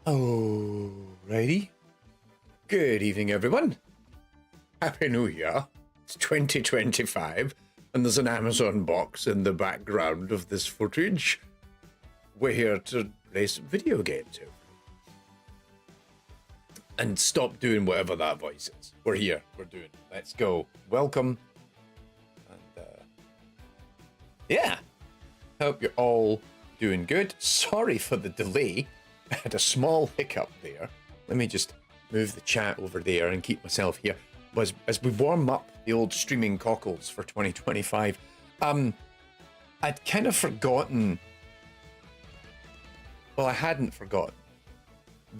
Alrighty. Good evening, everyone. Happy New Year. It's 2025, and there's an Amazon box in the background of this footage. We're here to play some video games here. And stop doing whatever that voice is. We're here. We're doing it. Let's go. Welcome. And, yeah. Hope you're all doing good. Sorry for the delay. I had a small hiccup there. Let me just move the chat over there and keep myself here. As we warm up the old streaming cockles for 2025, I'd kind of forgotten. Well, I hadn't forgotten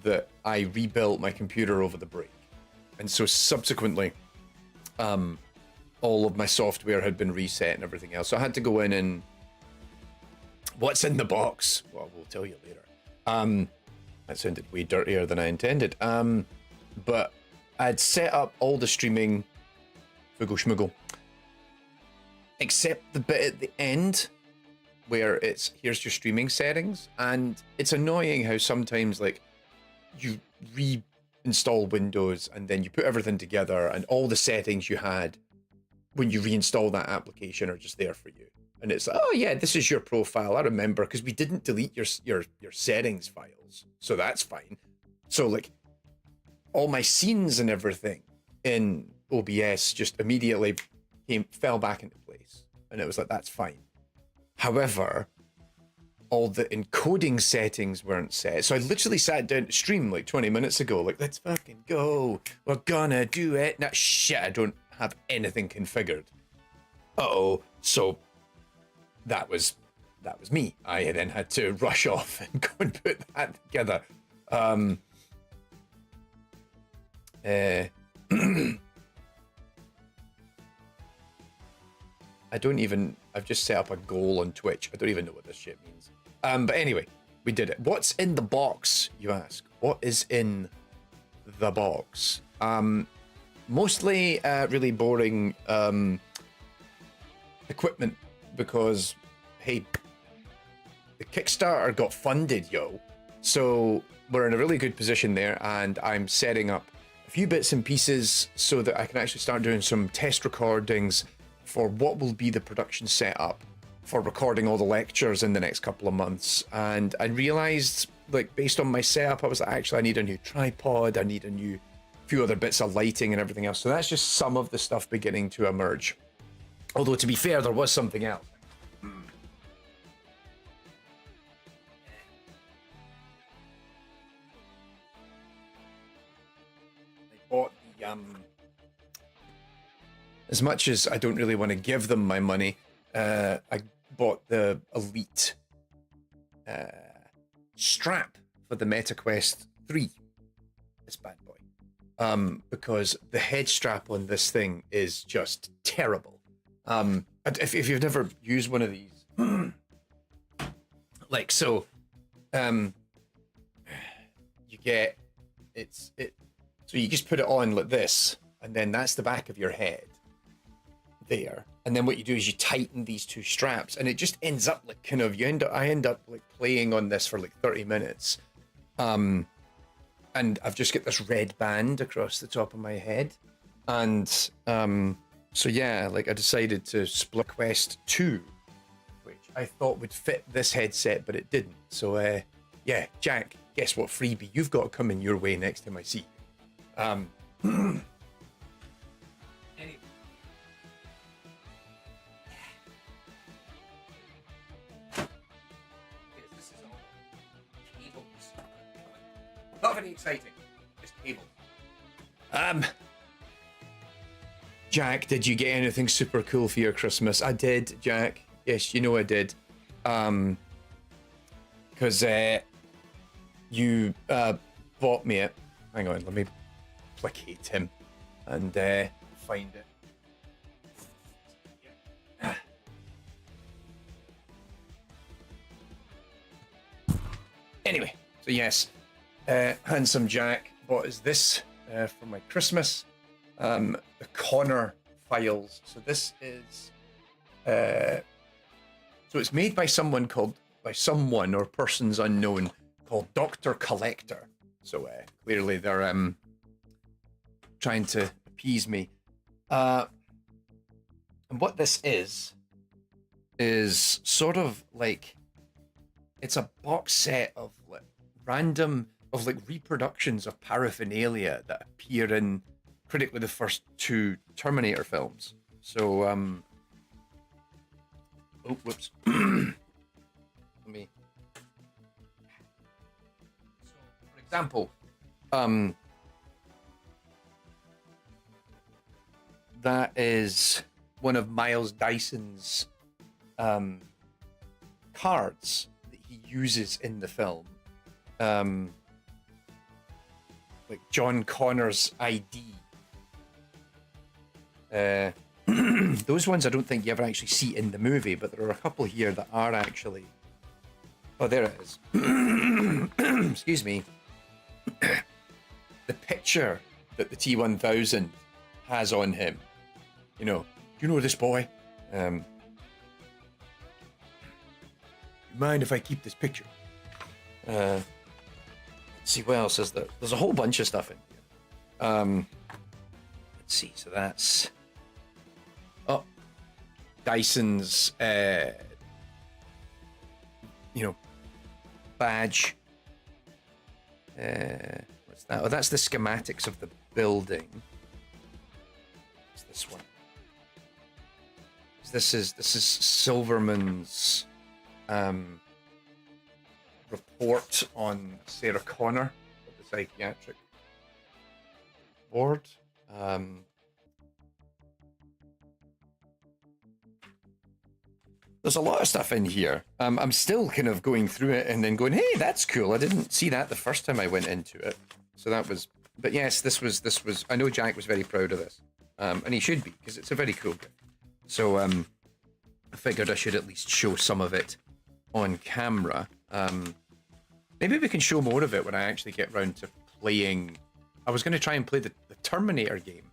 that I rebuilt my computer over the break, and so subsequently, all of my software had been reset and everything else. So I had to go in and what's in the box? Well, we'll tell you later. That sounded way dirtier than I intended. But I'd set up all the streaming Fuggle Schmuggle, except the bit at the end where it's here's your streaming settings, and it's annoying how sometimes like you reinstall Windows and then you put everything together and all the settings you had when you reinstall that application are just there for you. And it's like, oh yeah, this is your profile. I remember because we didn't delete your settings files, so that's fine. So like all my scenes and everything in OBS just immediately fell back into place, and it was like that's fine. However, all the encoding settings weren't set, so I literally sat down to stream like 20 minutes ago, like let's fucking go, we're gonna do it. Now shit, I don't have anything configured. So that was me. I then had to rush off and go and put that together. I've just set up a goal on Twitch. I don't even know what this shit means. But anyway, we did it. What's in the box, you ask? What is in the box? Mostly really boring equipment, because hey, the Kickstarter got funded, yo. So we're in a really good position there, and I'm setting up a few bits and pieces so that I can actually start doing some test recordings for what will be the production setup for recording all the lectures in the next couple of months. And I realized, like, based on my setup, I was like, actually, I need a new tripod, I need a few other bits of lighting and everything else. So that's just some of the stuff beginning to emerge. Although, to be fair, there was something else. I bought the, as much as I don't really want to give them my money, I bought the Elite strap for the MetaQuest 3. This bad boy. Because the head strap on this thing is just terrible. If you've never used one of these, like so, you get so you just put it on like this, and then that's the back of your head there, and then what you do is you tighten these two straps, and it just ends up like kind of I end up like playing on this for like 30 minutes, and I've just got this red band across the top of my head, and so yeah, like I decided to split Quest 2, which I thought would fit this headset, but it didn't. So yeah, Jack, guess what freebie you've got coming your way next time I see you. Anyway. This is all cables. Not very exciting, just cables. Jack, did you get anything super cool for your Christmas? I did, Jack. Yes, you know I did. Because you bought me it. Hang on, let me placate him and find it. Anyway, so yes, handsome Jack bought us this for my Christmas. The Connor files. So this is so it's made by someone or persons unknown called Dr. Collector. So clearly they're trying to appease me. And what this is sort of like, it's a box set of like random, of like reproductions of paraphernalia that appear in critically the first two Terminator films. So oh, whoops. Let me. So, for example, that is one of Miles Dyson's cards that he uses in the film. Like John Connor's ID. Those ones I don't think you ever actually see in the movie, but there are a couple here that are actually. Oh, there it is. Excuse me. The picture that the T-1000 has on him. You know, do you know this boy? You mind if I keep this picture? Let's see, what else is there? There's a whole bunch of stuff in here. Let's see, so that's... Oh, Dyson's, you know, badge. What's that? Oh, that's the schematics of the building. What's this one? This is Silverman's report on Sarah Connor at the psychiatric ward. There's a lot of stuff in here. I'm still kind of going through it and then going, hey, that's cool. I didn't see that the first time I went into it. So that was, but yes, this was, I know Jack was very proud of this. And he should be, because it's a very cool gift. So I figured I should at least show some of it on camera. Maybe we can show more of it when I actually get round to playing. I was going to try and play the Terminator game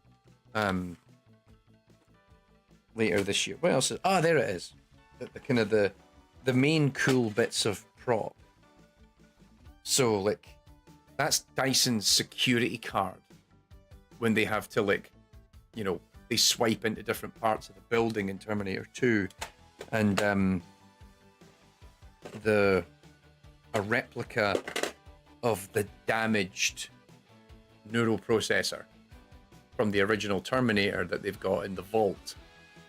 later this year. What else is, oh, there it is. The kind of the main cool bits of prop. So like, that's Dyson's security card when they have to, like, you know, they swipe into different parts of the building in Terminator 2, and a replica of the damaged neural processor from the original Terminator that they've got in the vault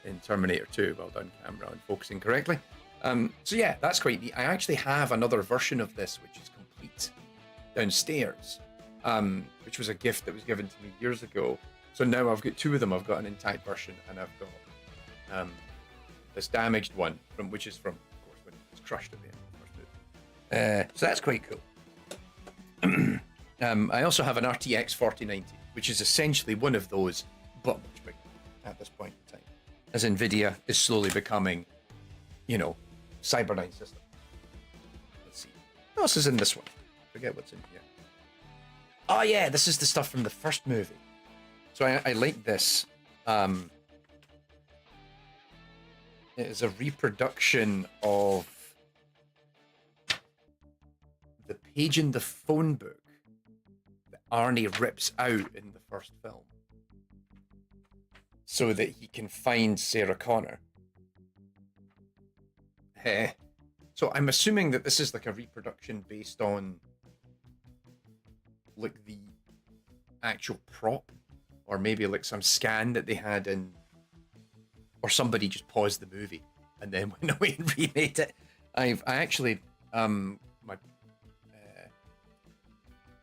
in Terminator 2. Well done, camera, on focusing correctly. So yeah, that's quite neat. I actually have another version of this which is complete downstairs, which was a gift that was given to me years ago. So now I've got two of them. I've got an intact version, and I've got this damaged one, which is from, of course, when it was crushed at the end of the first movie. So that's quite cool. I also have an RTX 4090, which is essentially one of those, but much bigger at this point in time, as NVIDIA is slowly becoming, you know, Cyberdyne system. Let's see. What else is in this one? Forget what's in here. Oh yeah, this is the stuff from the first movie. So I like this. It is a reproduction of the page in the phone book that Arnie rips out in the first film so that he can find Sarah Connor. So I'm assuming that this is like a reproduction based on like the actual prop, or maybe like some scan that they had in, or somebody just paused the movie and then went away and remade it. I actually, my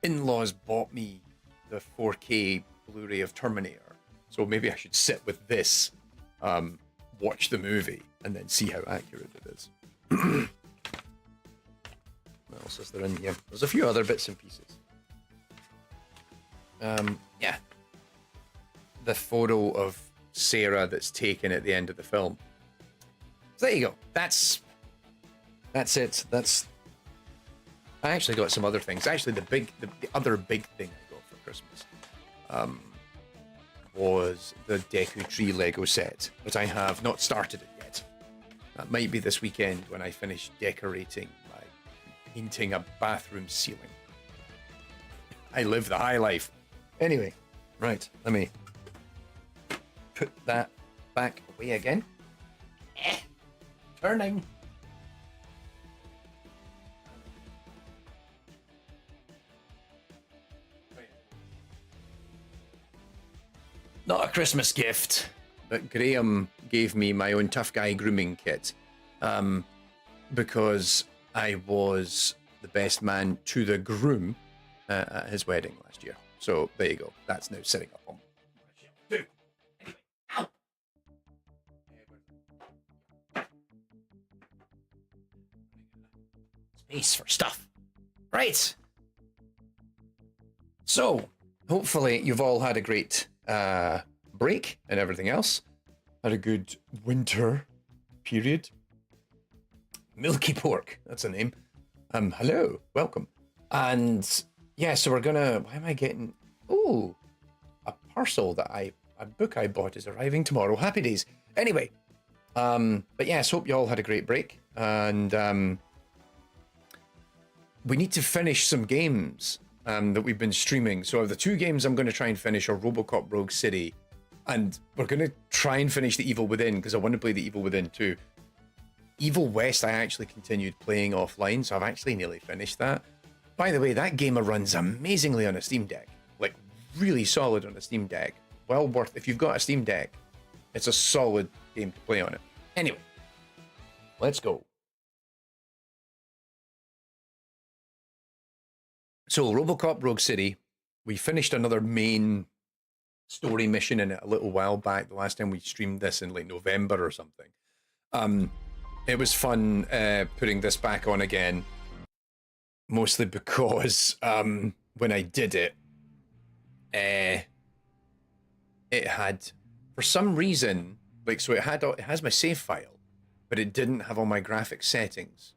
in-laws bought me the 4K Blu-ray of Terminator, so maybe I should sit with this, watch the movie, and then see how accurate it is. What else is there in here? There's a few other bits and pieces. Yeah. The photo of Sarah that's taken at the end of the film. So there you go. That's it. I actually got some other things. Actually, the other big thing I got for Christmas was the Deku Tree Lego set, but I have not started it yet. That might be this weekend when I finish decorating by painting a bathroom ceiling. I live the high life. Anyway, right, let me put that back away again. Turning. Not a Christmas gift, but Graham gave me my own tough guy grooming kit because I was the best man to the groom at his wedding last year. So there you go. That's now sitting up on my shelf too. Anyway, ow! Space for stuff. Right. So hopefully you've all had a great break and everything else. Had a good winter period. Milky Pork, that's a name. Hello, welcome. And yeah, so we're gonna, why am I getting, oh, a parcel that a book I bought is arriving tomorrow. Happy days. Anyway, but yes, hope you all had a great break. And we need to finish some games that we've been streaming. So the two games I'm going to try and finish are Robocop Rogue City, and we're going to try and finish The Evil Within, because I want to play The Evil Within too. Evil West I actually continued playing offline, so I've actually nearly finished that. By the way, that game runs amazingly on a Steam Deck. Like, really solid on a Steam Deck. Well worth, if you've got a Steam Deck, it's a solid game to play on it. Anyway, let's go. So, Robocop Rogue City, we finished another main story mission in it a little while back. The last time we streamed this in like November or something. It was fun putting this back on again, mostly because when I did it, it had, for some reason, like, so it has my save file, but it didn't have all my graphic settings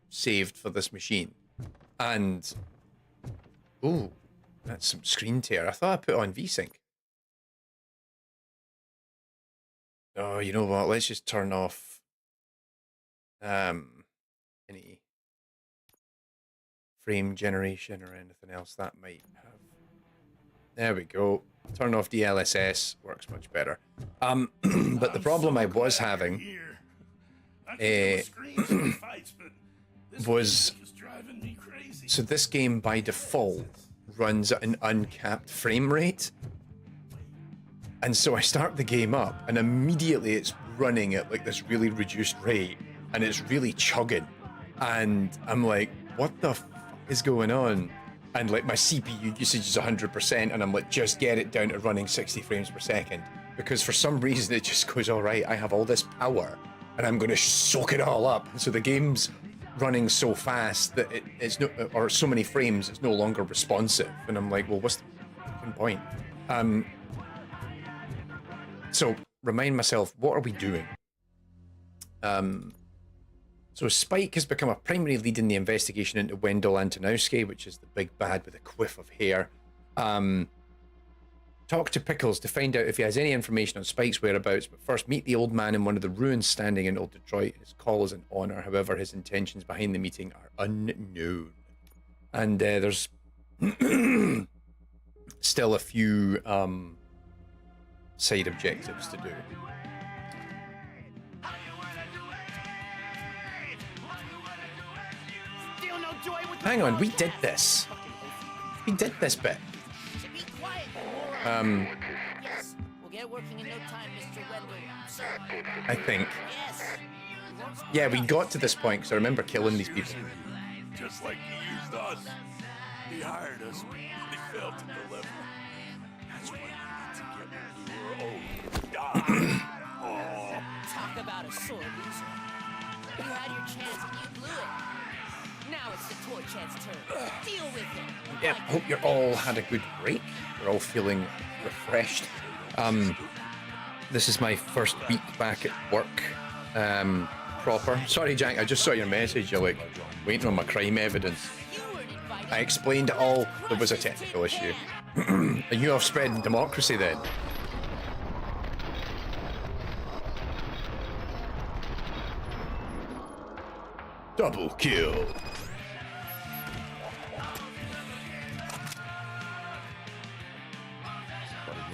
saved for this machine. And ooh, that's some screen tear. I thought I put on VSync. Oh, you know what? Let's just turn off any frame generation or anything else that might have. There we go. Turn off DLSS, works much better. But the problem I was having was, so this game by default runs at an uncapped frame rate. And so I start the game up and immediately it's running at like this really reduced rate and it's really chugging. And I'm like, what the fuck is going on? And like my CPU usage is 100% and I'm like, just get it down to running 60 frames per second. Because for some reason it just goes, all right, I have all this power and I'm going to soak it all up. And so the game's running so fast that it's no, or so many frames, it's no longer responsive. And I'm like, well, what's the fucking point? So remind myself, what are we doing? So Spike has become a primary lead in the investigation into Wendell Antonowski, which is the big bad with a quiff of hair. Talk to Pickles to find out if he has any information on Spike's whereabouts, but first meet the old man in one of the ruins standing in Old Detroit. His call is an honor, however, his intentions behind the meeting are unknown. And there's still a few side objectives to do. Hang on, we did this. We did this bit. Yes, we'll get working in no time, Mr. Wendell, sir. I think. Yes. Yeah, we got to this point because I remember killing these people. Just like he used us. He hired us, but he failed to deliver. That's why we need to get what we were owed. Oh. Talk about a sore loser. You had your chance and you blew it. Now it's the tour chance turn. Deal with it. Yeah, hope you all had a good break. We're all feeling refreshed. This is my first week back at work, proper. Sorry, Jack, I just saw your message. You're like, waiting on my crime evidence. I explained it all. There was a technical issue. Are you off spreading democracy then? Double kill.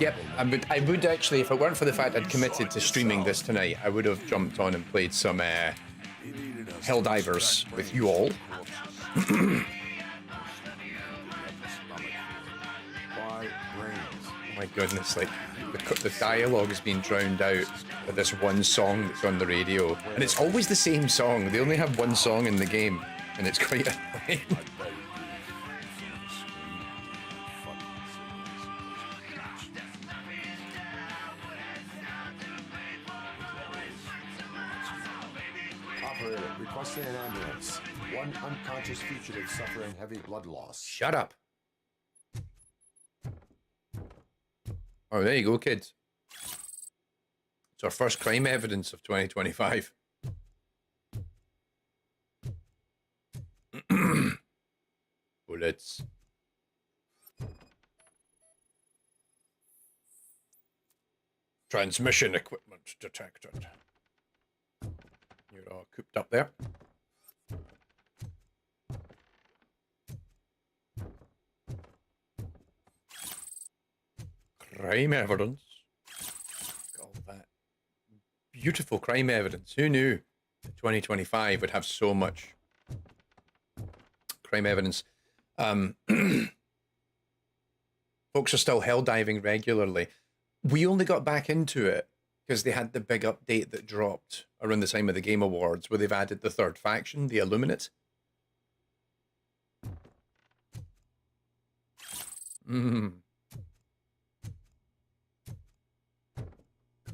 Yep, I would actually, if it weren't for the fact I'd committed to streaming this tonight, I would have jumped on and played some Helldivers with you all. Why Oh my goodness, like, the dialogue is being drowned out by this one song that's on the radio. And it's always the same song. They only have one song in the game, and it's quite annoying. Operator, requesting an ambulance. One unconscious fugitive suffering heavy blood loss. Shut up. Oh, there you go, kids. It's our first crime evidence of 2025. Bullets. Transmission equipment detected. You're all cooped up there. Crime evidence. All that beautiful crime evidence. Who knew that 2025 would have so much crime evidence? Folks are still hell diving regularly. We only got back into it because they had the big update that dropped around the time of the Game Awards, where they've added the third faction, the Illuminate.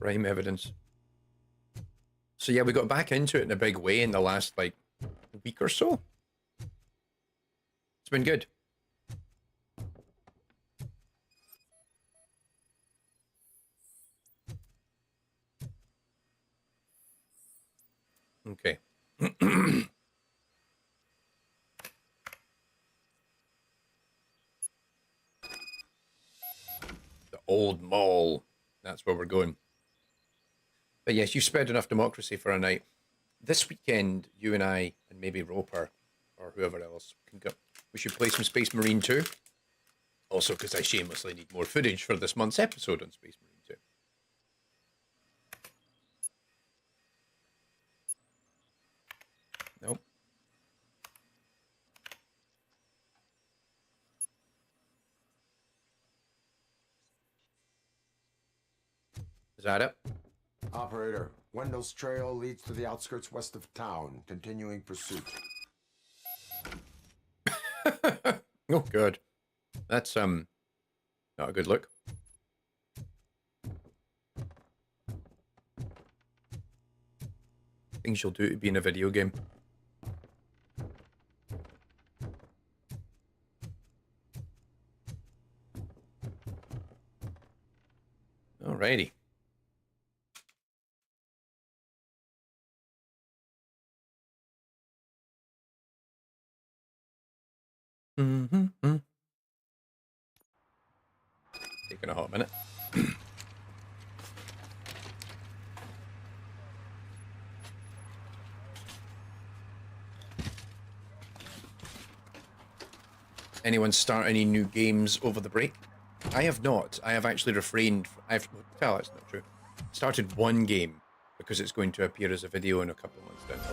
Crime evidence. So yeah, we got back into it in a big way in the last, like, week or so. It's been good. Okay. The old mall. That's where we're going. But yes, you spread enough democracy for a night. This weekend, you and I, and maybe Roper, or whoever else, can go. We should play some Space Marine 2. Also, because I shamelessly need more footage for this month's episode on Space Marine 2. Nope. Is that it? Operator, Wendell's trail leads to the outskirts west of town. Continuing pursuit. Oh, good. That's, not a good look. Things you'll do to be in a video game. Alrighty. Taking a hot minute. Anyone start any new games over the break? I have not. I have actually refrained. Well, that's not true. Started one game because it's going to appear as a video in a couple of months down the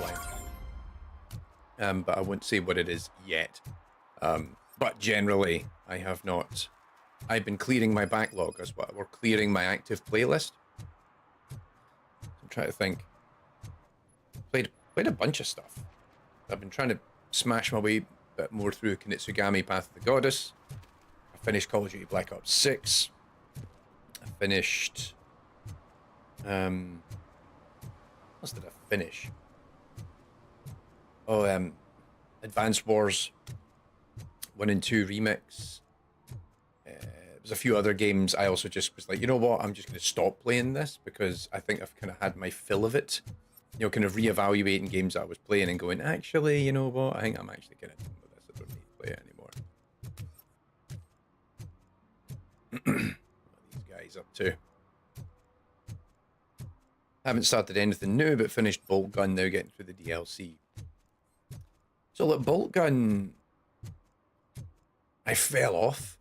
line. But I won't say what it is yet. But generally, I have not. I've been clearing my backlog as well. We're clearing my active playlist. I'm trying to think. Played a bunch of stuff. I've been trying to smash my way a bit more through Kinitsugami Path of the Goddess. I finished Call of Duty Black Ops 6. I finished... what else did I finish? Oh, Advanced Wars 1 and 2 Remix. There's a few other games. I also just was like, you know what? I'm just going to stop playing this because I think I've kind of had my fill of it. You know, kind of reevaluating games that I was playing and going, actually, you know what? I think I'm actually kind of done with this. I don't need to play it anymore. What are these guys up to? Haven't started anything new, but finished Bolt Gun, now getting through the DLC. So look, Bolt Gun, I fell off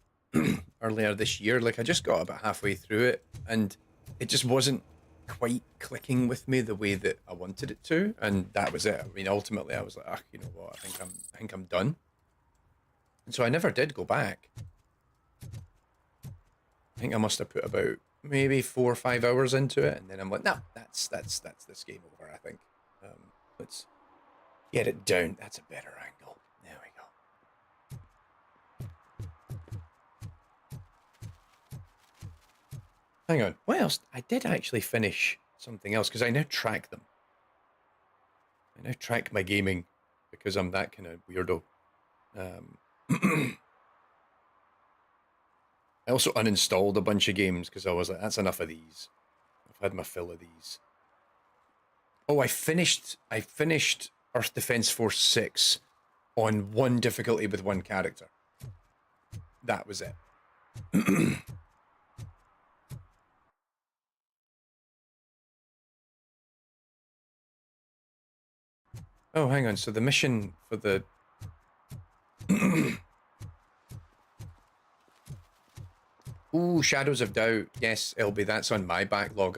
earlier this year. Like I just got about halfway through it, and it just wasn't quite clicking with me the way that I wanted it to, and that was it. I mean, ultimately, I was like, ah, you know what? I think I'm done. And so I never did go back. I think I must have put about maybe 4 or 5 hours into it, and then I'm like, no, that's this game over. I think. Let's get it down. That's a better angle. There we go. Hang on. What else? I did actually finish something else because I now track them. I now track my gaming because I'm that kind of weirdo. I also uninstalled a bunch of games because I was like, that's enough of these. I've had my fill of these. Oh, I finished Earth Defense Force 6 on 1 difficulty with 1 character. That was it. Oh, hang on. So the mission for the ooh, Shadows of Doubt. Yes, LB, that's on my backlog.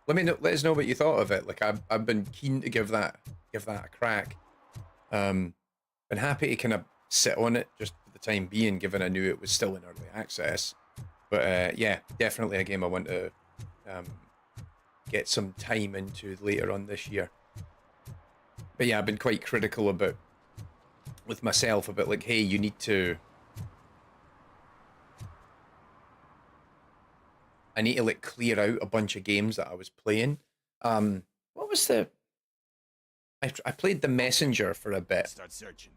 Let us know what you thought of it. Like I've been keen to give that a crack. Been happy to kind of sit on it just for the time being, given I knew it was still in early access. But yeah, definitely a game I want to get some time into later on this year. But yeah, I've been quite critical about with myself about like, hey, you need to. I need to like clear out a bunch of games that I was playing. What was the? I played The Messenger for a bit. Start searching.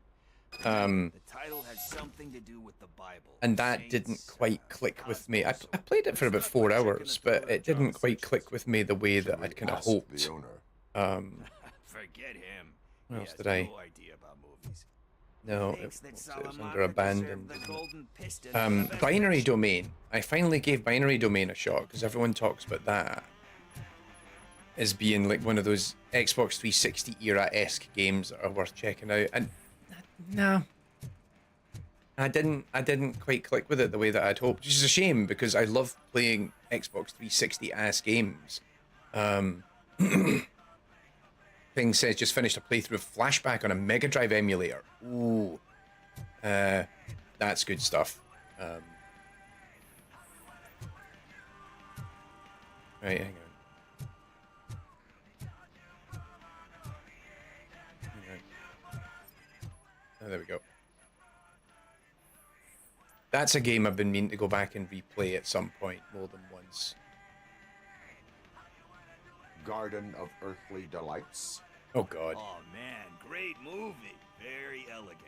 The title has something to do with the Bible. And that didn't quite click with me. I played it for about 4 hours, but it didn't quite click with me the way that I'd kind of hoped. Forget him. What else did I? No idea about movies. No, it was under abandoned. Binary Domain. I finally gave Binary Domain a shot because everyone talks about that as being like one of those Xbox 360 era-esque games that are worth checking out. And no, I didn't quite click with it the way that I'd hoped, which is a shame because I love playing Xbox 360-ass games. Thing says just finished a playthrough of Flashback on a Mega Drive emulator. Ooh, that's good stuff. Right, hang on. Oh, there we go. That's a game I've been meaning to go back and replay at some point more than once. Garden of Earthly Delights. Oh God. Oh man, great movie. Very elegant.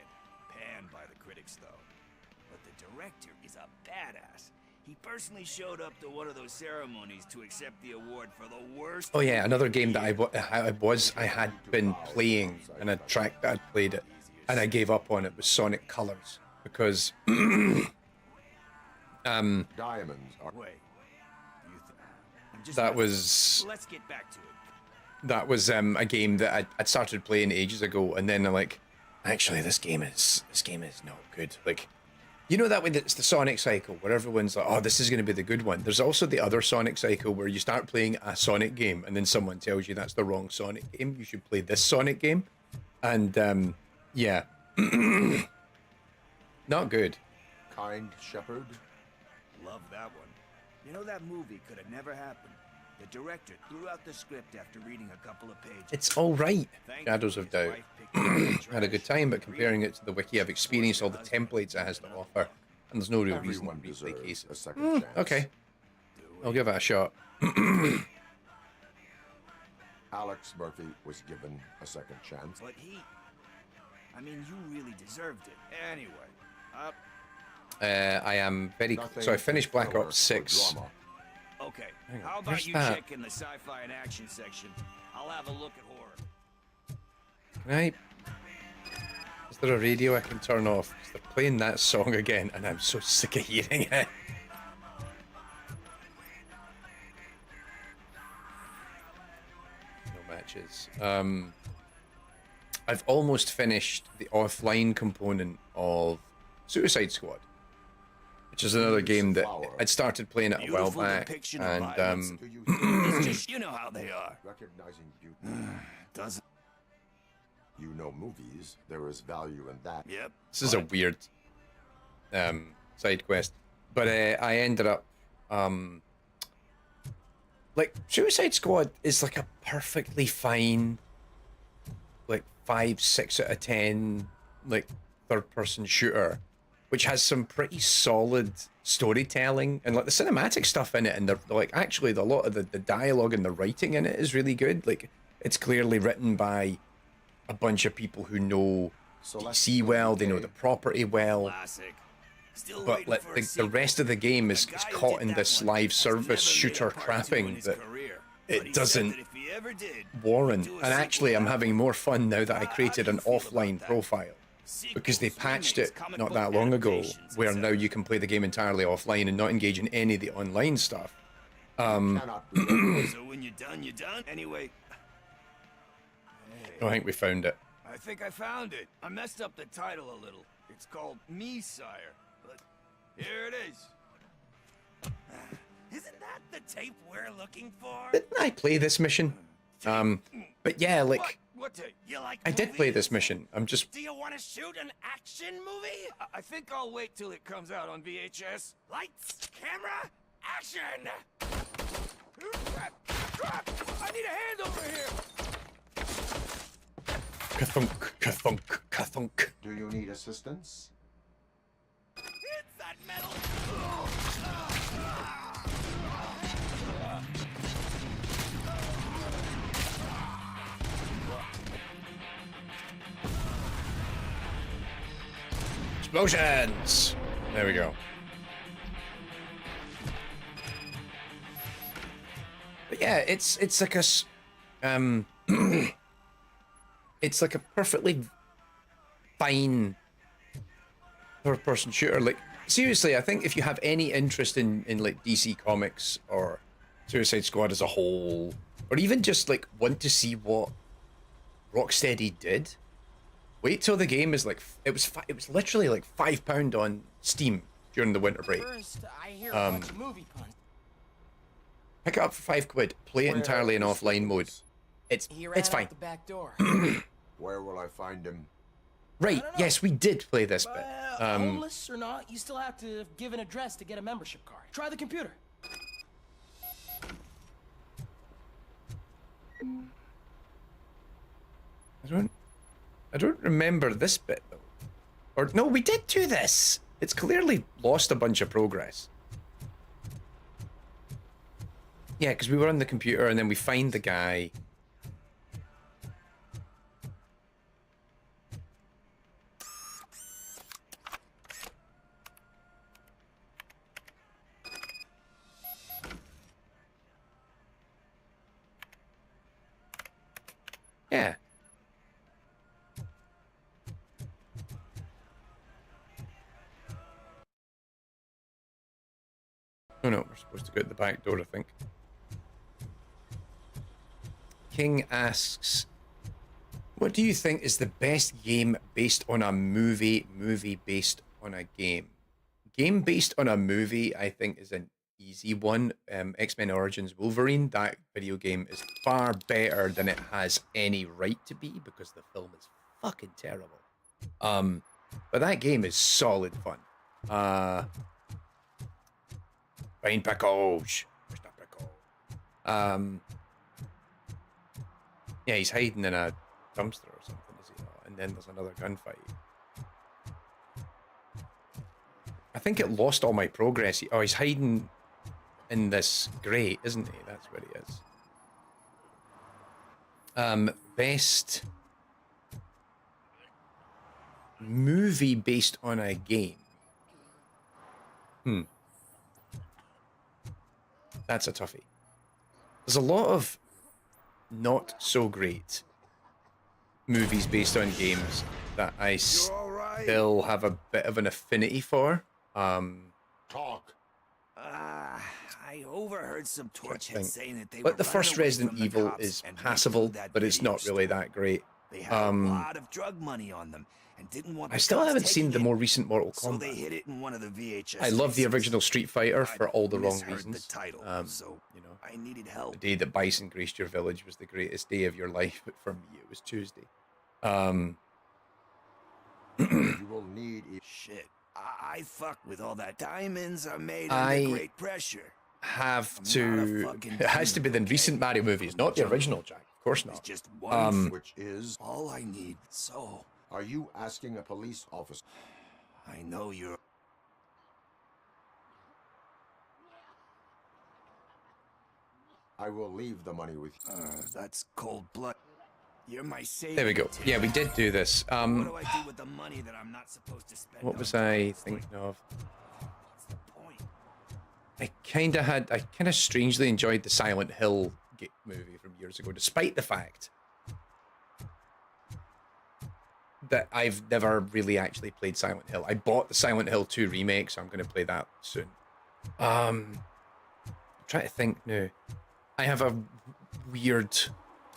Panned by the critics though. But the director is a badass. He personally showed up to one of those ceremonies to accept the award for the worst. Oh yeah, another game that I had been playing and a track that I'd played it and I gave up on it was Sonic Colors because Diamonds are. Wait. That was. Let's get back to it. That was a game that I'd started playing ages ago, and then I'm like, actually, this game is not good. Like, you know that way that it's the Sonic cycle where everyone's like, oh, this is going to be the good one. There's also the other Sonic cycle where you start playing a Sonic game, and then someone tells you that's the wrong Sonic game. You should play this Sonic game, and yeah, not good. Kind Shepherd. Love that one. You know that movie could have never happened. The director threw out the script after reading a couple of pages. It's all right. Thankfully, Shadows of his Doubt. wife picked it up in the Had a good trash. time, but comparing it to the wiki, I've experienced all the templates it has to offer, and there's no real reason to Everyone replay deserves cases. a second chance. Okay, I'll give it a shot. Alex Murphy was given a second chance. But I mean, you really deserved it. Anyway, I am very. Nothing So I finished Black filler Ops or 6. drama. okay. Hang on, How where's about you that? check in the sci-fi and action section? I'll have a look at horror. Can I? Is there a radio I can turn off? 'Cause they're playing that song again, and I'm so sick of hearing it. No matches. I've almost finished the offline component of Suicide Squad. which is another game that Flower. I'd started playing it a while Beautiful back, depiction of and violence. Do you It's just, you know how they are. recognizing beauty? Doesn't. You know movies. There is value in that. Yep. this is a weird side quest, but I ended up like Suicide Squad is like a perfectly fine like 5, 6 out of 10 like third-person shooter, which has some pretty solid storytelling and like the cinematic stuff in it, and the like actually a lot of the dialogue and the writing in it is really good. Like it's clearly written by a bunch of people who know DC well, they know the property well, Classic. Still but waiting like for a the sequel. rest of the game is The guy who caught did in that this one live has service never made a shooter part two in trapping his that career, it but he said doesn't that if he ever did, warrant. he'd do a And actually sequel I'm having more fun now that I How created do an you feel offline about that? profile, because they Sequels, patched remakes, it comic not book that long ago, adaptations, where now etc. you can play the game entirely offline and not engage in any of the online stuff. Cannot be. So when you're done, you're done. Anyway, I think we found it. I think I found it. I messed up the title a little. It's called Me, Sire. But here it is. Isn't that the tape we're looking for? Didn't I play this mission? But yeah, like What tape? You like I did play movies? this mission. I'm just Do you want to shoot an action movie? I think I'll wait till it comes out on VHS. Lights, camera, action! Crap! Crap! I need a hand over here! kathunk, kathunk, kathunk. Do you need assistance? It's that metal! Explosions! There we go. But yeah, it's like a it's like a perfectly fine third-person shooter. Like seriously, I think if you have any interest in like DC Comics or Suicide Squad as a whole, or even just like want to see what Rocksteady did, wait till the game is like it was literally like £5 on Steam during the winter break. First, I hear a bunch of movie puns. Pick it up for £5, play it entirely in offline mode. It's He ran fine. out the back door. Where will I find him? Right? know. Yes, we did play this bit. Homeless or not, you still have to give an address to get a membership card. Try the computer. I don't remember this bit though. Or no, we did do this. It's clearly lost a bunch of progress. Yeah, because we were on the computer and then we find the guy. Yeah. Oh no, we're supposed to go at the back door, I think. King asks, what do you think is the best game based on a movie based on a game? Game based on a movie, I think, is an easy one. X-Men Origins Wolverine, that video game is far better than it has any right to be because the film is fucking terrible. But that game is solid fun. Fine pickles. Mr. Pickle. Yeah, he's hiding in a dumpster or something, is he not? And then there's another gunfight. I think it lost all my progress. Oh, he's hiding in this grate, isn't he? That's where he is. Best movie based on a game. That's a toughie. There's a lot of not so great movies based on games that I still have a bit of an affinity for. Talk. I overheard some Think. torchheads saying that they Like were the first running away Resident from the Evil cops is and passable, making that but it's not video really store. that great. They had a lot of drug money on them and didn't want. I still haven't seen the more recent Mortal So they Kombat. hid it in one of the VHS. I love the cases. original Street Fighter for all the wrong Misheard reasons. The title, so You know, I needed the help. day that Bison graced your village was the greatest day of your life, but for me it was Tuesday. You will need Shit, I fuck with all that. Diamonds are made I- under great pressure. Have I'm to. not a fucking It has to be the demon, recent okay? Mario movies, not the original, Jack. Of course It's not. just one. which is. All I need. So Are you asking a police officer? I know you're. I will leave the money with you. That's cold blood. You're my savior. There we go. Yeah, we did do this. What do I do with the money that I'm not supposed to spend? What on was I drugs? thinking of? What's the point? I kind of strangely enjoyed the Silent Hill movie from years ago, despite the fact that I've never really actually played Silent Hill. I bought the Silent Hill 2 remake, so I'm going to play that soon. I'm trying to think now. I have a weird,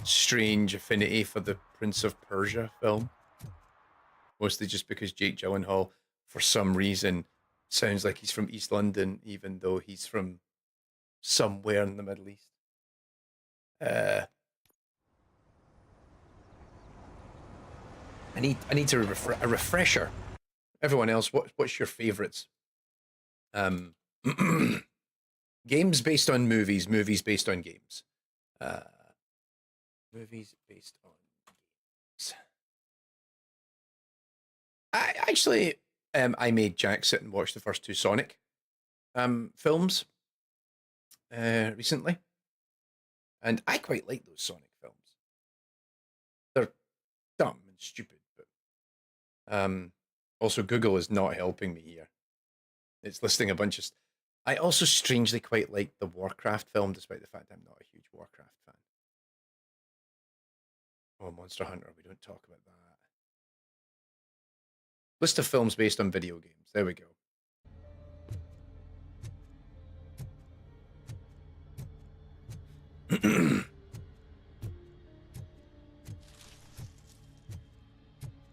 strange affinity for the Prince of Persia film. Mostly just because Jake Gyllenhaal, for some reason, sounds like he's from East London, even though he's from somewhere in the Middle East. I need to a refresher. Everyone else, what's your favorites? Games based on movies, movies based on games. Movies based on games. I actually, I made Jack sit and watch the first two Sonic films recently, and I quite like those Sonic films. They're dumb and stupid, but also Google is not helping me here. It's listing a bunch of. I also strangely quite like the Warcraft film, despite the fact I'm not a huge Warcraft fan. Oh, Monster Hunter, we don't talk about that. List of films based on video games. There we go.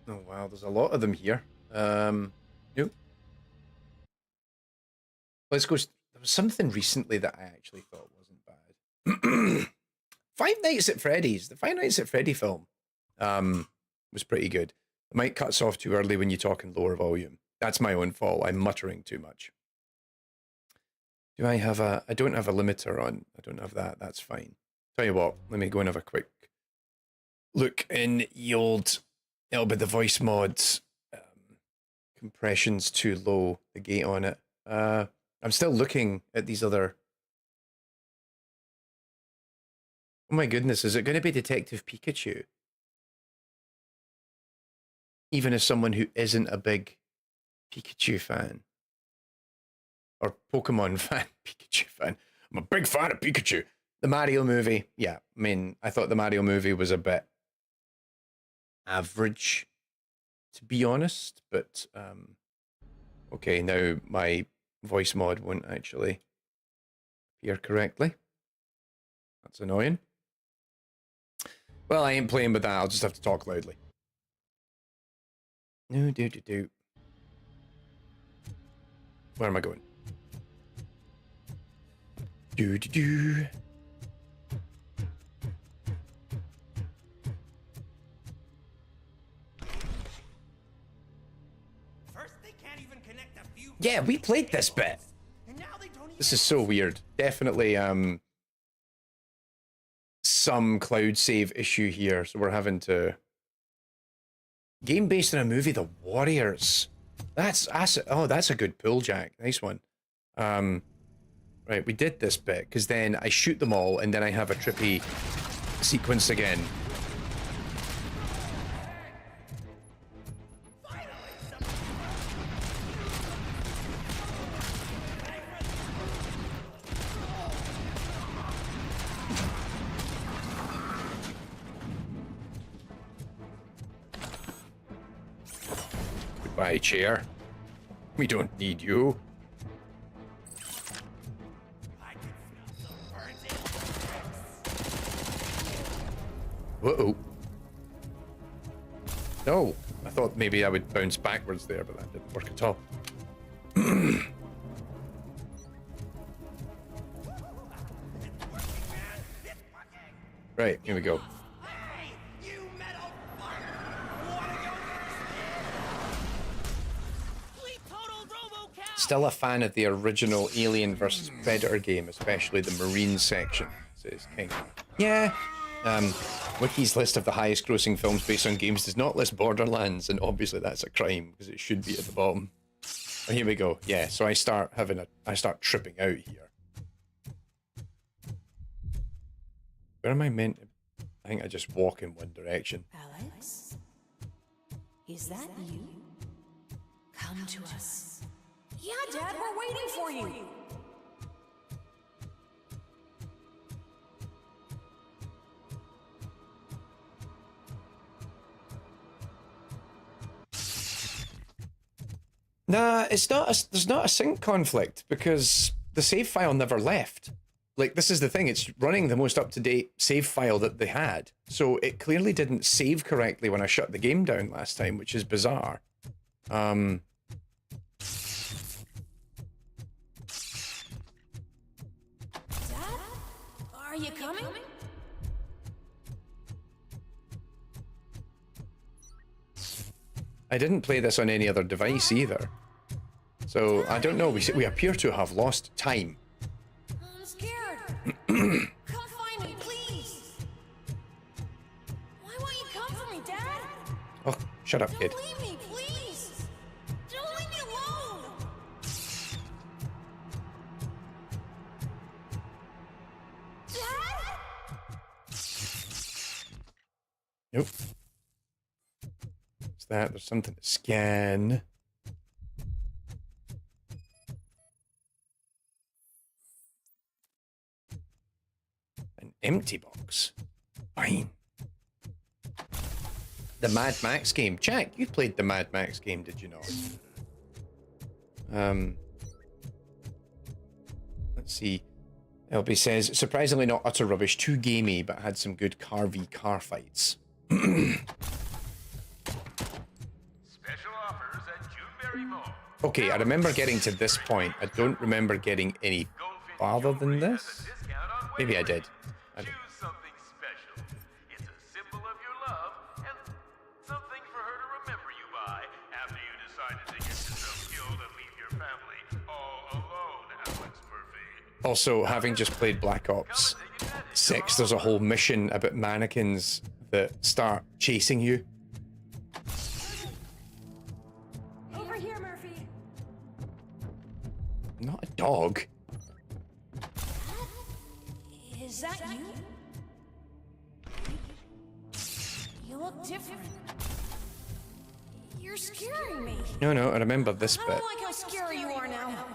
Oh wow, there's a lot of them here. Nope. Let's go. There was something recently that I actually thought wasn't bad. Five Nights at Freddy's. The Five Nights at Freddy film was pretty good. The mic cuts off too early when you talk in lower volume. That's my own fault. I'm muttering too much. Do I have a... I don't have a limiter on. I don't have that. That's fine. Tell you what, let me go and have a quick look in the old... It'll be the voice mods. Compression's too low. The gate on it. I'm still looking at these other... Oh my goodness, is it going to be Detective Pikachu? Even as someone who isn't a big Pikachu fan. Or Pokemon fan, Pikachu fan. I'm a big fan of Pikachu. The Mario movie, yeah. I mean, I thought the Mario movie was a bit average, to be honest. But, okay, now my voice mod won't actually appear correctly. That's annoying. Well, I ain't playing with that. I'll just have to talk loudly. No, do. Where am I going? Do. First, they can't even connect a few. Yeah, we played this bit. And now they don't even. This is so weird. Definitely some cloud save issue here, so we're having to... Game based on a movie, The Warriors. That's a good pull, Jack. Nice one. Right, we did this bit, because then I shoot them all, and then I have a trippy sequence again. Goodbye, chair. We don't need you. Uh-oh. Oh, I thought maybe I would bounce backwards there, but that didn't work at all. Right, here we go. Still a fan of the original Alien vs. Predator game, especially the Marine section, says King. Yeah. Wiki's list of the highest grossing films based on games does not list Borderlands, and obviously that's a crime because it should be at the bottom. Oh, here we go. Yeah, so I start tripping out here. Where am I meant to? I think I just walk in one direction. Alex? Is that you? Come to us. Yeah, Dad, we're waiting for you. Nah, it's not. There's not a sync conflict because the save file never left. Like, this is the thing. It's running the most up-to-date save file that they had, so it clearly didn't save correctly when I shut the game down last time, which is bizarre. Dad? Are you coming? I didn't play this on any other device either, so I don't know. We appear to have lost time. I'm scared. Come find me, please. Why won't you come for me, Dad? Oh, shut up, kid. Don't leave me, please. Don't leave me alone. Dad? Nope. What's that? There's something to scan. An empty box. Fine. The Mad Max game. Jack, you played the Mad Max game, did you not? Let's see. LB says, surprisingly not utter rubbish, too gamey, but had some good car v car fights. Special offers at Juneberry Mall. Okay, I remember getting to this point. I don't remember getting any farther than this. Maybe I did. I don't. Choose something special. It's a symbol of your love and something for her to remember you by after you decided to get yourself killed and leave your family all alone, Alex Murphy. Also, having just played Black Ops 6, there's a whole mission about mannequins that start chasing you. Over here, Murphy. Not a dog. Is that you? You look different. You're scaring me. No, I remember this I bit. don't like how scary you are now.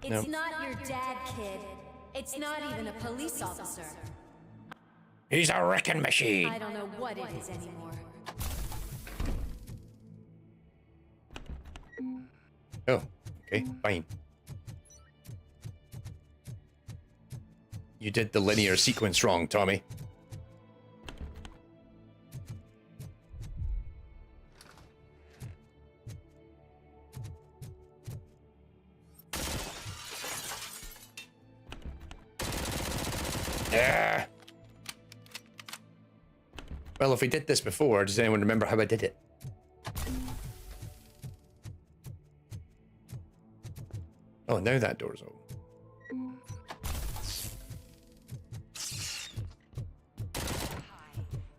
It's No. not your dad, kid. It's not even a police officer. He's a wrecking machine. I don't know what it is anymore. Oh, okay, fine. You did the linear sequence wrong, Tommy. Yeah. Well, if we did this before, does anyone remember how I did it? Oh, now that door's open. Hi,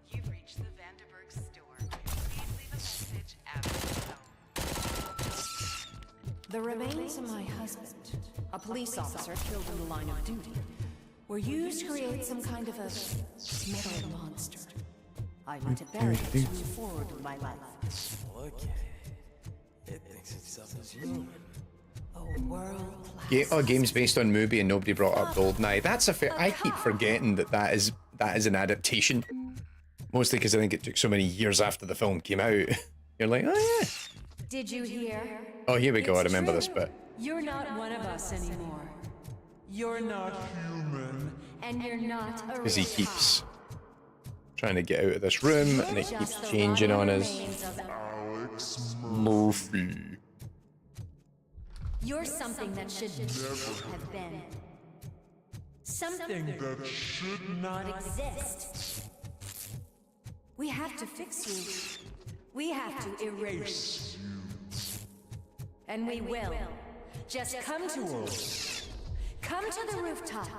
you've reached the Vanderburg store. Please leave a message after the tone. The remains of my husband, a police officer killed in the line of duty, were used to create some kind of a metal monster. I want to bury it to move forward with my life. Okay. It thinks itself as human. A world-class. Games based on movie and nobody brought up GoldenEye. That's a fair. I keep forgetting that is an adaptation. Mostly because I think it took so many years after the film came out. You're like, oh yeah. Did you hear? Oh, here we go. I remember this bit. You're not one of us anymore. You're not human. And you're not a Because he keeps Trying to get out of this room, and it keeps changing on us. Murphy. You're something that should never have been. Something that should not exist. We have to fix you. We have to erase you. And we will. Just come to us. Come to the rooftop.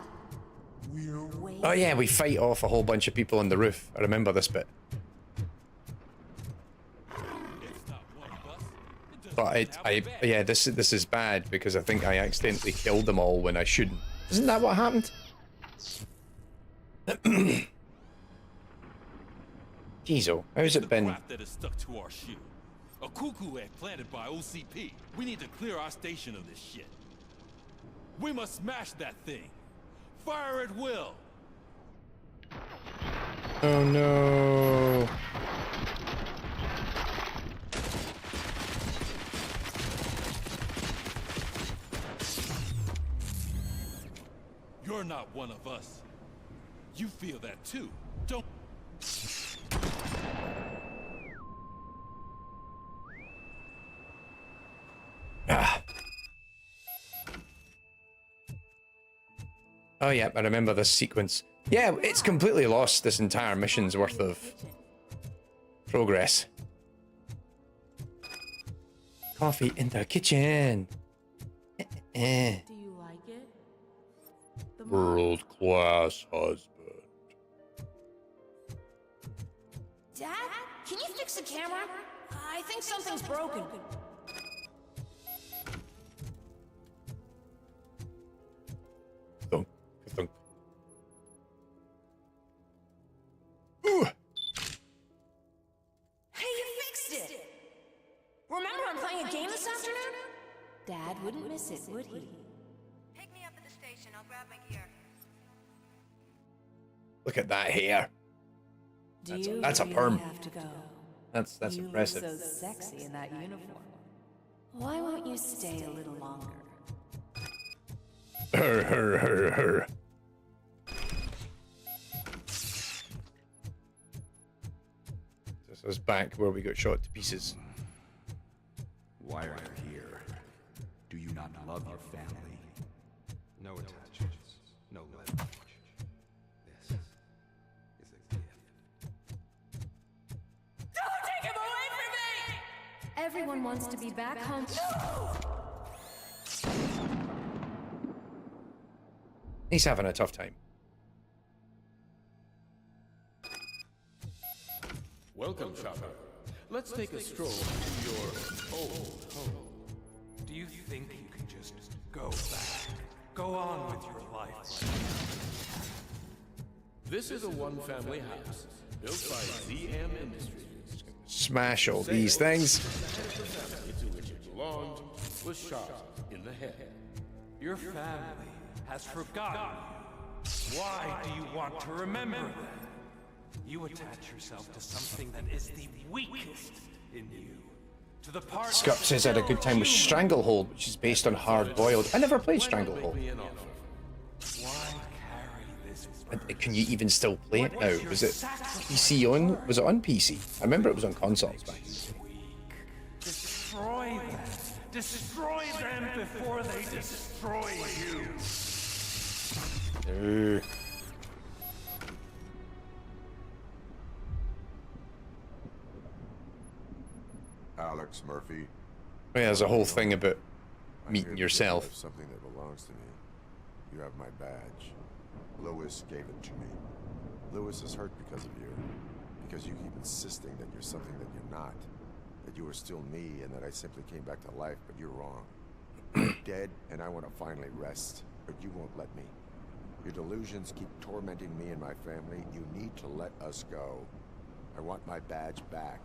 Oh yeah, we fight off a whole bunch of people on the roof. I remember this bit. But yeah, this is bad because I think I accidentally killed them all when I shouldn't. Isn't that what happened? Jeez, how's it been? That is stuck to our shoe. A cuckoo egg planted by OCP. We need to clear our station of this shit. We must smash that thing. Fire at will. Oh no. You're not one of us. You feel that too, don't... Ah. Oh yeah, I remember this sequence. Yeah, it's completely lost this entire mission's worth of progress. Coffee in the kitchen. Do you like it? World-class husband. Dad, can you fix the camera? I think something's broken. Thunk, thunk. Ooh. Hey, you fixed it! Remember I'm playing a game this afternoon? Dad wouldn't miss it, would he? Pick me up at the station. I'll grab my gear. Look at that hair. That's a perm. Have to go? That's You impressive. look so sexy in that uniform. Why won't you stay a little longer? Her. This is back where we got shot to pieces. Why are you here? Do you not love your family? No attachments, no leverage. This is a gift. Don't take him away from me! Everyone wants to be back home. He's having a tough time. Welcome, shopper. Let's take a stroll to your old home. Do you think you can just go back? Go on with your life. This is a one-family house built by ZM Industries. Smash all these things. The family to which it belonged was shot in the head. Your family has forgotten you. Why do you want to remember them? You attach yourself to something that is the weakest in you. To the part Scup says I had a good time with Stranglehold, which is based on Hard Boiled. I never played Stranglehold. Why carry this burden? Can you even still play it now? Was it PC on? Was it on PC? I remember it was on consoles back. Destroy them. Destroy them before they destroy you. Alex Murphy. Yeah, there's a whole thing about I'm meeting here to yourself. give you something that belongs to me. You have my badge. Lewis gave it to me. Lewis is hurt because of you. Because you keep insisting that you're something that you're not. That you are still me and that I simply came back to life, but you're wrong. You're dead and I want to finally rest, but you won't let me. Your delusions keep tormenting me and my family. You need to let us go. I want my badge back.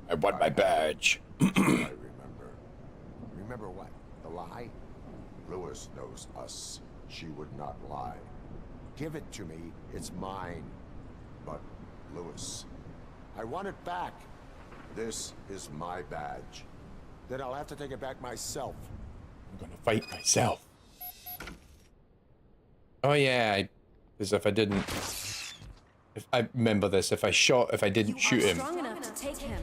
I want my badge. I remember. Remember what? The lie? Lewis knows us. She would not lie. Give it to me. It's mine. But, Lewis, I want it back. This is my badge. Then I'll have to take it back myself. I'm gonna fight myself. Oh yeah, as if I didn't. If I remember this, if I didn't shoot him. Strong enough to take him.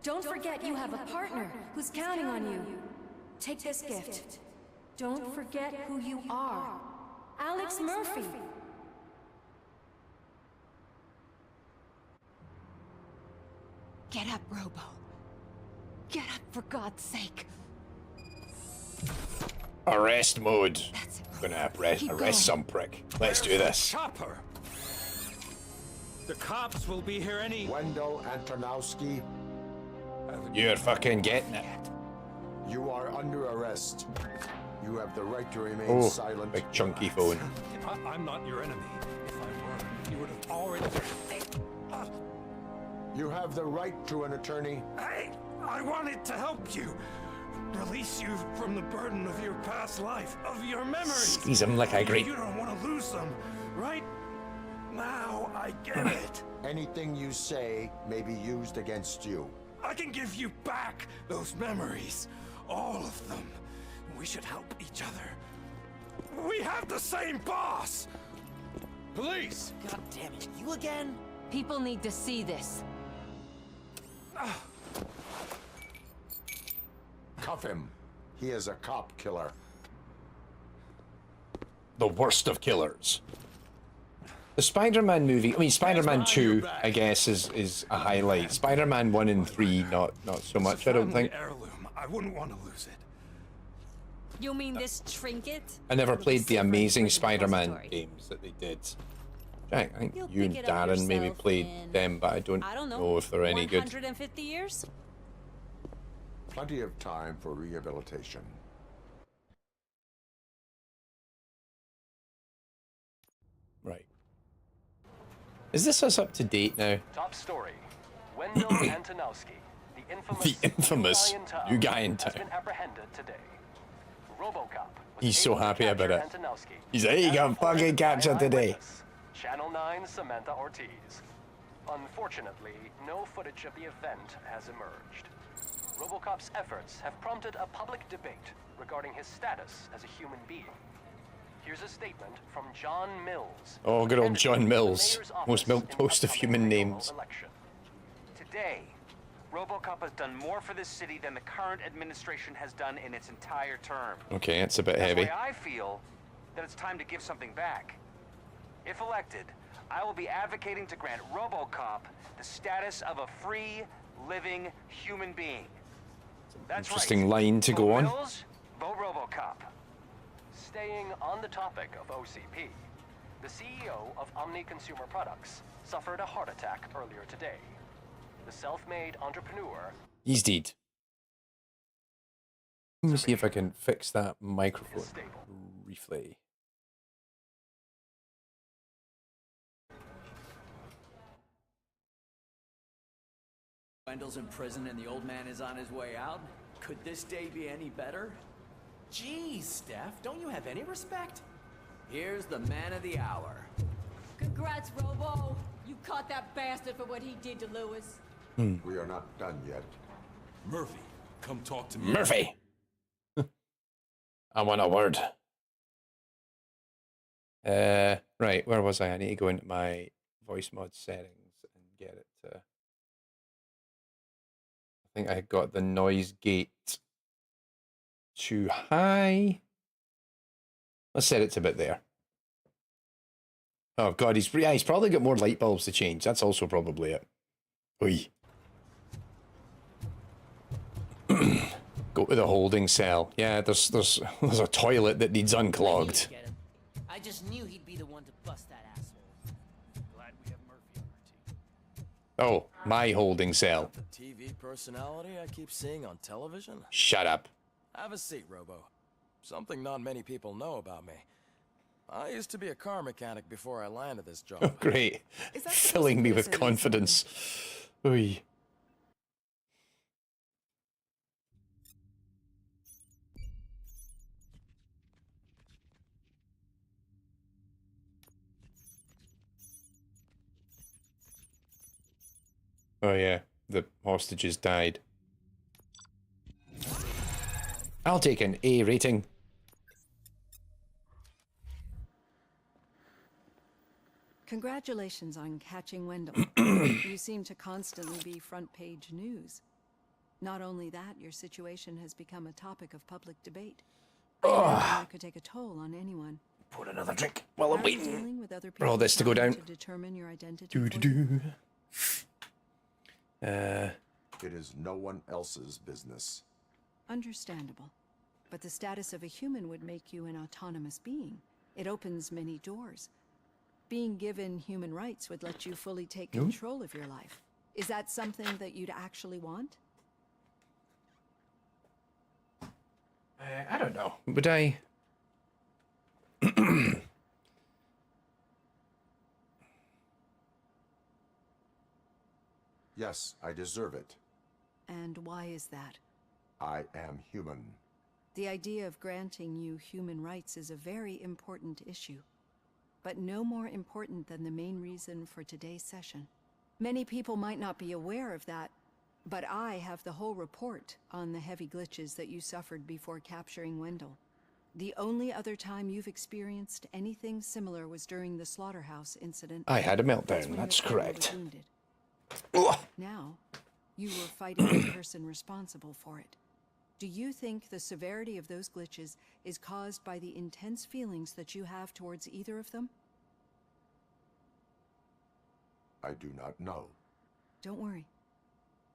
Don't forget you have a partner who's counting on you. Take this gift. Don't forget who you are. Alex Murphy. Get up, Robo. Get up, for God's sake. Arrest mode. That's it. I'm gonna arrest some prick. Let's do this. Chopper! The cops will be here any... Wendell Antonowski, You're fucking getting it. you are under arrest. You have the right to remain Oh, silent. big chunky phone. I'm not your enemy. If I were, you would have already... You have the right to an attorney. I wanted to help you. Release you from the burden of your past life, of your memories. Squeeze him like I agree. You don't want to lose them, right? Now I get it. Anything you say may be used against you. I can give you back those memories. All of them. We should help each other. We have the same boss! Police! God damn it, you again? People need to see this. Cuff him. He is a cop killer. The worst of killers. The Spider-Man movie, I mean Spider-Man 2, I guess, is a highlight. Spider-Man 1 and 3, not so much, I don't think. Heirloom. I wouldn't want to lose it. You mean this trinket? I never played the Silver Amazing Spring Spider-Man Repository. games that they did. Jack, I think You'll you and pick it up Darren maybe yourself played in, them, but I don't know if they're any good. 150 years? Plenty of time for rehabilitation. Right. Is this us up to date now? Top story. Wendell Antonowski, The infamous new guy in has town. been apprehended today. Robocop. was He's so able to happy about it. capture Antonowski He's like, he got fucking captured today. eyewitness, Channel 9 Samantha Ortiz. Unfortunately, no footage of the event has emerged. Robocop's efforts have prompted a public debate regarding his status as a human being. Here's a statement from John Mills. Oh, good old candidate John for the Mills. mayor's office Most in the milquetoast of upcoming human mayoral names. election. Today, Robocop has done more for this city than the current administration has done in its entire term. Okay, it's a bit That's heavy. why I feel that it's time to give something back. If elected, I will be advocating to grant Robocop the status of a free, living human being. That's Interesting right. line to Vote go on. Mills, vote Robocop. Staying on the topic of OCP, the CEO of Omni Consumer Products suffered a heart attack earlier today. The self-made entrepreneur... He's dead. Let me see if I can fix that microphone briefly. Wendell's in prison and the old man is on his way out. Could this day be any better? Jeez, Steph, don't you have any respect? Here's the man of the hour. Congrats, Robo. You caught that bastard for what he did to Lewis. We are not done yet. Murphy, come talk to me. Murphy! I want a word. Right, where was I? I need to go into my voice mod settings and get it to... I think I got the noise gate too high. Let's set it to about there. Oh god, he's probably got more light bulbs to change. That's also probably it. Oi. Go to the holding cell. Yeah, there's a toilet that needs unclogged. I just knew he'd be the one to bust that asshole. Glad we have Murphy on our team. Oh, my holding cell. The TV personality I keep seeing on television? Shut up. Have a seat, Robo. Something not many people know about me. I used to be a car mechanic before I landed this job. Oh, great. Filling me with confidence. Oy. Oh yeah, the hostages died. I'll take an A rating. Congratulations on catching Wendell. You seem to constantly be front page news. Not only that, your situation has become a topic of public debate. I imagine that could take a toll on anyone. Pour another drink while I'm waiting Dealing with other for all this to go down. to determine your identity. It is no one else's business. Understandable. But the status of a human would make you an autonomous being. It opens many doors. Being given human rights would let you fully take control of your life. Is that something that you'd actually want? I don't know. Would I? Yes, I deserve it. And why is that? I am human. The idea of granting you human rights is a very important issue, but no more important than the main reason for today's session. Many people might not be aware of that, but I have the whole report on the heavy glitches that you suffered before capturing Wendell. The only other time you've experienced anything similar was during the slaughterhouse incident. I had a meltdown, that's correct. Now, you were fighting the person responsible for it. Do you think the severity of those glitches is caused by the intense feelings that you have towards either of them? I do not know. Don't worry.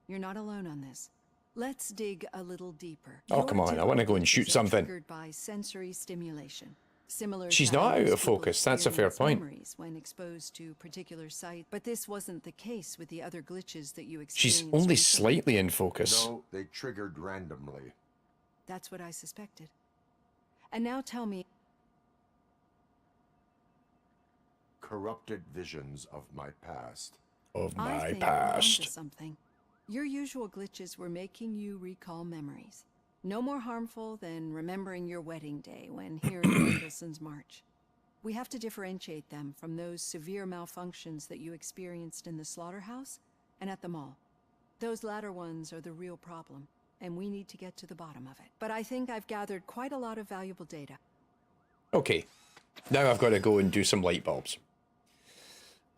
You're not alone on this. Let's dig a little deeper. Oh, come on, I want to go and shoot something. Triggered by sensory stimulation. Similar She's to not how out of most people focus, that's a fair experience point. memories when exposed to particular sight, but this wasn't the case with the other glitches that you experienced. She's only recently. slightly in focus. No, they triggered randomly. That's what I suspected. And now tell me... Corrupted visions of my past. Of I my think we're onto past. something. Your usual glitches were making you recall memories. No more harmful than remembering your wedding day when hearing Mendelssohn's March. We have to differentiate them from those severe malfunctions that you experienced in the slaughterhouse and at the mall. Those latter ones are the real problem, and we need to get to the bottom of it. But I think I've gathered quite a lot of valuable data. Okay, now I've got to go and do some light bulbs.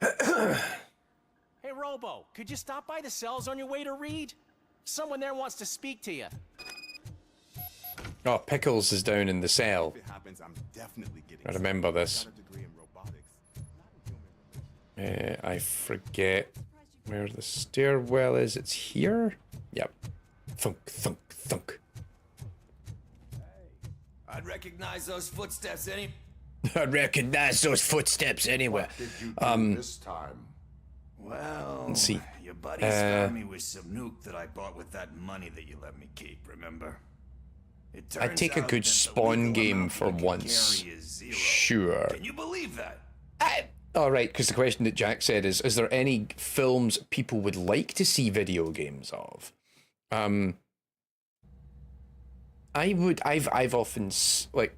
Hey, Robo, could you stop by the cells on your way to read? Someone there wants to speak to you. Oh, Pickles is down in the cell. If it happens, I'm definitely getting I remember this. got a degree in robotics. I forget where the stairwell is. It's here? Yep. Thunk, thunk, thunk. I'd recognize those footsteps I recognize those footsteps anywhere. What did you do this time? Well, Let's see. Your buddies found me with some nuke that I bought with that money that you let me keep, remember? It I'd turns take a out good that the spawn legal game amount for you can once. carry is 0. Sure. Can you believe that? All right, because the question that Jack said is there any films people would like to see video games of? I've often,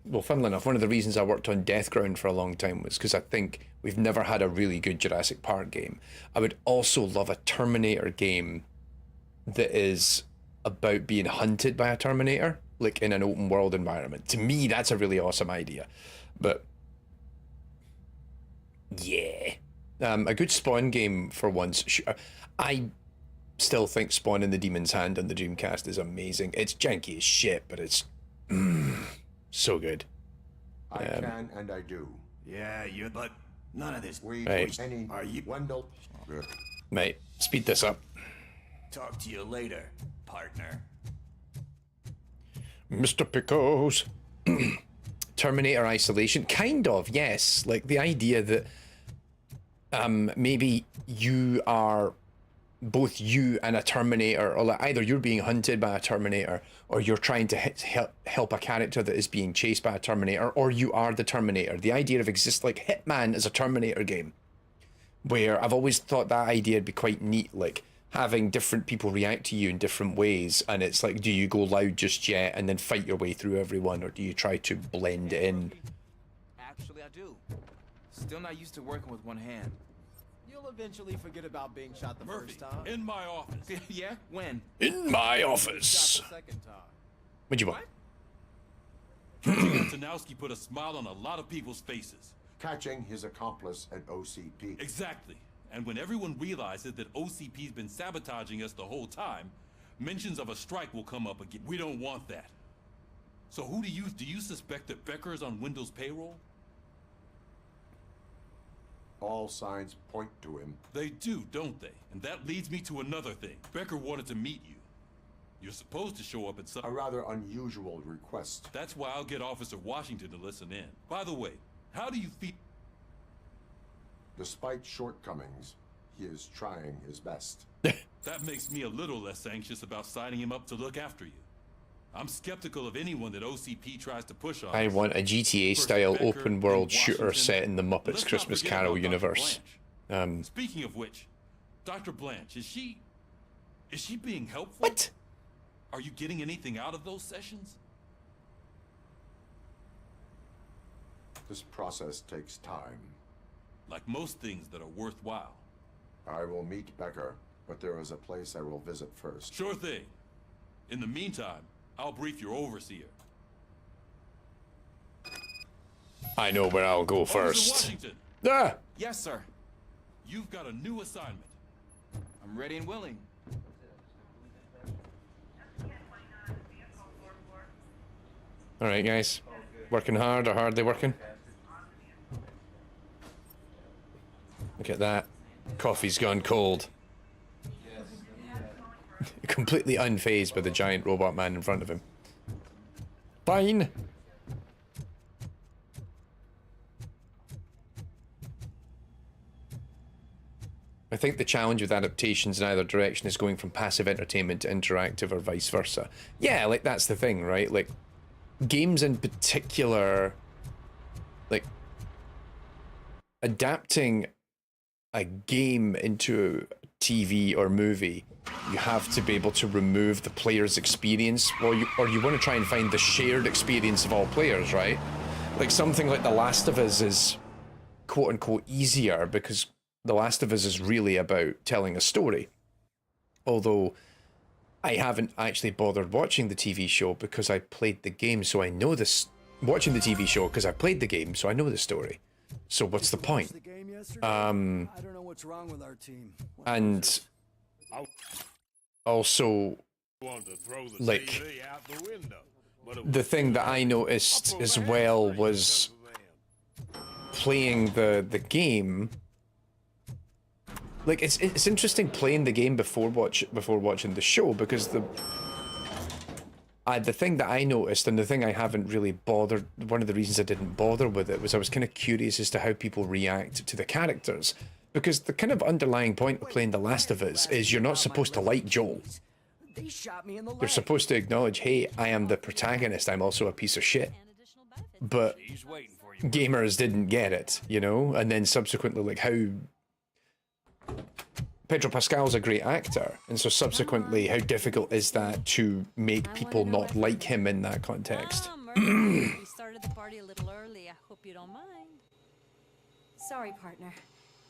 well, funnily enough, one of the reasons I worked on Deathground for a long time was because I think we've never had a really good Jurassic Park game. I would also love a Terminator game that is about being hunted by a Terminator, like in an open world environment. To me, that's a really awesome idea. But yeah, a good Spawn game for once. I still think Spawn in the Demon's Hand on the Dreamcast is amazing. It's janky as shit, but it's so good. I can and I do. Yeah, but none of this. Right. Are you? Wendell. Mate, speed this up. Talk to you later, partner. Mr. Pickles. Terminator Isolation, kind of, yes. Like the idea that maybe you are both you and a Terminator, or like either you're being hunted by a Terminator, or you're trying to help a character that is being chased by a Terminator, or you are the Terminator. The idea of like Hitman is a Terminator game, where I've always thought that idea would be quite neat, like having different people react to you in different ways, and it's like, do you go loud just yet and then fight your way through everyone, or do you try to blend in? Actually, I do. Still not used to working with one hand. You'll eventually forget about being shot the first time. In my office. Yeah? When? In my office. Shot the second time. What'd you want? Tanowski put a smile on a lot of people's faces. catching his accomplice at OCP. Exactly. And when everyone realizes that OCP's been sabotaging us the whole time, mentions of a strike will come up again. We don't want that. So who do you suspect that Becker is on Windows payroll? All signs point to him. They do, don't they? And that leads me to another thing. Becker wanted to meet you. You're supposed to show up at some... A rather unusual request. That's why I'll get Officer Washington to listen in. By the way, how do you feel... Despite shortcomings, he is trying his best. That makes me a little less anxious about signing him up to look after you. I'm skeptical of anyone that OCP tries to push on. I want a GTA-style open-world shooter set in the Muppets Christmas Carol universe. Speaking of which, Dr. Blanche, is she being helpful? What? Are you getting anything out of those sessions? This process takes time. Like most things that are worthwhile. I will meet Becker, but there is a place I will visit first. Sure thing. In the meantime, I'll brief your overseer. I know where I'll go first. Washington. Ah! Yes, sir. You've got a new assignment. I'm ready and willing. All right, guys. Working hard or hardly working? Look at that. Coffee's gone cold. Completely unfazed by the giant robot man in front of him. Fine. I think the challenge with adaptations in either direction is going from passive entertainment to interactive or vice versa. Yeah, like that's the thing, right? Like games in particular, like adapting a game into a TV or movie, you have to be able to remove the player's experience, or you want to try and find the shared experience of all players, right? Like something like The Last of Us is quote unquote easier because The Last of Us is really about telling a story. Although I haven't actually bothered watching the TV show because I played the game, so I know this. Watching the TV show because I played the game, so I know the story. So what's the point? I don't know what's wrong with our team. And also, like, the thing that I noticed as well was playing the game. Like, it's interesting playing the game before watching the show, because the thing that I noticed, and the thing I haven't really bothered, one of the reasons I didn't bother with it was I was kind of curious as to how people react to the characters. Because the kind of underlying point of playing The Last of Us is you're not supposed to like Joel. You're supposed to acknowledge, hey, I am the protagonist, I'm also a piece of shit. But gamers didn't get it, you know? And then subsequently, like, how Pedro Pascal's a great actor, and so subsequently, how difficult is that to make people not like him in that context? We started the party a little early. I hope you don't mind. Sorry, partner.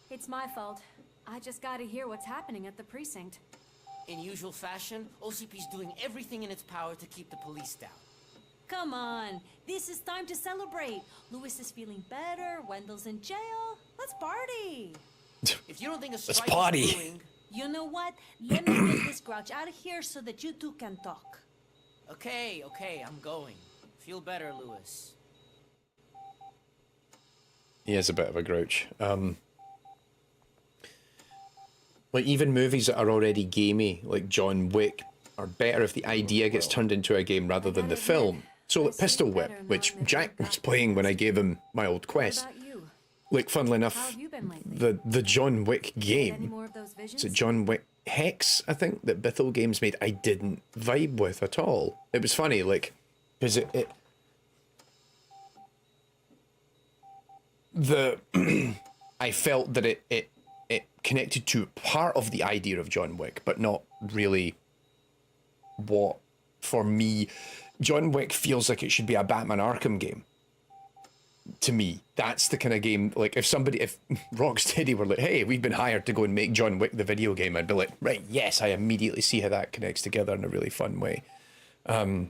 It's my fault. I just gotta hear what's happening at the precinct. In usual fashion, OCP's doing everything in its power to keep the police down. Come on, this is time to celebrate. Lewis is feeling better, Wendell's in jail. Let's party. If you don't think a Let's strike party. is brewing, You know what? Let me get this grouch out of here so that you two can talk. okay, I'm going. Feel better, Lewis. He is a bit of a grouch. Like, even movies that are already gamey, like John Wick, are better if the idea gets turned into a game rather than the film. So, like Pistol Whip, which Jack was playing when I gave him my old Quest. Like, funnily enough, the John Wick game, is it John Wick Hex, I think, that Bithell Games made, I didn't vibe with at all. It was funny, like, because I felt that it connected to part of the idea of John Wick, but not really what, for me, John Wick feels like it should be a Batman Arkham game. To me, that's the kind of game, like, if Rocksteady were like, hey, we've been hired to go and make John Wick the video game, I'd be like, right, yes, I immediately see how that connects together in a really fun way. I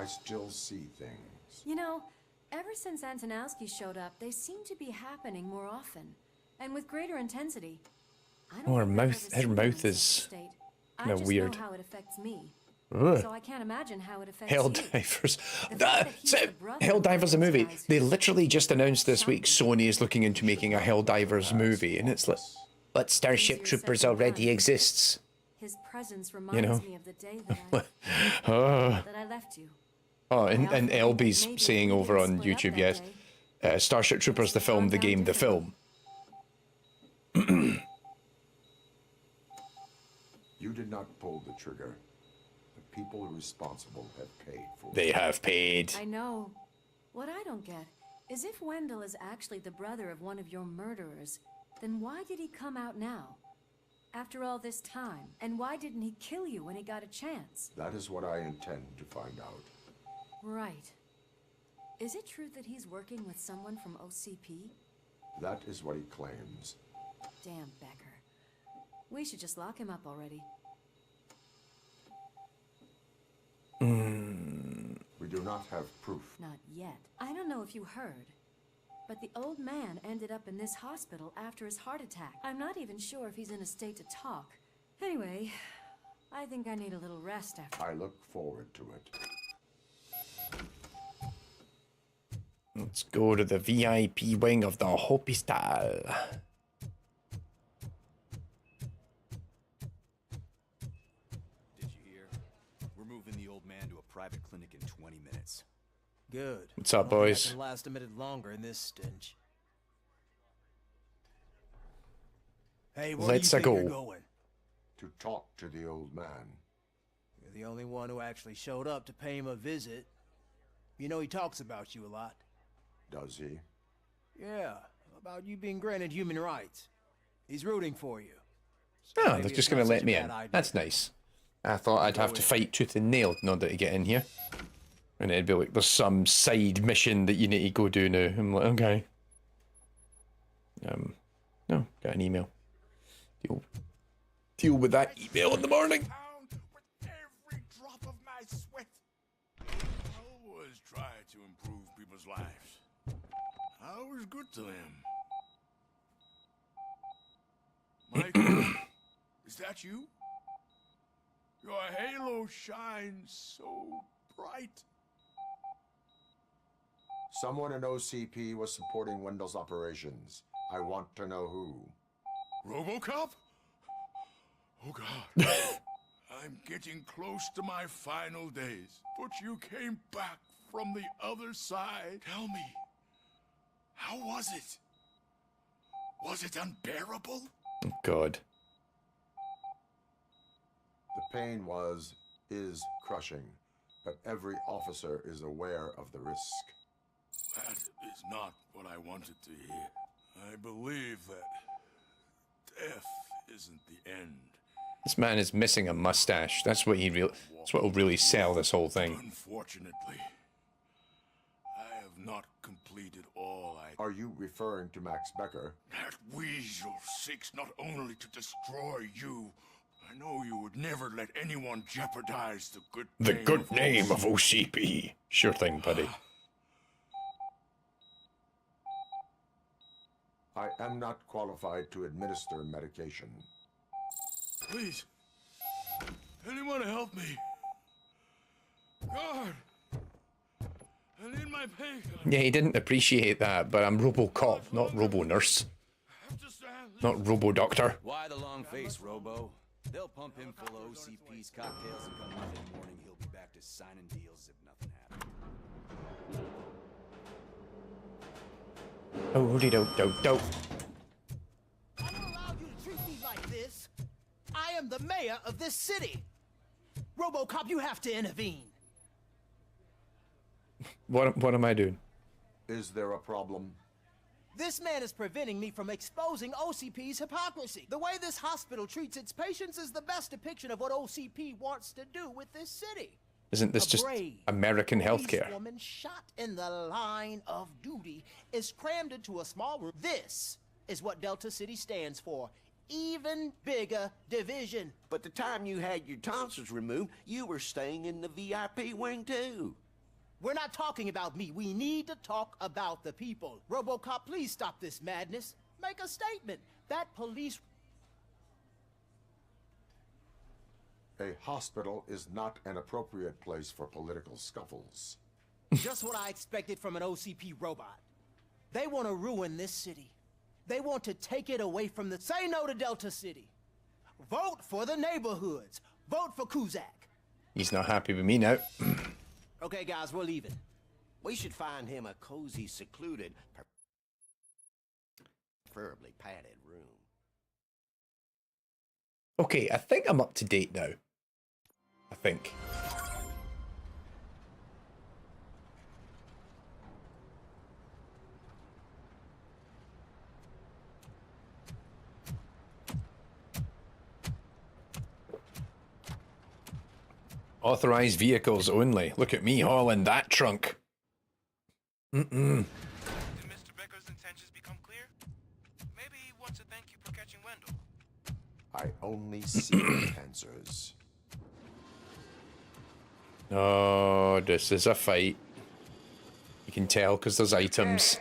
still see things. You know, ever since Antonowski showed up, they seem to be happening more often, and with greater intensity. I don't Oh, her think I've mouth, ever her seen mouth one in such a is state. I kind of just weird. know how it affects me. Ugh. So I can't imagine how it affects Hell you. Divers. The fact that he's So, the brother Hell of one of Divers, a those movie. guys They who- literally just announced this week Sony is looking into making a Hell Divers movie, and it's like, but Starship Easier said Troopers than already done. exists. His presence reminds know. me of the day that Oh, that I left you. oh and I often think that LB's maybe if saying we over didn't on split up YouTube, that yes, day, Starship Troopers, the film, the game, the film. You did not pull the trigger. The people responsible have paid for it. They have paid. I know. What I don't get is if Wendell is actually the brother of one of your murderers, then why did he come out now? After all this time, and why didn't he kill you when he got a chance? That is what I intend to find out. Right. Is it true that he's working with someone from OCP? That is what he claims. Damn Becker. We should just lock him up already. We do not have proof. Not yet. I don't know if you heard, but the old man ended up in this hospital after his heart attack. I'm not even sure if he's in a state to talk. Anyway, I think I need a little rest after. I look forward to it. Let's go to the VIP wing of the hospital. Did you hear? We're moving the old man to a private clinic in 20 minutes. Good. What's up, I don't think I boys? can last a minute longer in this stench. Hey, where Let's do you think go. you're going? To talk to the old man. You're the only one who actually showed up to pay him a visit. You know he talks about you a lot. Does he? Yeah, about you being granted human rights. He's rooting for you. Oh, Maybe they're it's just not going to such let a me bad in. idea. That's nice. I thought I'd have to fight tooth and nail in order to get in here. And it'd be like, there's some side mission that you need to go do now. I'm like, okay. No, got an email. Deal with that email in the morning. Every drop of my sweat. I always try to improve people's lives. I was good to them. Michael, is that you? Your halo shines so bright. Someone in OCP was supporting Wendell's operations. I want to know who. Robocop? Oh God. I'm getting close to my final days. But you came back from the other side. Tell me, how was it? Was it unbearable? Oh, God. The pain is crushing, but every officer is aware of the risk. That is not what I wanted to hear. I believe that death isn't the end. This man is missing a mustache. That's what that's what will really sell this whole thing. Unfortunately, I have not completed all I... Are you referring to Max Becker? That weasel seeks not only to destroy you. I know you would never let anyone jeopardize the good name of OCP. Sure thing, buddy. I am not qualified to administer medication. Please, anyone help me? God, I need my paycheck. Yeah, he didn't appreciate that, but I'm Robocop, not Robo-Nurse. Not Robo-Doctor. Why the long face, Robo? They'll pump him full of OCP's cocktails and come Monday morning he'll be back to signing deals as if nothing happened. Oh, do-do-do-do. I don't allow you to treat me like this. I am the mayor of this city. Robocop, you have to intervene. What am I doing? Is there a problem? This man is preventing me from exposing OCP's hypocrisy. The way this hospital treats its patients is the best depiction of what OCP wants to do with this city. Isn't this just American healthcare? This woman shot in the line of duty is crammed into a small room. This is what Delta City stands for. Even bigger division. But the time you had your tonsils removed, you were staying in the VIP wing too. We're not talking about me. We need to talk about the people. Robocop, please stop this madness. Make a statement. That police... A hospital is not an appropriate place for political scuffles. Just what I expected from an OCP robot. They want to ruin this city. They want to take it away from the... Say no to Delta City. Vote for the neighborhoods. Vote for Kuzak. He's not happy with me now. Okay, guys, we're leaving. We should find him a cozy, secluded, preferably padded room. Okay, I think I'm up to date now. I think. Authorized vehicles only. Look at me hauling that trunk. Did Mr. Becker's intentions become clear? Maybe he wants to thank you for catching Wendell. I only see answers. Oh, this is a fight. You can tell because there's items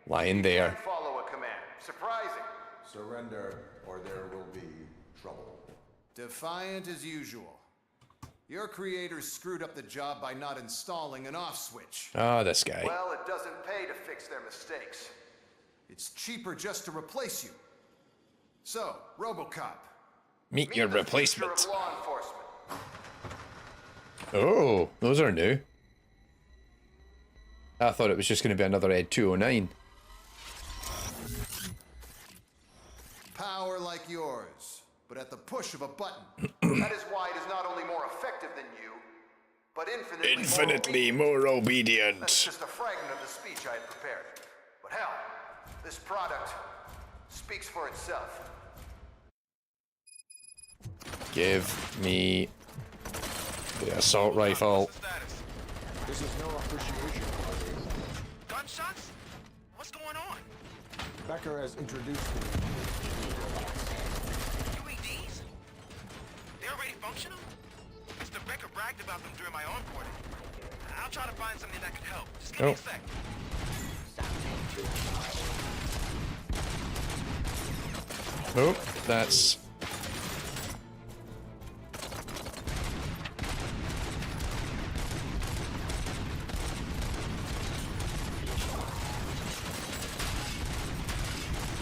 lying there. Follow a command. Surprising. Surrender, or there will be trouble. Defiant as usual. Your creators screwed up the job by not installing an off switch. Ah, this guy. Well, it doesn't pay to fix their mistakes. It's cheaper just to replace you. So, Robocop. Meet your replacement. Future of law enforcement. Oh, those are new. I thought it was just going to be another Ed 209. Power like yours, but at the push of a button. That is why it is not only more effective than you, but infinitely more obedient. That's just a fragment of the speech I had prepared. But hell, this product speaks for itself. Give me the assault rifle. This is no appreciation party. Gunshots? What's going on? Becker has introduced me to UEDs? They're already functional? Mr. Becker bragged about them during my onboarding. I'll try to find something that could help. Just give me a sec. Oh, that's...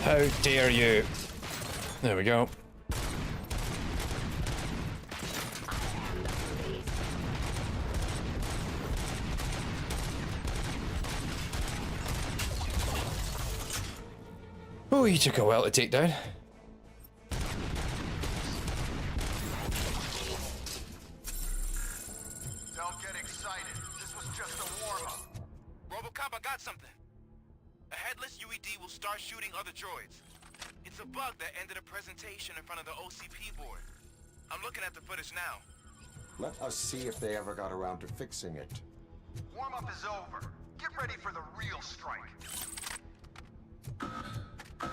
How dare you? There we go. Oh, you took a while to take down. Don't get excited. This was just a warm-up. Robocop, I got something. A headless UED will start shooting other droids. It's a bug that ended a presentation in front of the OCP board. I'm looking at the footage now. Let us see if they ever got around to fixing it. Warm-up is over. Get ready for the real strike. I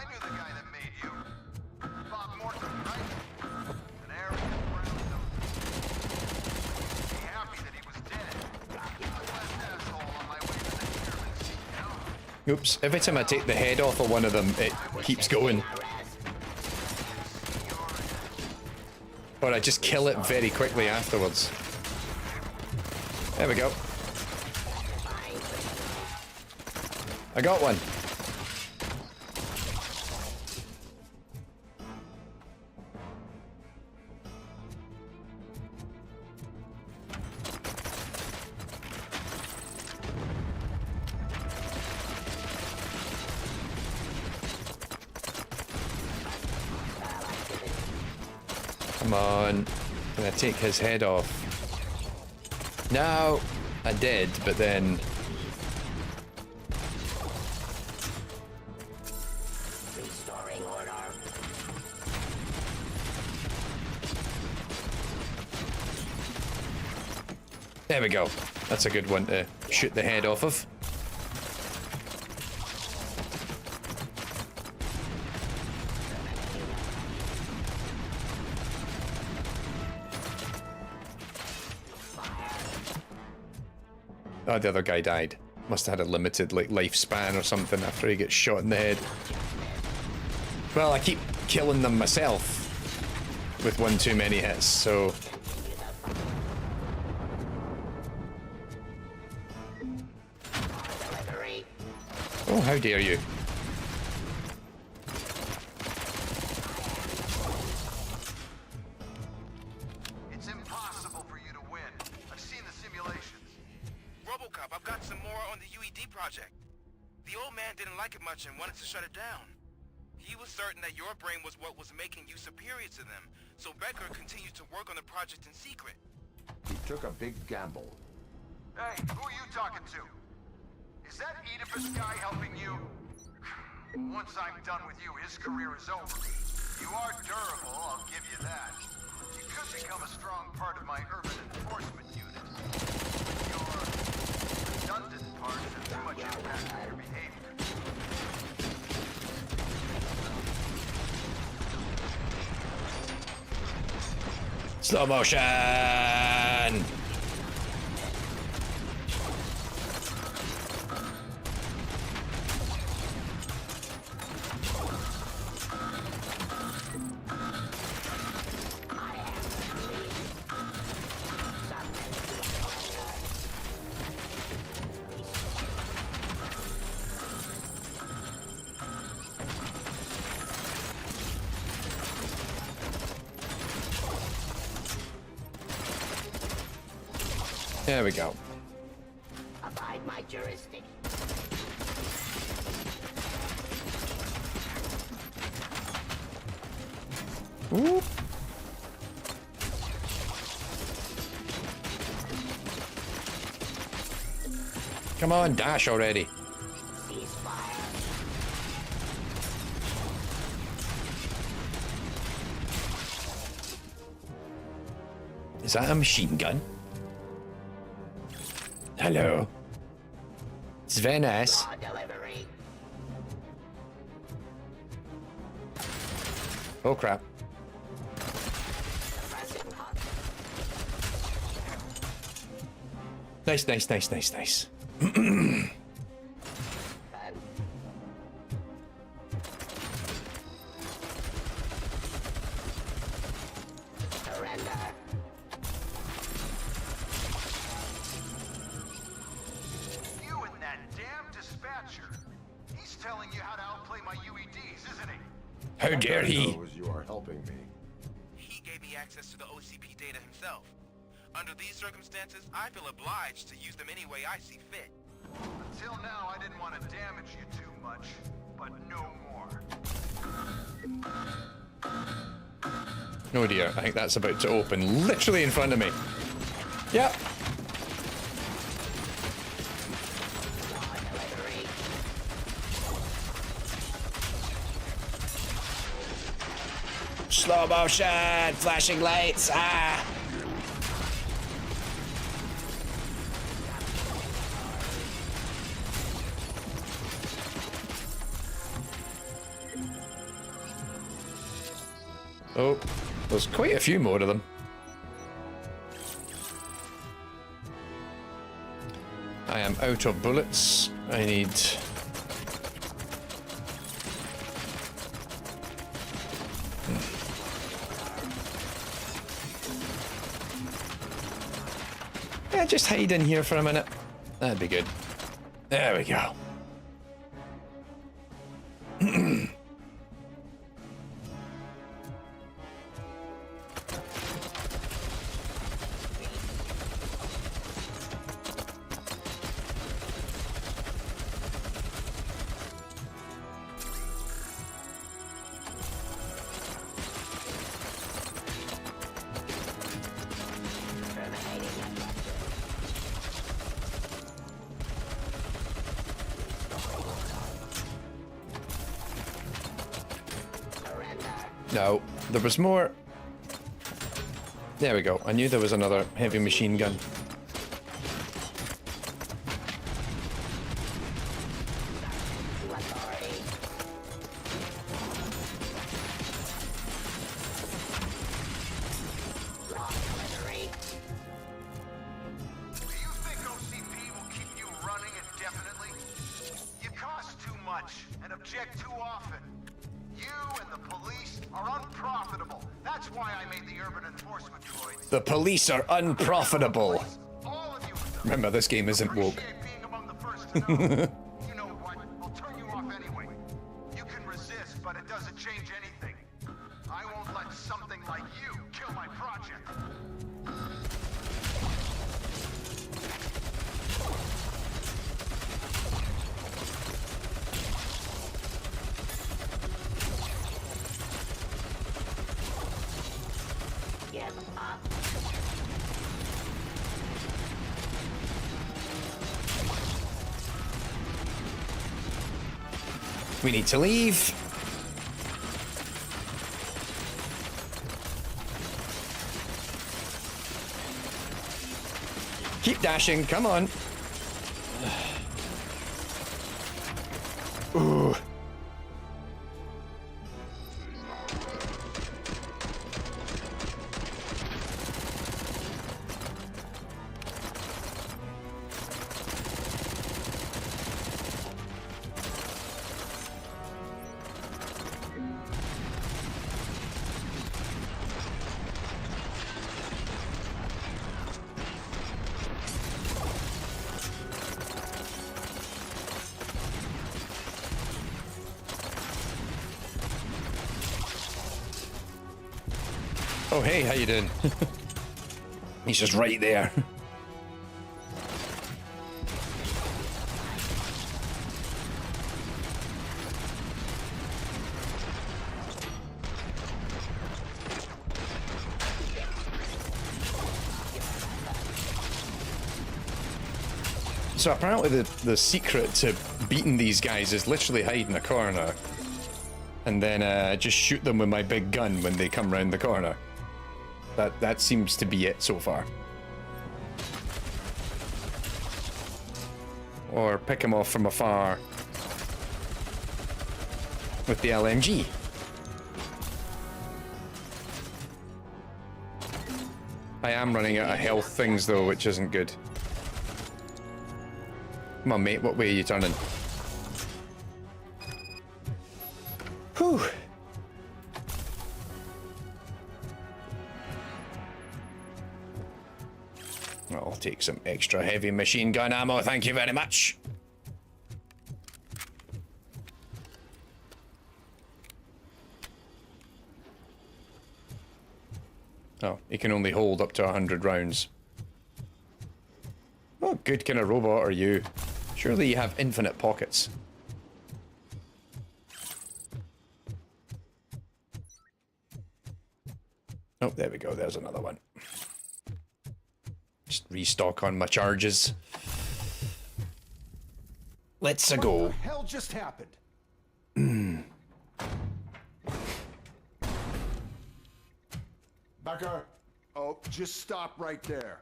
knew the guy that made you. Bob Morton, right? An arrogant brown nose. Be happy that he was dead. The last asshole on my way to the chairman's seat, you know? Oops, every time I take the head off of one of them, it keeps going. Or I just kill it very quickly afterwards. There we go. I got one. Come on. I'm gonna take his head off. No, I did, but then... Restoring order. There we go. That's a good one to shoot the head off of. Oh, the other guy died. Must have had a limited like lifespan or something after he gets shot in the head. Well, I keep killing them myself with one too many hits, so... Oh, how dare you. It's impossible for you to win. I've seen the simulations. Robocop, I've got some more on the UED project. The old man didn't like it much and wanted to shut it down. He was certain that your brain was what was making you superior to them, so Becker continued to work on the project in secret. He took a big gamble. Hey, who are you talking to? Is that Oedipus guy helping you? Once I'm done with you, his career is over. You are durable, I'll give you that. You could become a strong part of my urban enforcement unit. Your redundant parts have too much impact on your behavior. Slow motion! There we go. Abide my jurisdiction. Whoop. Come on, dash already. Is that a machine gun? Hello. It's very nice. Oh crap. Nice, nice, nice, nice, nice. How dare he? You are helping me. He gave me access to the OCP data himself. Under these circumstances, I feel obliged to use them any way I see fit. Until now, I didn't want to damage you too much, but no more. Oh dear, I think that's about to open literally in front of me. Yep. Slow motion, flashing lights, ah! Oh, there's quite a few more of them. I am out of bullets. I need... Yeah, just hide in here for a minute. That'd be good. There we go. No, there was more. There we go. I knew there was another heavy machine gun. Do you think OCP will keep object too often. You and the police are unprofitable. That's why I made the urban enforcement droids. The police are unprofitable. All of you of them. Remember, this game isn't woke. Appreciate being among the first to know. You know what? I'll turn you off anyway. You can resist, but it doesn't change anything. I won't let something like you kill my project. Give up. We need to leave. Keep dashing, come on. Ooh. Oh, hey, how you doing? He's just right there. So apparently the secret to beating these guys is literally hide in a corner and then just shoot them with my big gun when they come round the corner. That seems to be it so far. Or pick them off from afar with the LMG. I am running out of health things though, which isn't good. Come on, mate, what way are you turning? Whew. I'll take some extra heavy machine gun ammo, thank you very much. Oh, he can only hold up to 100 rounds. What good kind of robot are you? Surely you have infinite pockets. Oh, there we go, there's another one. Just restock on my charges. Let's go. What the hell just happened? Becker. Oh, just stop right there.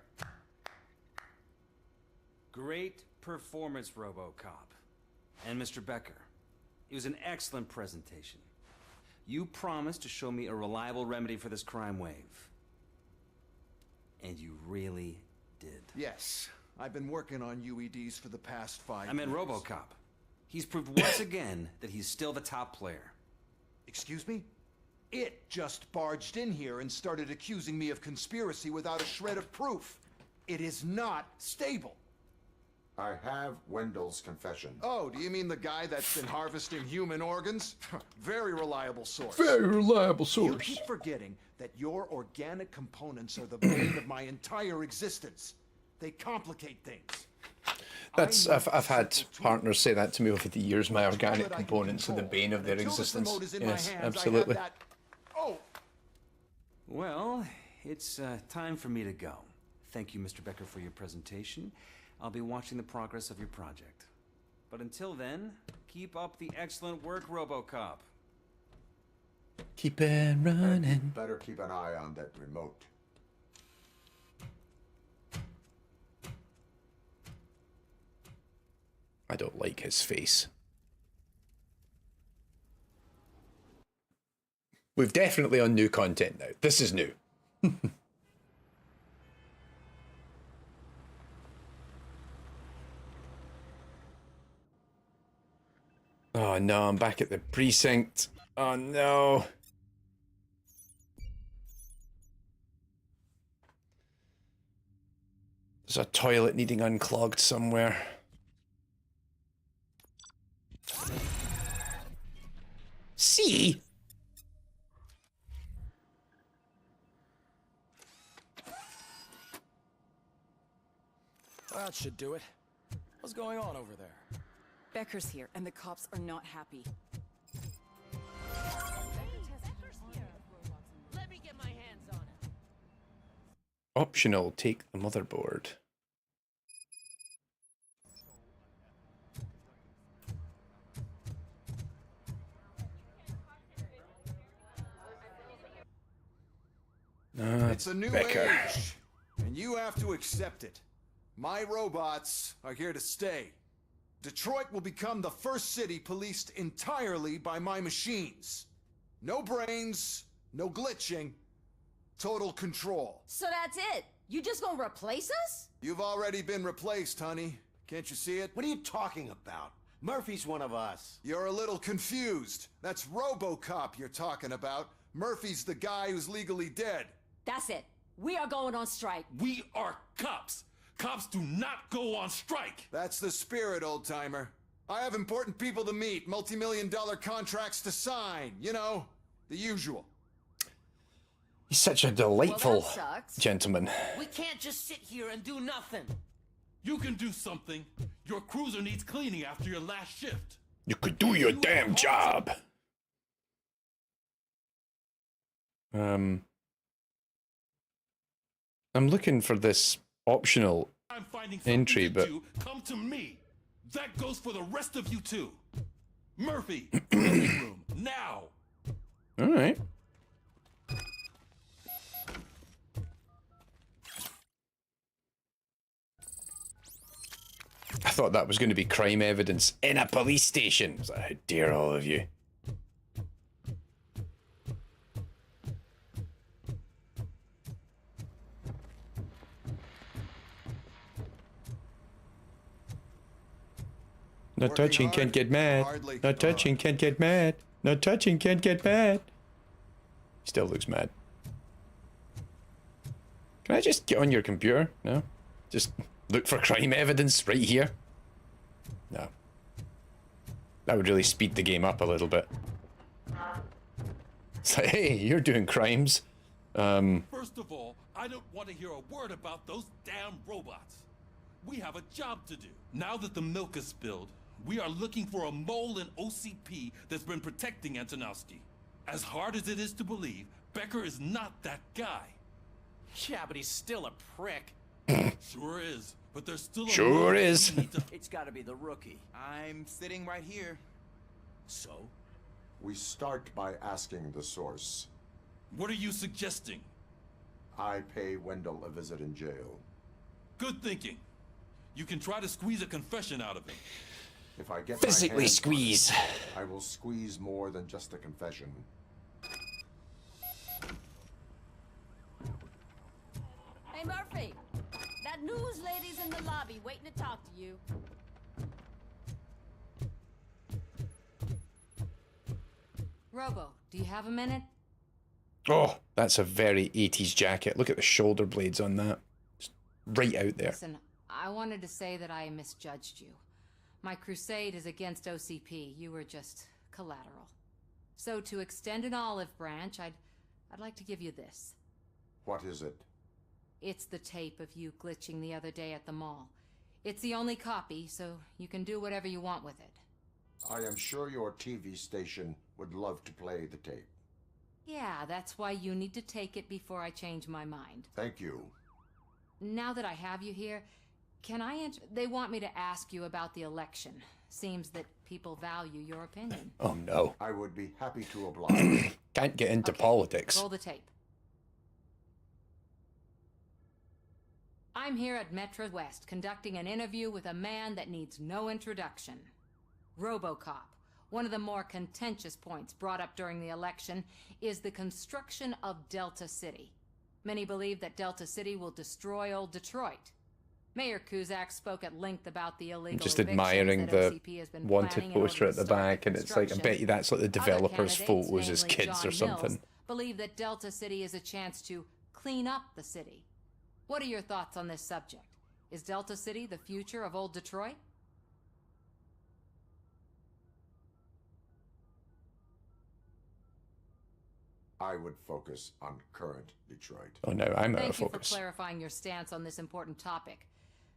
Great performance, Robocop. And Mr. Becker, it was an excellent presentation. You promised to show me a reliable remedy for this crime wave. And you really did. Yes, I've been working on UEDs for the past 5 years. I meant Robocop. He's proved once again that he's still the top player. Excuse me? It just barged in here and started accusing me of conspiracy without a shred of proof. It is not stable. I have Wendell's confession. Oh, do you mean the guy that's been harvesting human organs? Very reliable source. Very reliable source. You keep forgetting that your organic components are the bane of my entire existence. They complicate things. That's I've had partners say that to me over the years. My organic components are the bane of their existence. Yes, absolutely. Oh. Well, it's time for me to go. Thank you, Mr. Becker, for your presentation. I'll be watching the progress of your project. But until then, keep up the excellent work, Robocop. Keep it running. You better keep an eye on that remote. I don't like his face. We've definitely on new content now. This is new. Oh no, I'm back at the precinct. Oh no. There's a toilet needing unclogged somewhere. See? That should do it. What's going on over there? Becker's here, and the cops are not happy. Let me get my hands on it. Optional, take the motherboard. It's a new age, and you have to accept it. My robots are here to stay. Detroit will become the first city policed entirely by my machines. No brains, no glitching, total control. So that's it? You just gonna replace us? You've already been replaced, honey. Can't you see it? What are you talking about? Murphy's one of us. You're a little confused. That's Robocop you're talking about. Murphy's the guy who's legally dead. That's it. We are going on strike. We are cops. Cops do not go on strike. That's the spirit, old-timer. I have important people to meet, multi-million-dollar contracts to sign. You know, the usual. He's such a delightful gentleman. We can't just sit here and do nothing. You can do something. Your cruiser needs cleaning after your last shift. You could do your damn job. I'm looking for this optional I'm finding entry, but come to me. That goes for the rest of you too. Murphy, living room now. all right. I thought that was going to be crime evidence in a police station. I was like, how dare all of you. Not touching, can't get mad. Not touching, can't get mad. Not touching, can't get mad. Still looks mad. Can I just get on your computer? No? Just look for crime evidence right here? No. That would really speed the game up a little bit. It's like, hey, you're doing crimes. First of all, I don't want to hear a word about those damn robots. We have a job to do. Now that the milk is spilled, we are looking for a mole in OCP that's been protecting Antonowski. As hard as it is to believe, Becker is not that guy. Yeah, but he's still a prick. Sure is, but there's still a Sure is. It's gotta be the rookie. I'm sitting right here. So? We start by asking the source. What are you suggesting? I pay Wendell a visit in jail. Good thinking. You can try to squeeze a confession out of him. If I get physically my hands squeeze. on it, I will squeeze more than just a confession. Hey, Murphy. That news lady's in the lobby waiting to talk to you. Robo, do you have a minute? Oh, that's a very 80s jacket. Look at the shoulder blades on that. Just right out there. Listen, I wanted to say that I misjudged you. My crusade is against OCP. You were just collateral. So to extend an olive branch, I'd like to give you this. What is it? It's the tape of you glitching the other day at the mall. It's the only copy, so you can do whatever you want with it. I am sure your TV station would love to play the tape. Yeah, that's why you need to take it before I change my mind. Thank you. Now that I have you here, can I they want me to ask you about the election. Seems that people value your opinion. Oh no. I would be happy to oblige. Can't get into politics. Roll the tape. I'm here at Metro West conducting an interview with a man that needs no introduction. Robocop. One of the more contentious points brought up during the election is the construction of Delta City. Many believe that Delta City will destroy old Detroit. Mayor Kuzak spoke at length about the illegal Just evictions admiring that the OCP has been wanted planning in order poster to at the start back, and it's like, I bet you that's like the Other developers' candidates, photos as namely kids John or something. Mills, believe that Delta City is a chance to clean up the city. What are your thoughts on this subject? Is Delta City the future of old Detroit? I would focus on current Detroit. Oh no, I'm out of Thank you for focus. clarifying your stance on this important topic.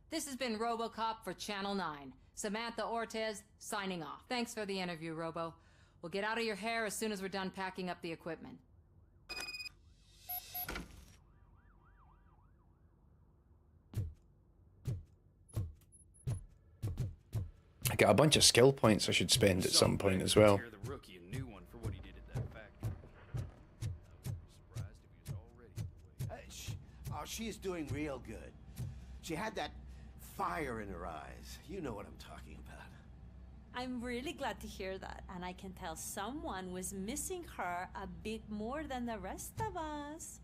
This has been Robocop for Channel 9. Samantha Ortez signing off. Thanks for the interview, Robo. We'll get out of your hair as soon as we're done packing up the equipment. I got a bunch of skill points I should spend at some point as well. The rookie a new one for what he did at that factory. I wouldn't be surprised if he was already. Oh, she is doing real good. She had that fire in her eyes. You know what I'm talking about. I'm really glad to hear that, and I can tell someone was missing her a bit more than the rest of us.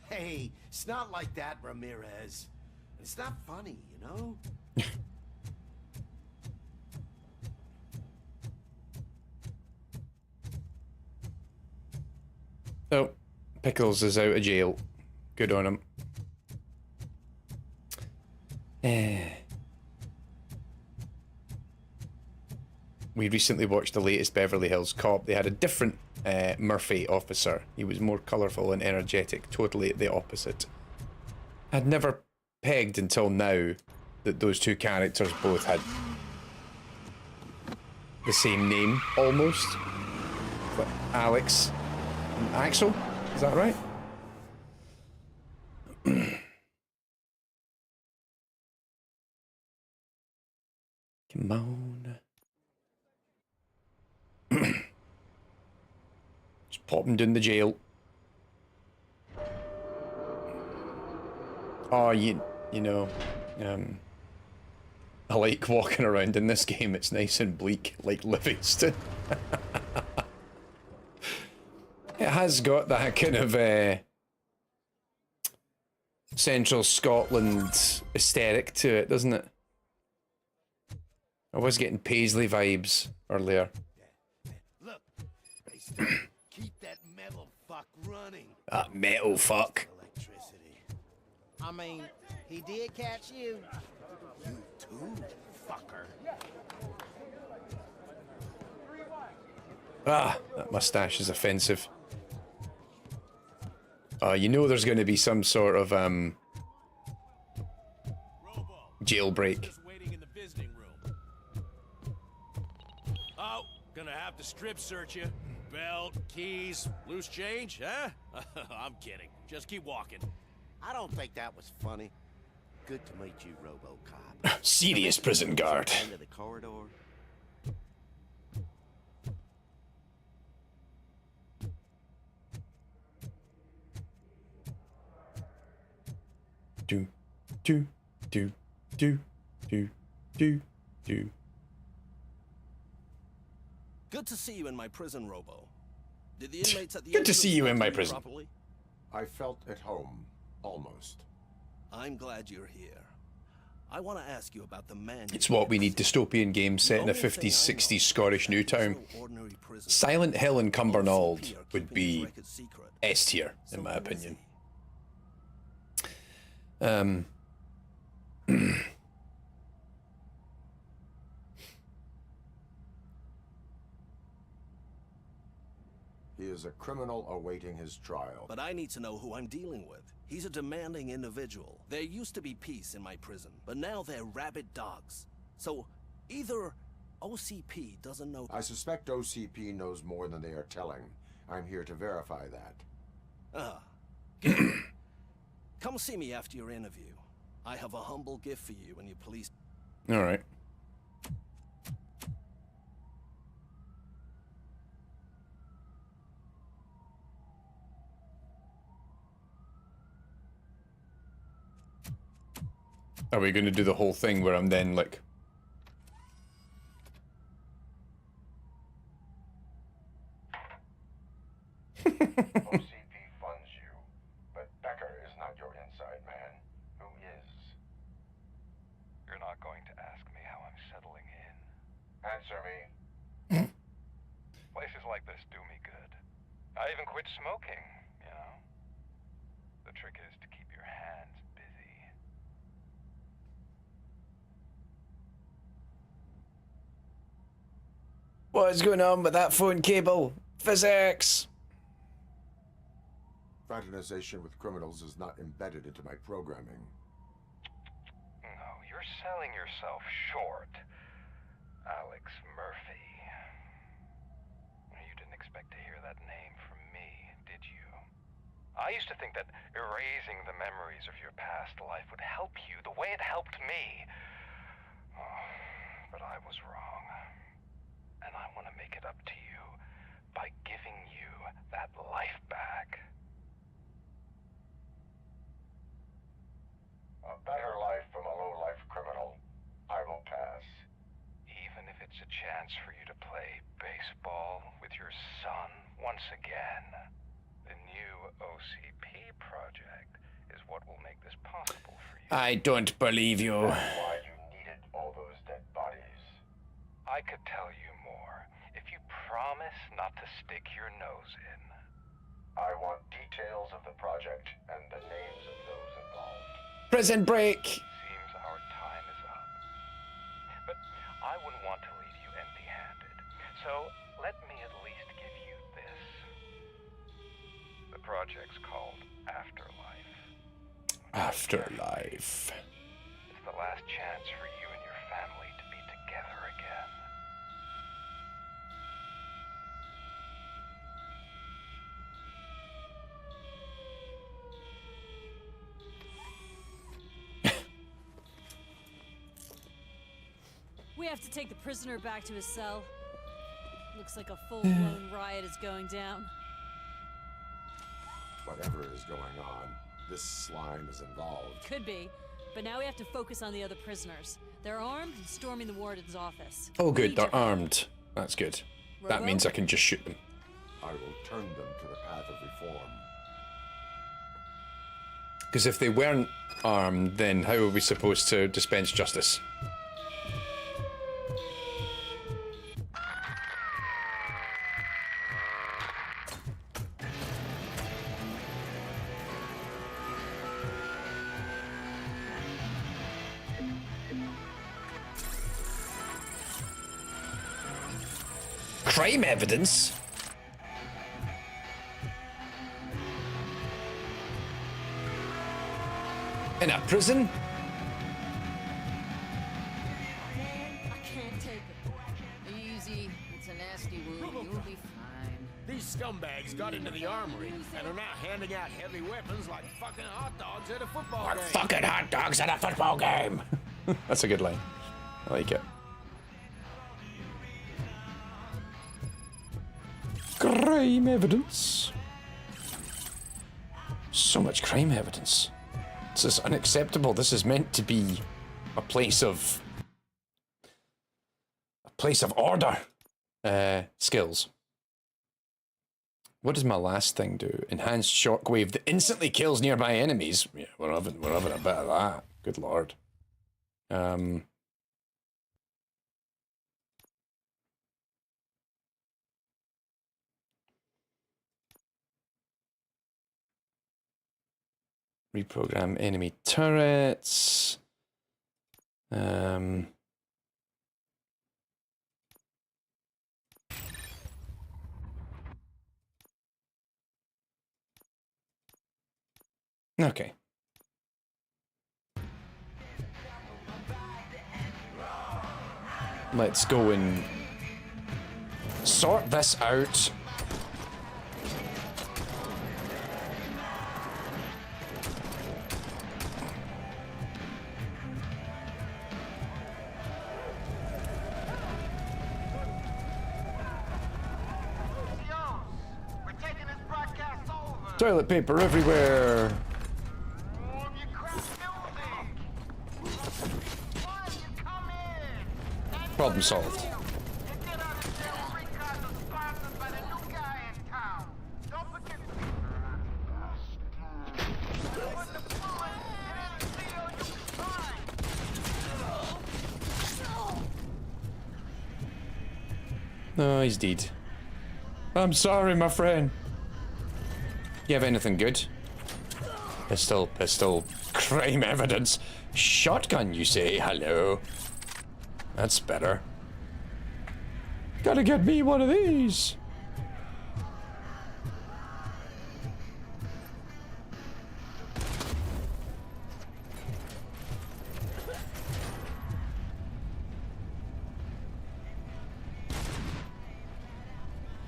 Hey, it's not like that, Ramirez. It's not funny, you know? Oh, Pickles is out of jail. Good on him. We recently watched the latest Beverly Hills Cop. They had a different Murphy officer. He was more colourful and energetic, totally the opposite. I'd never pegged until now that those two characters both had the same name, almost. But Alex and Axel, is that right? Come on. Just pop him down the jail. Oh, you know, I like walking around in this game. It's nice and bleak, like Livingston. It has got that kind of Central Scotland aesthetic to it, doesn't it? I was getting Paisley vibes earlier. Look, keep that metal fuck running. That metal fuck. Electricity. I mean, he did catch you. You too, fucker. Ah, that mustache is offensive. You know there's going to be some sort of jailbreak. Oh, gonna have to strip search you. Belt, keys, loose change, huh? I'm kidding. Just keep walking. I don't think that was funny. Good to meet you, Robocop. Serious prison guard. End of the corridor. Do, do, do, do, do, do, do. Good to see you in my prison, Robo. Did the inmates at the Good to see you in my entrance prison. properly? I felt at home, almost. I'm glad you're here. I want to ask you about the man. It's what we need, dystopian games set in a 50s, 60s Scottish Newtown. Silent Hill and Cumbernauld would be S tier, in my opinion. He is a criminal awaiting his trial. But I need to know who I'm dealing with. He's a demanding individual. There used to be peace in my prison, but now they're rabid dogs. So either OCP doesn't know. I suspect OCP knows more than they are telling. I'm here to verify that. Good. Come see me after your interview. I have a humble gift for you and your police. All right. Are we going to do the whole thing where I'm then like... OCP funds you, but Becker is not your inside man. Who is? I even quit smoking, you know. The trick is to keep your hands busy. What is going on with that phone cable? Physics! Fraternization with criminals is not embedded into my programming. No, you're selling yourself short, Alex Murphy. You didn't expect to hear that name from me, did you? I used to think that erasing the memories of your past life would help you the way it helped me. Oh, but I was wrong. And I want to make it up to you by giving you that life back. A better life from a low-life criminal. I will pass. Even if it's a chance for you to play baseball with your son once again. The new OCP project is what will make this possible for you. I don't believe you. That's why you needed all those dead bodies. I could tell you more if you promise not to stick your nose in. I want details of the project and the names of those involved. Prison break! Seems our time is up. But I wouldn't want to leave you empty-handed. So let me at least give you this. The project's called Afterlife. Afterlife. It's the last chance for you and your family to be together again. We have to take the prisoner back to his cell. Looks like a full-blown riot is going down. Whatever is going on, this slime is involved. Could be, but now we have to focus on the other prisoners. They're armed and storming the warden's office. Oh good, they're armed. That's good. That means I can just shoot them. I will turn them to the path of reform. Because if they weren't armed, then how are we supposed to dispense justice? Crime evidence? In a prison? I can't take it. Easy. It's a nasty wound. You'll be fine. These scumbags got into the armory and are now handing out heavy weapons like fucking hot dogs at a football game. Fucking hot dogs at a football game! That's a good line. I like it. Crime evidence. So much crime evidence. This is unacceptable. This is meant to be a place of order. Skills. What does my last thing do? Enhanced shockwave that instantly kills nearby enemies. Yeah, we're having a bit of that. Good lord. Reprogram enemy turrets. Okay. Let's go and sort this out. Toilet paper everywhere. Problem solved. No, he's dead. I'm sorry, my friend. You have anything good? Pistol, pistol, crime evidence. Shotgun, you say? Hello. That's better. Gotta get me one of these.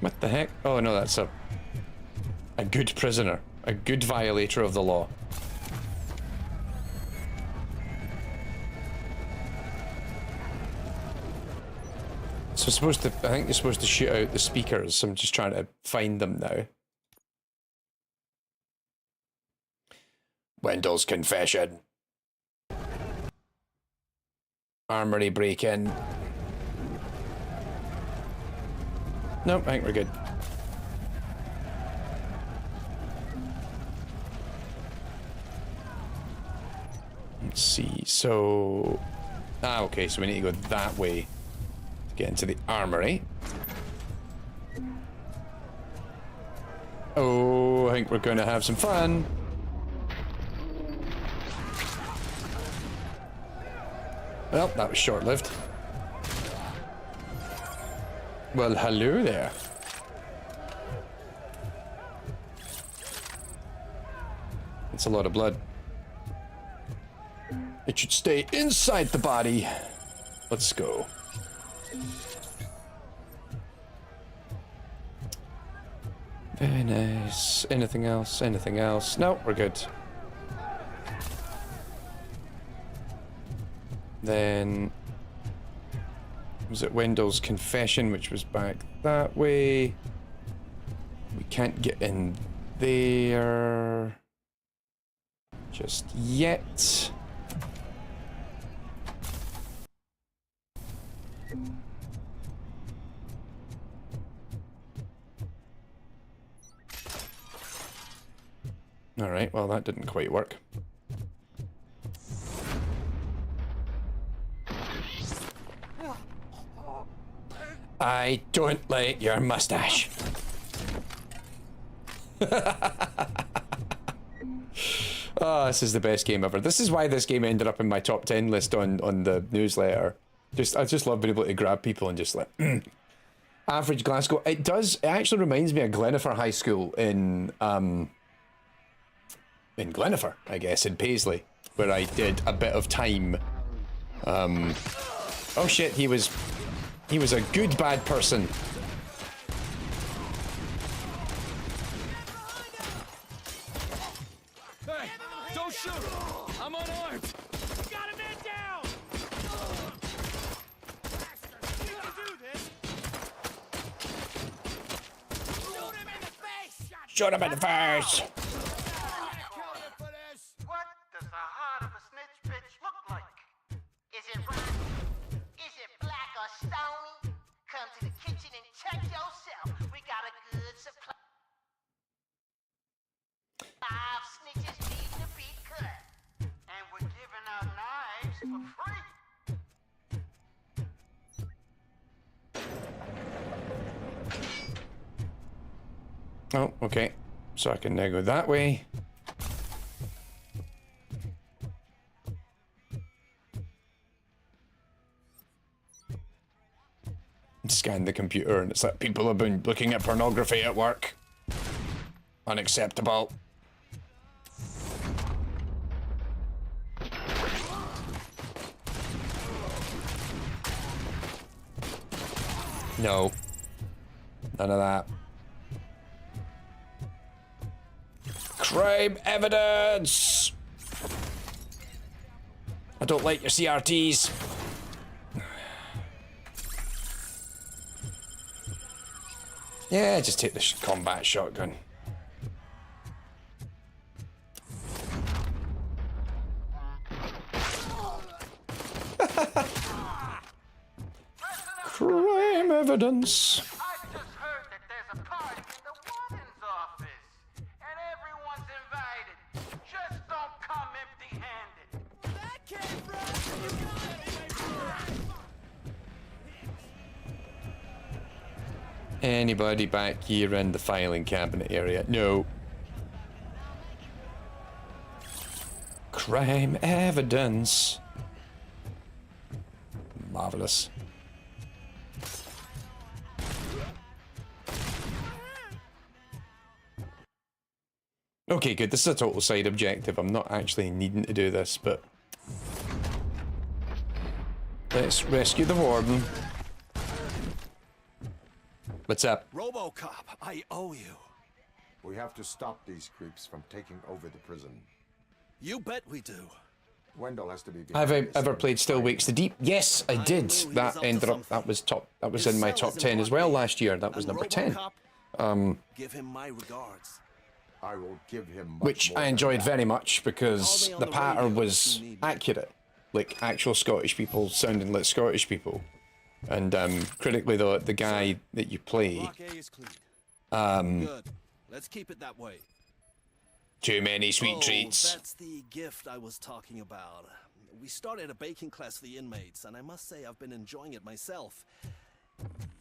What the heck? Oh no, that's a good prisoner. A good violator of the law. So supposed to, I think you're supposed to shoot out the speakers. I'm just trying to find them now. Wendell's confession. Armory break-in. Nope, I think we're good. Let's see, so... Ah, okay, so we need to go that way to get into the armory. Oh, I think we're going to have some fun. Well, that was short-lived. Well, hello there. It's a lot of blood. It should stay inside the body. Let's go. Very nice. Anything else? Anything else? No, we're good. Then... was it Wendell's confession, which was back that way? We can't get in there just yet. All right, well, that didn't quite work. I don't like your mustache. Oh, this is the best game ever. This is why this game ended up in my top 10 list on the newsletter. I just love being able to grab people and just like average Glasgow. It actually reminds me of Glenifer High School in Glenifer, I guess, in Paisley, where I did a bit of time. Oh shit, he was a good bad person. Hey, don't shoot! I'm unarmed! Got a man down! You can do this! Shoot him in the face! Shoot him in the face! What does the heart of a snitch bitch look like? Is it rotten? Is it black or stony? Come to the kitchen and check yourself. We got a good supply. 5 snitches need to be cut. And we're giving out knives for free. Oh, okay. So I can now go that way. Scan the computer and it's like people have been looking at pornography at work. Unacceptable. No. None of that. Crime evidence! I don't like your CRTs. Yeah, just take the combat shotgun. Crime evidence. I've just heard that there's a party in the warden's office. And everyone's invited. Just don't come empty-handed. That came from... Anybody back here in the filing cabinet area? No. Crime evidence. Marvelous. Okay, good. This is a total side objective. I'm not actually needing to do this, but let's rescue the warden. What's up? Robocop, I owe you. We have to stop these creeps from taking over the prison. You bet we do. Wendell has to be. Have I ever played Still Wakes the Deep? Yes, I did. That ended up. That was in my top 10 as well last year. That was number 10. Give him my regards. I will give him. Which I enjoyed very much because the pattern was accurate, like actual Scottish people sounding like Scottish people, and critically though, the guy that you play, Good. Let's keep it that way. too many sweet treats. That's the gift I was talking about. We started a baking class for the inmates, and I must say I've been enjoying it myself.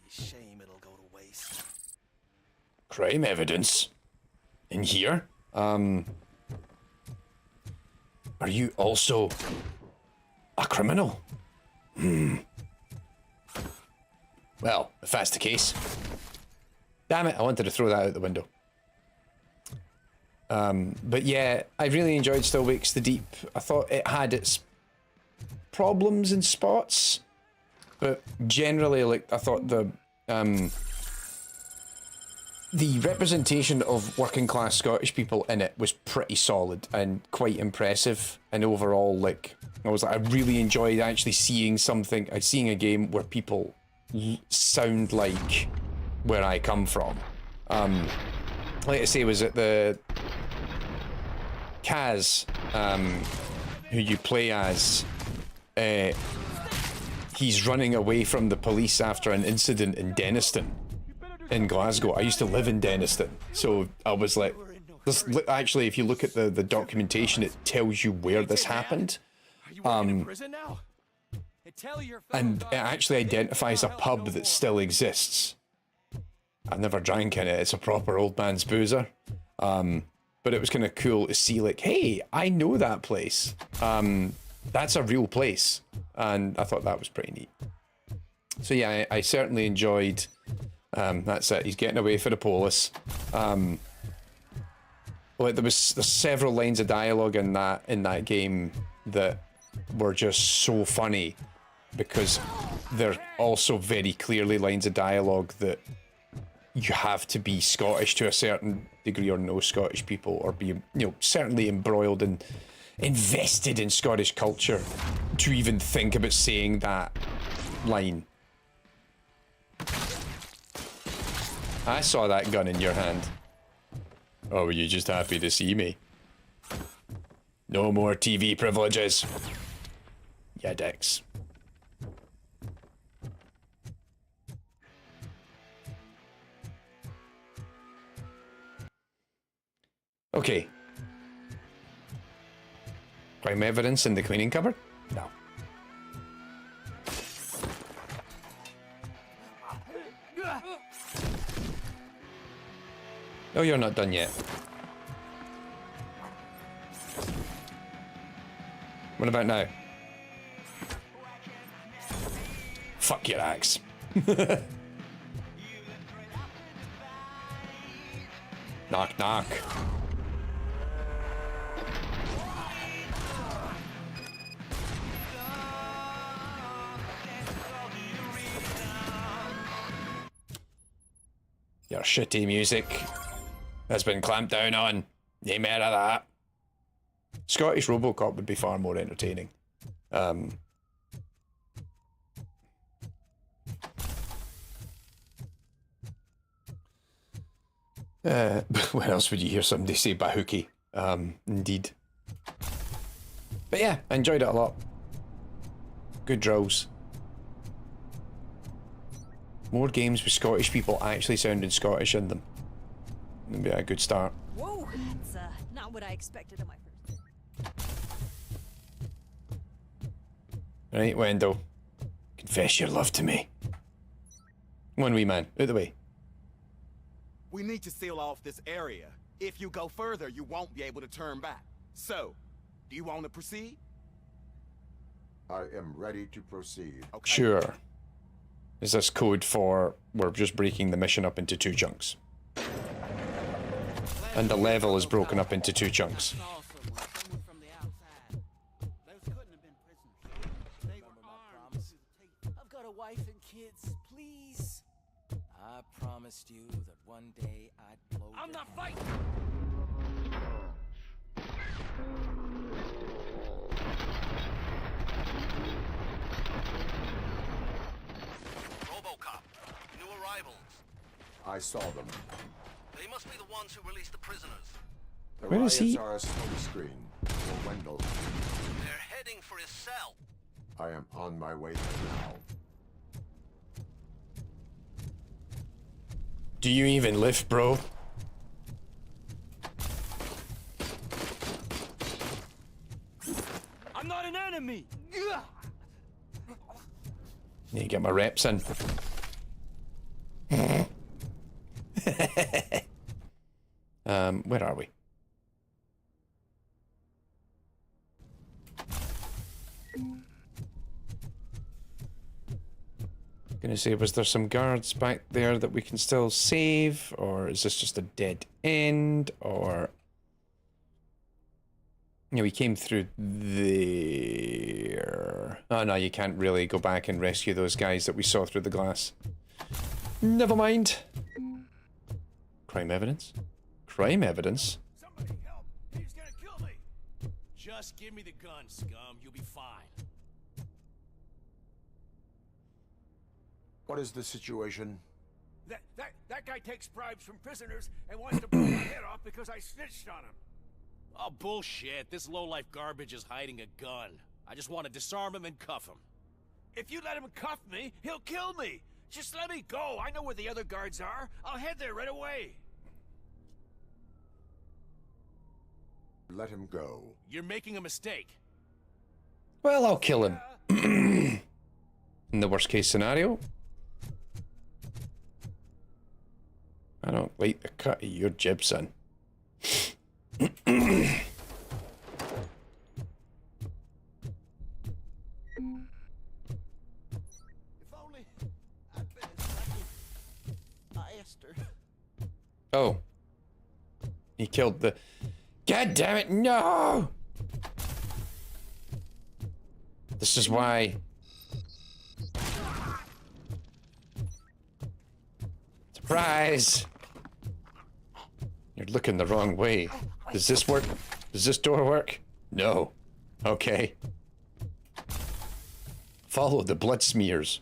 Shame it'll go to waste. Crime evidence. In here? Are you also a criminal? Well, if that's the case. Damn it, I wanted to throw that out the window. But yeah, I really enjoyed Still Wakes the Deep. I thought it had its problems and spots, but generally, like, I thought the representation of working class Scottish people in it was pretty solid and quite impressive. And overall, like, I really enjoyed actually seeing a game where people sound like where I come from. Like I say, was it the Kaz, who you play as? He's running away from the police after an incident in Denniston, in Glasgow. I used to live in Denniston, so I was like, actually, if you look at the documentation, it tells you where this happened. And it actually identifies a pub that still exists. I've never drank in it. It's a proper old man's boozer. But it was kind of cool to see, like, hey, I know that place. That's a real place. And I thought that was pretty neat. So yeah, I certainly enjoyed. That's it. He's getting away for the police. Like there's several lines of dialogue in that game that were just so funny, because they're also very clearly lines of dialogue that you have to be Scottish to a certain degree, or know Scottish people, or be, certainly embroiled and invested in Scottish culture to even think about saying that line. I saw that gun in your hand. Oh, were you just happy to see me? No more TV privileges. Yeah, Dex. Okay. Crime evidence in the cleaning cupboard? No. No, you're not done yet. What about now? Fuck your axe. Knock, knock. Your shitty music has been clamped down on. No more of that. Scottish Robocop would be far more entertaining. Where else would you hear somebody say Bahookie? Indeed. But yeah, I enjoyed it a lot. Good drills. More games with Scottish people actually sounding Scottish in them. That'd be a good start. Whoa, that's not what I expected on my first. Right, Wendell. Confess your love to me. Come on, wee man. Out the way. We need to seal off this area. If you go further, you won't be able to turn back. So, Do you want to proceed? I am ready to proceed. Okay. Sure. Is this code for we're just breaking the mission up into 2 chunks? And the level is broken up into 2 chunks. I've got a wife and kids, please. I promised you that one day I'd blow. I'm not fighting. Robocop, new arrivals. I saw them. They must be the ones who released the prisoners. The Where is he? riots are a smokescreen for Wendell. They're heading for his cell. I am on my way there now. Do you even lift, bro? I'm not an enemy. Need to get my reps in. Where are we? Gonna say, was there some guards back there that we can still save, or is this just a dead end, or... Yeah, we came through there. Oh no, you can't really go back and rescue those guys that we saw through the glass. Never mind. Crime evidence? Crime evidence? Somebody help! He's gonna kill me. Just give me the gun, scum. You'll be fine. What is the situation? That guy takes bribes from prisoners and wants to blow my head off because I snitched on him. Oh, bullshit. This lowlife garbage is hiding a gun. I just want to disarm him and cuff him. If you let him cuff me, he'll kill me. Just let me go. I know where the other guards are. I'll head there right away. Let him go. You're making a mistake. Well, I'll kill him. In the worst case scenario. I don't like the cut of your jib, son. If only I'd been as lucky. I asked her. Oh. He killed the... God damn it, no! This is why... Surprise! You're looking the wrong way. Does this work? Does this door work? No. Okay. Follow the blood smears.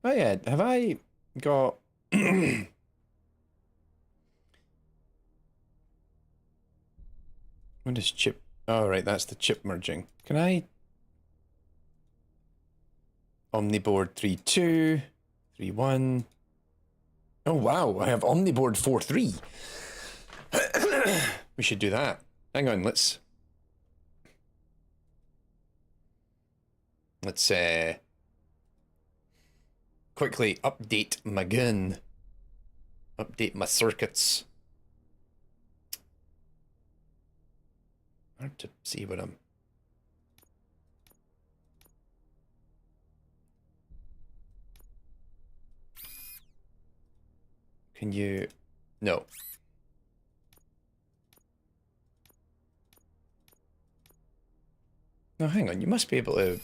Oh yeah, have I got... What is chip? Oh right, that's the chip merging. Can I... Omniboard 3.2, 3.1. Oh wow, I have Omniboard 4.3. We should do that. Hang on, let's quickly update my gun. Update my circuits. Hard to see what I'm... Can you... No. No, hang on. You must be able to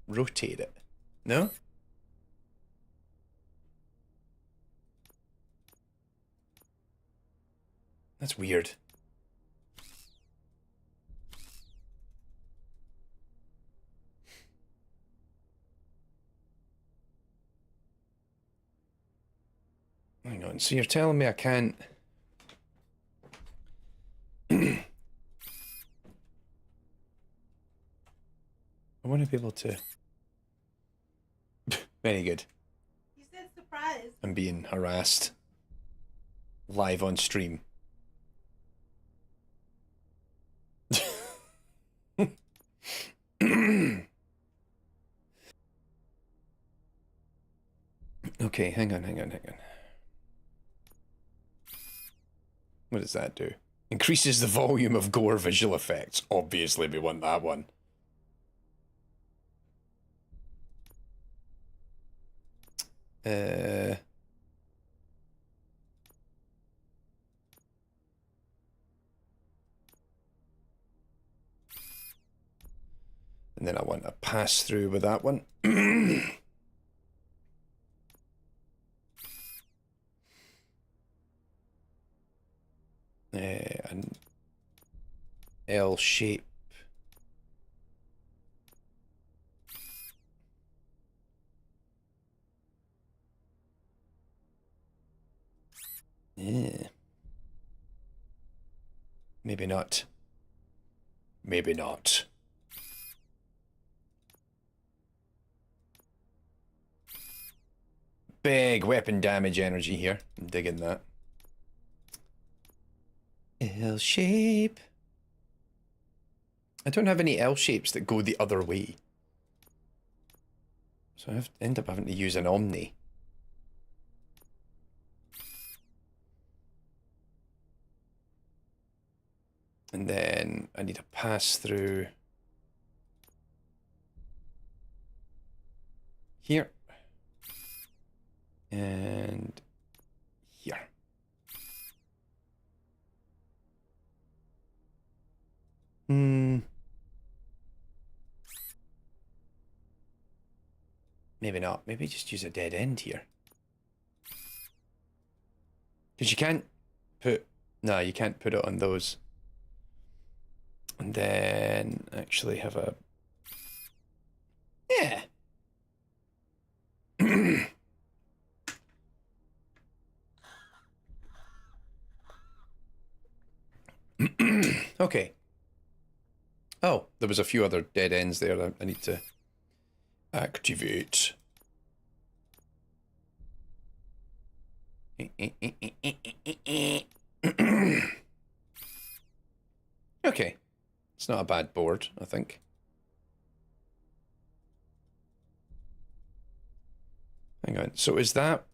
rotate it. No? That's weird. Hang on, so you're telling me I can't... I want to be able to... Very good. You said surprise. I'm being harassed. Live on stream. Okay, hang on. What does that do? Increases the volume of gore visual effects. Obviously, we want that one. And then I want a pass through with that one. An L shape. Yeah. Maybe not. Maybe not. Big weapon damage energy here. I'm digging that. L shape. I don't have any L shapes that go the other way. So I end up having to use an Omni. And then I need a pass through here. And here. Maybe not. Maybe just use a dead end here. Because you can't put... No, you can't put it on those. And then actually have a... Yeah. Okay. Oh, there was a few other dead ends there I need to activate. Okay. It's not a bad board, I think. Hang on. So is that...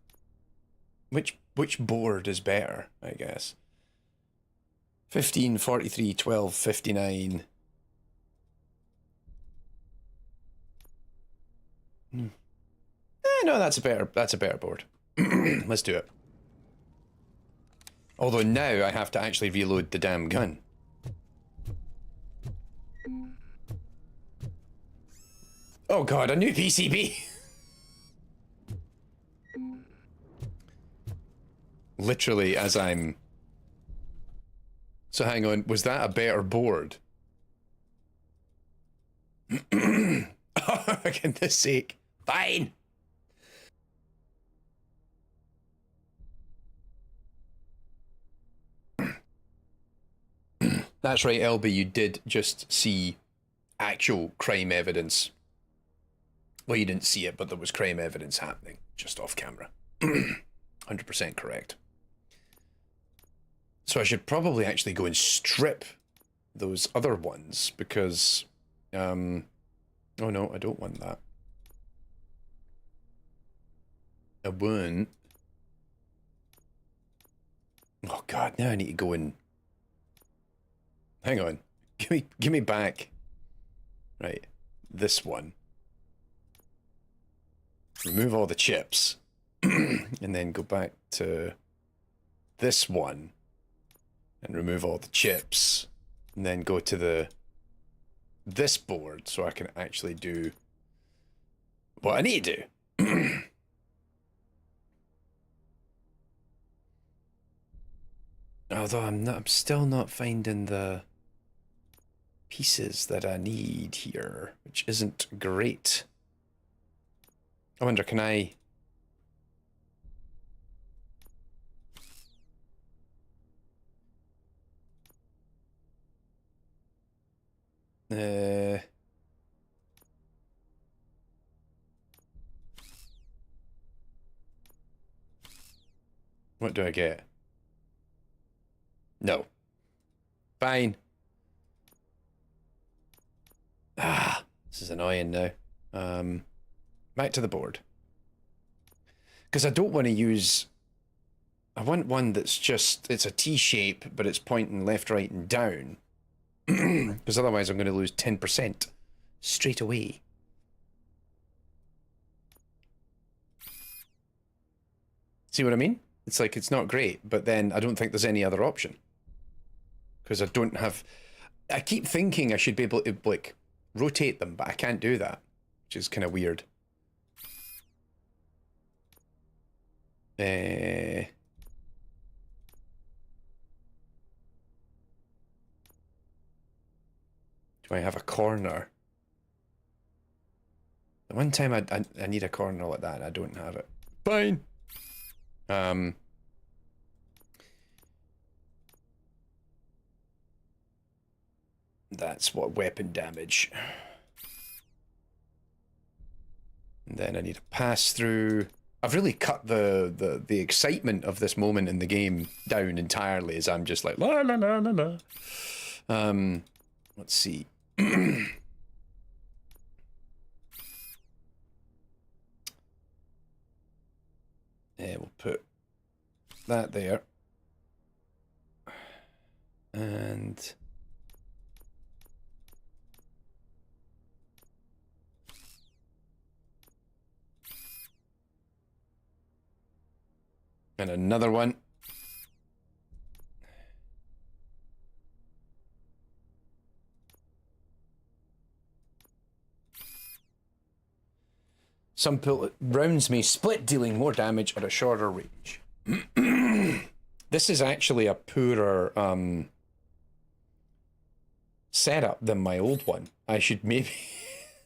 Which board is better, I guess? 15, 43, 12, 59. No, that's a better board. Let's do it. Although now I have to actually reload the damn gun. Oh god, a new PCB! Literally as I'm... So hang on, was that a better board? Oh, for goodness sake. Fine! That's right, Elby, you did just see actual crime evidence. Well, you didn't see it, but there was crime evidence happening just off camera. 100% correct. So I should probably actually go and strip those other ones because... oh no, I don't want that. I won't. Oh god, now I need to go and... Hang on. Give me back. Right. This one. Remove all the chips. And then go back to this one. And remove all the chips. And then go to this board so I can actually do what I need to do. Although I'm still not finding the pieces that I need here, which isn't great. I wonder, can I... What do I get? No. Fine. Ah, this is annoying now. Back to the board. Because I don't want to use... I want one that's just... It's a T-shape, but it's pointing left, right, and down. Because otherwise I'm going to lose 10% straight away. See what I mean? It's like, it's not great, but then I don't think there's any other option. Because I don't have... I keep thinking I should be able to, like, rotate them, but I can't do that, which is kind of weird. Do I have a corner? The one time I need a corner like that, and I don't have it. Fine. That's what weapon damage. And then I need a pass through. I've really cut the excitement of this moment in the game down entirely, as I'm just like la la la la la. Let's see. Yeah, we'll put that there. And another one. Some rounds may split, dealing more damage at a shorter range. This is actually a poorer setup than my old one. I should maybe...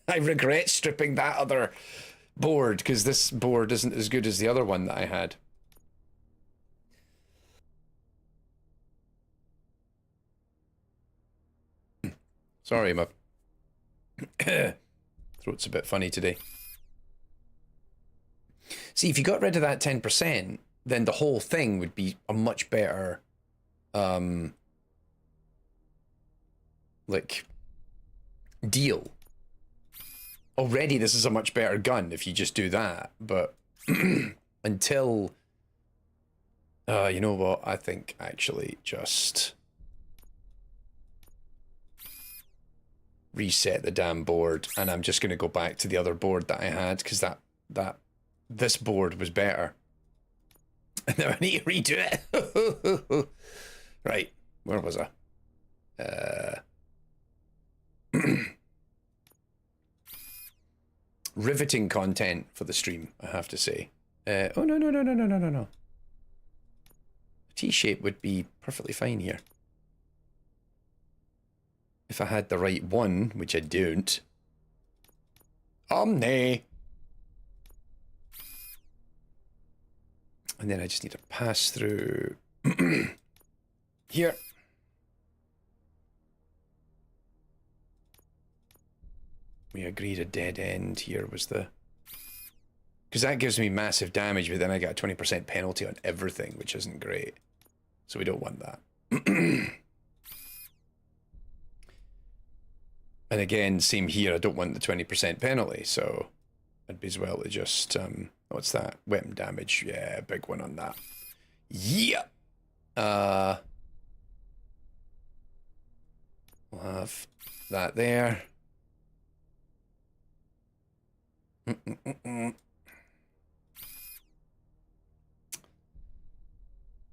I regret stripping that other board, because this board isn't as good as the other one that I had. Sorry, my throat's a bit funny today. See, if you got rid of that 10%, then the whole thing would be a much better, like, deal. Already, this is a much better gun if you just do that, but until, you know what, I think actually just reset the damn board, and I'm just going to go back to the other board that I had, because this board was better. And now I need to redo it. Right, where was I? Riveting content for the stream, I have to say. Oh, no. T-shape would be perfectly fine here. If I had the right one, which I don't. Omni! And then I just need to pass through here. We agreed a dead end here was the... Because that gives me massive damage, but then I get a 20% penalty on everything, which isn't great. So we don't want that. And again, same here, I don't want the 20% penalty, so I'd be as well to just... what's that? Weapon damage. Yeah, big one on that. Yeah! We'll have that there.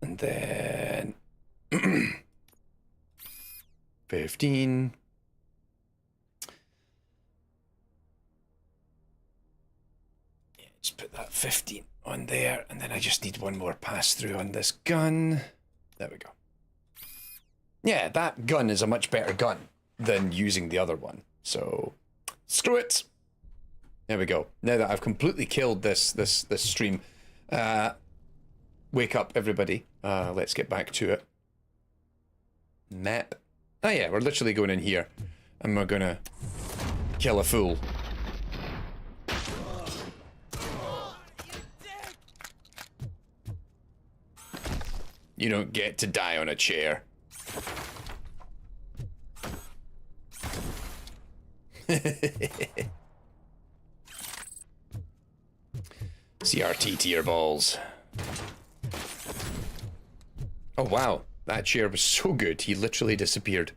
And then... 15... Just put that 15 on there, and then I just need one more pass through on this gun. There we go. Yeah, that gun is a much better gun than using the other one. So, screw it. There we go. Now that I've completely killed this stream, wake up everybody. Let's get back to it. Map. Oh yeah, we're literally going in here, and we're gonna kill a fool. You don't get to die on a chair. CRT to your balls. Oh wow, that chair was so good, he literally disappeared.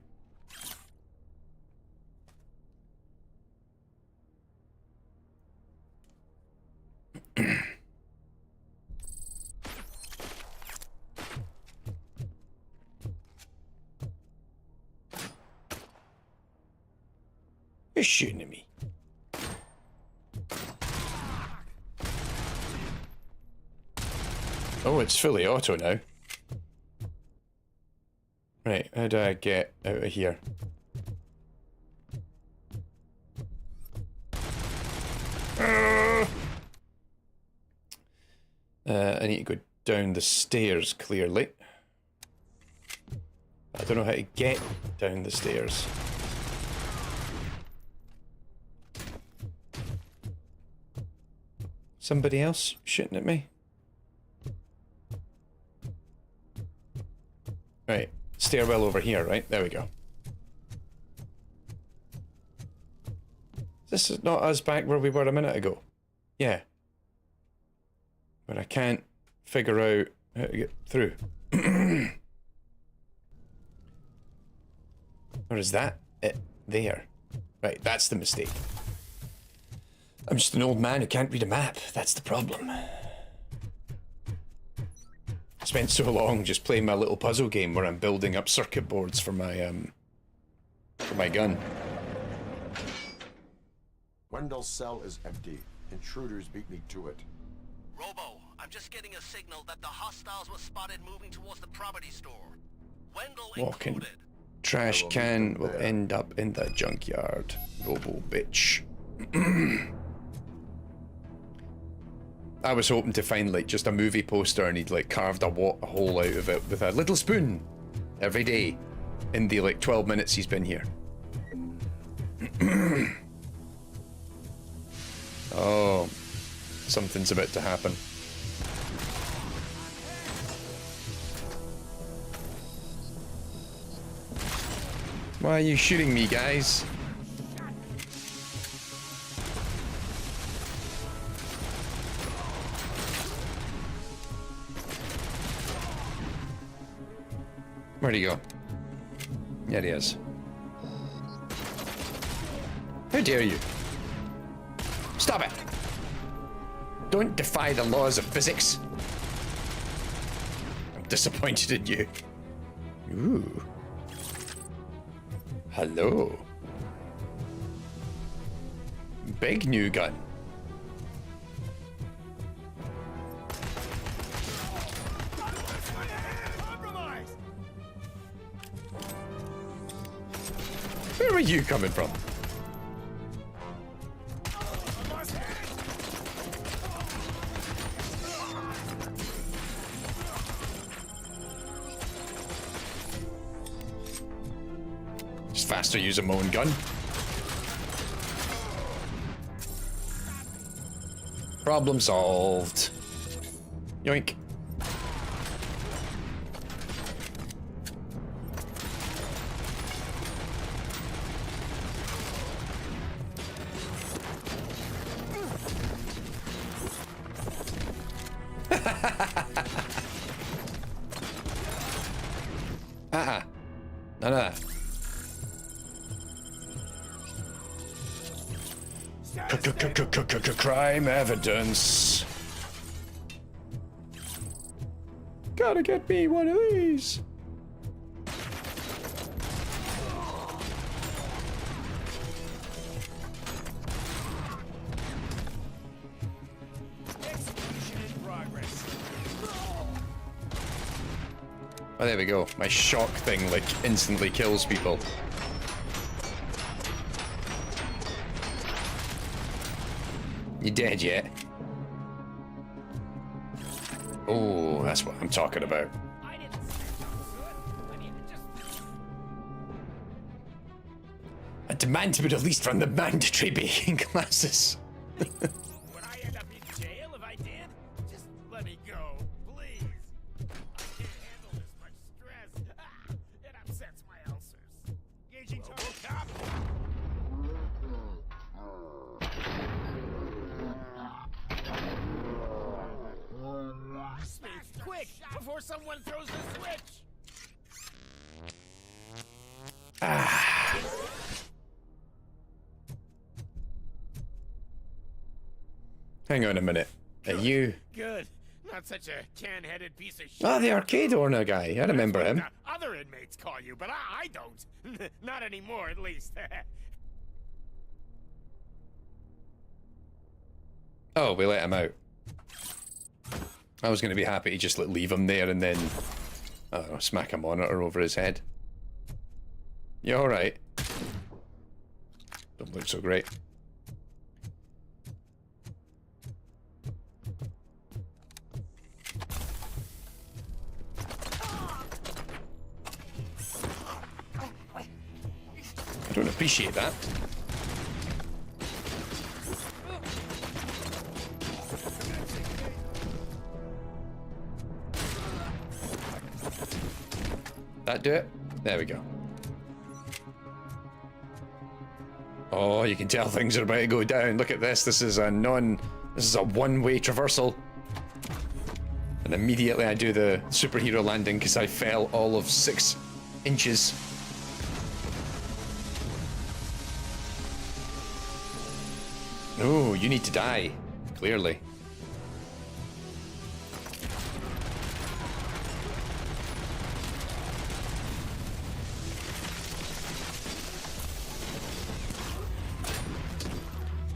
You're shooting at me. Oh, it's fully auto now. Right, how do I get out of here? I need to go down the stairs, clearly. I don't know how to get down the stairs. Somebody else shooting at me? Right, stairwell over here, right? There we go. This is not us back where we were a minute ago. Yeah. But I can't figure out how to get through. Or is that it there? Right, that's the mistake. I'm just an old man who can't read a map. That's the problem. I spent so long just playing my little puzzle game where I'm building up circuit boards for my gun. Wendell's cell is empty. Intruders beat me to it. Robo, I'm just getting a signal that the hostiles were spotted moving towards the property store. Wendell Walking included. trash can will end up in the junkyard. Robo bitch. I was hoping to find like just a movie poster and he'd like carved a hole out of it with a little spoon every day in the like 12 minutes he's been here. Oh, something's about to happen. Why are you shooting me, guys? Where'd he go? There he is. How dare you? Stop it! Don't defy the laws of physics. I'm disappointed in you. Ooh. Hello. Big new gun. Where are you coming from? It's faster using my own gun. Problem solved. Yoink. None of that. Crime evidence. Gotta get me one of these. Oh, there we go. My shock thing, like, instantly kills people. You dead yet? Oh, that's what I'm talking about. I demand to be released from the mandatory baking classes. Would I end up in jail if I did? Just let me go, please. I can't handle this much stress. It upsets my ulcers. Engaging Robocop. Quick, before someone throws the switch! Hang on a minute. Are you... Good. Not such a can-headed piece of shit. Ah, the arcade owner guy. I remember That's him. what the other inmates call you, but I don't. Not anymore, at least. Oh, we let him out. I was going to be happy to just leave him there and then, I don't know, smack a monitor over his head. You alright? Don't look so great. I don't appreciate that. That do it? There we go. Oh, you can tell things are about to go down. Look at this. This is a one-way traversal. And immediately I do the superhero landing because I fell all of 6 inches. Oh, you need to die. Clearly.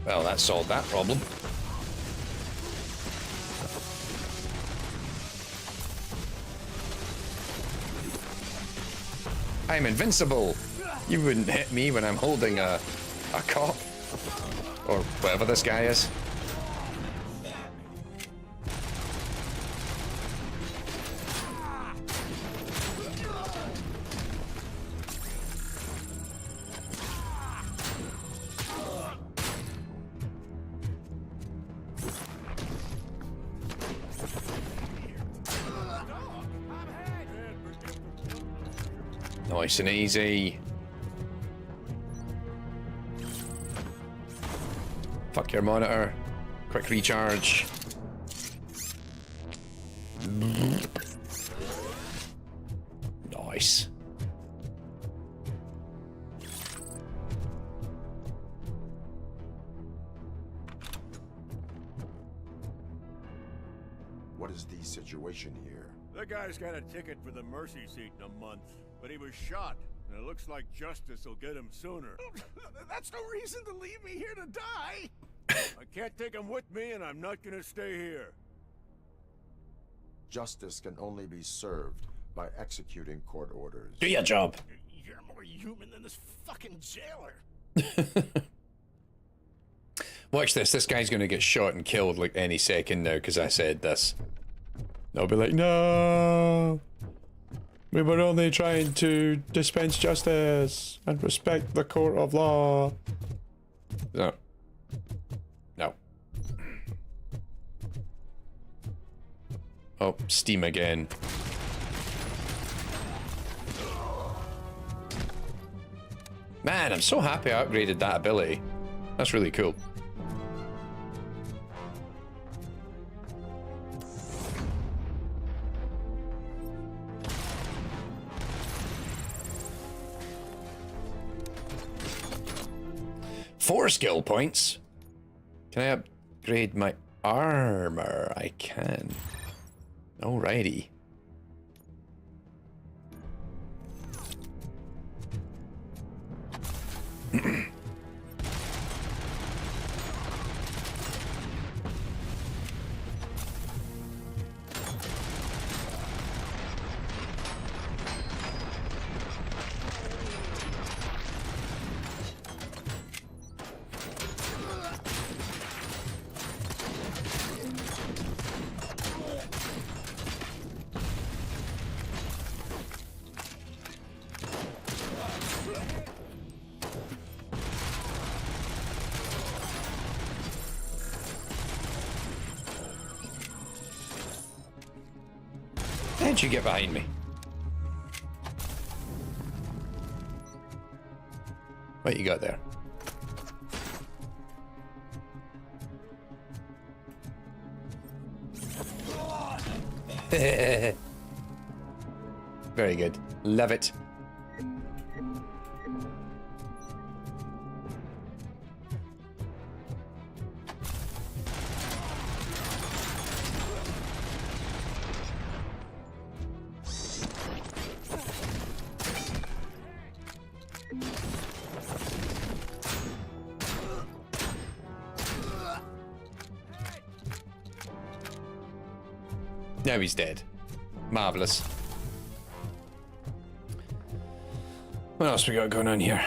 Well, that solved that problem. I'm invincible. You wouldn't hit me when I'm holding a cop. Or whatever this guy is. Nice and easy. Fuck your monitor. Quick recharge. Nice. What is the situation here? The guy's got a ticket for the mercy seat in a month, but he was shot, and it looks like justice will get him sooner. That's no reason to leave me here to die! I can't take him with me, and I'm not gonna stay here. Justice can only be served by executing court orders. Do your job. You're more human than this fucking jailer. Watch this. This guy's gonna get shot and killed like any second now because I said this. They'll be like, no. We were only trying to dispense justice and respect the court of law. No. No. Oh, Steam again. Man, I'm so happy I upgraded that ability. That's really cool. Four skill points. Can I upgrade my armor? I can. Alrighty. How'd you get behind me? What you got there? Very good. Love it. Now he's dead. Marvelous. What else we got going on here?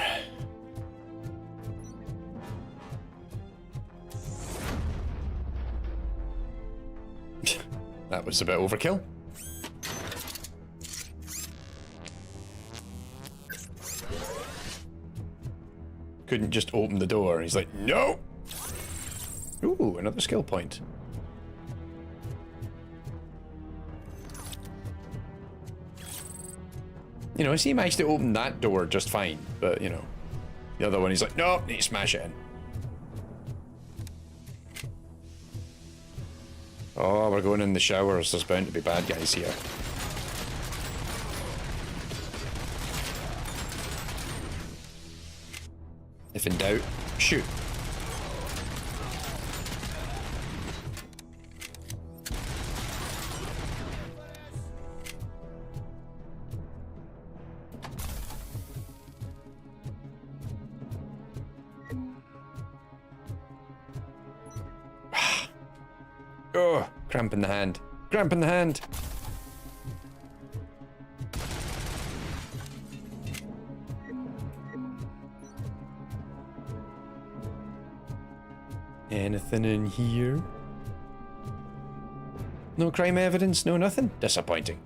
That was a bit overkill. Couldn't just open the door. He's like, no! Ooh, another skill point. You know, he managed to open that door just fine, but, you know, the other one, he's like, no, need to smash it in. Oh, we're going in the showers. There's bound to be bad guys here. If in doubt, shoot. Oh, cramp in the hand. Cramp in the hand. Anything in here? No crime evidence, no nothing? Disappointing.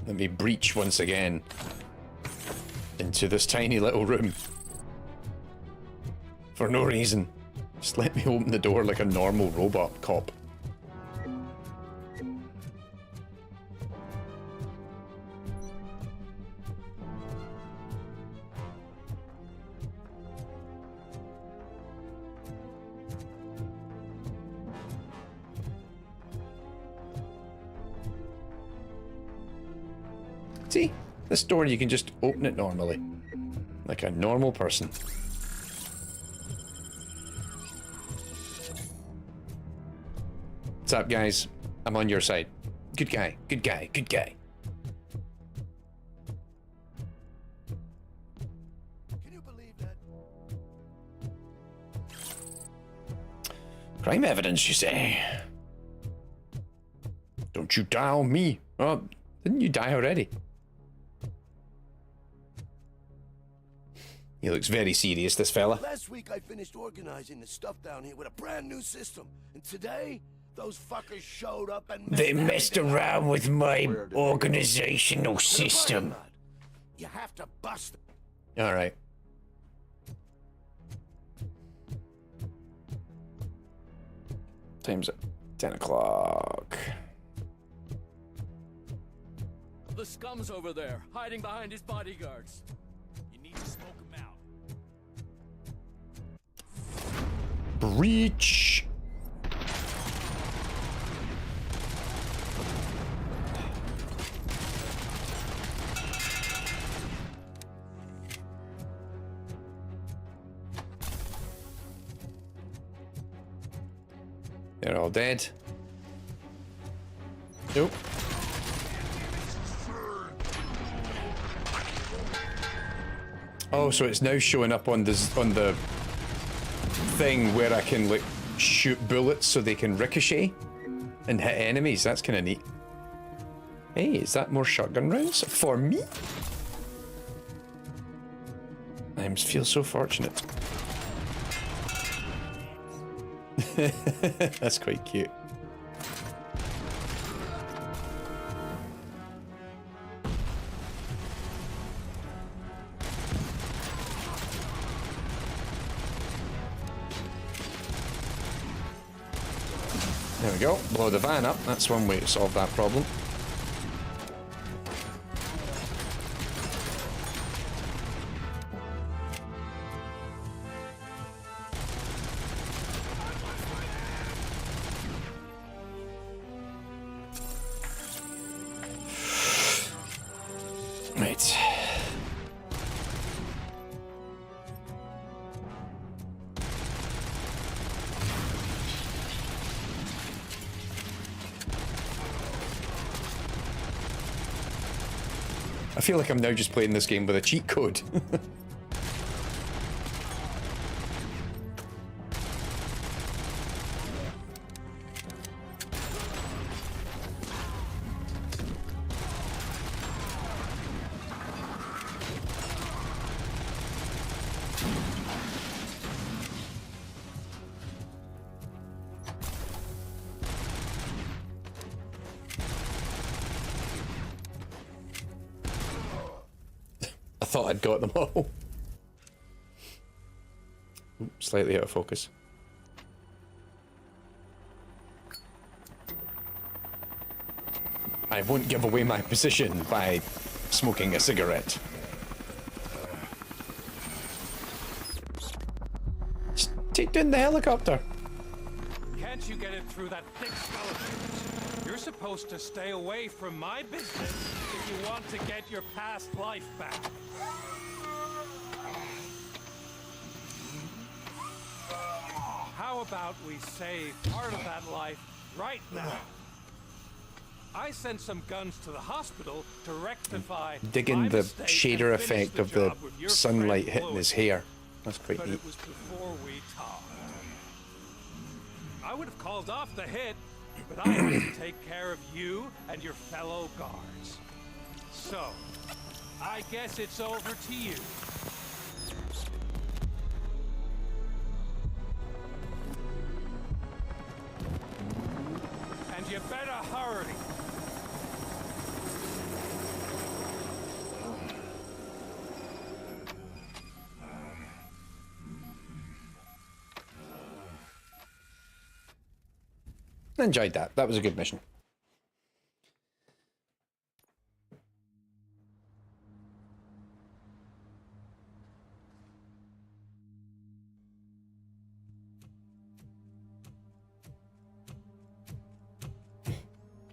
Let me breach once again into this tiny little room. For no reason. Just let me open the door like a normal robot cop. See? This door, you can just open it normally. Like a normal person. What's up, guys? I'm on your side. Good guy, good guy, good guy. Can you believe that? Crime evidence, you say? Don't you die on me. Oh, didn't you die already? He looks very serious, this fella. Last week I finished organizing the stuff down here with a brand new system. And today, those fuckers showed up and They messed around with my organizational system. You have to bust it. All right. Time's up. 10 o'clock. The scum's over there, hiding behind his bodyguards. You need to smoke him out. Breach. They're all dead. Nope. Oh, so it's now showing up on the thing where I can like shoot bullets so they can ricochet and hit enemies. That's kind of neat. Hey, is that more shotgun rounds for me? I feel so fortunate. That's quite cute. There we go. Blow the van up. That's one way to solve that problem. I feel like I'm now just playing this game with a cheat code. I thought I'd got them all. Oops, slightly out of focus. I won't give away my position by smoking a cigarette. Just take down the helicopter. Can't you get it through that thick skeleton? You're supposed to stay away from my business if you want to get your past life back. How about we save part of that life right now? I sent some guns to the hospital to rectify Digging my the mistake shader and finish effect of the job with your sunlight friend hitting his Louis. hair. That's quite But neat. it was before we talked. I would have called off the hit, but I had to take care of you and your fellow guards. So, I guess it's over to you. And you better hurry. Enjoyed that. That was a good mission.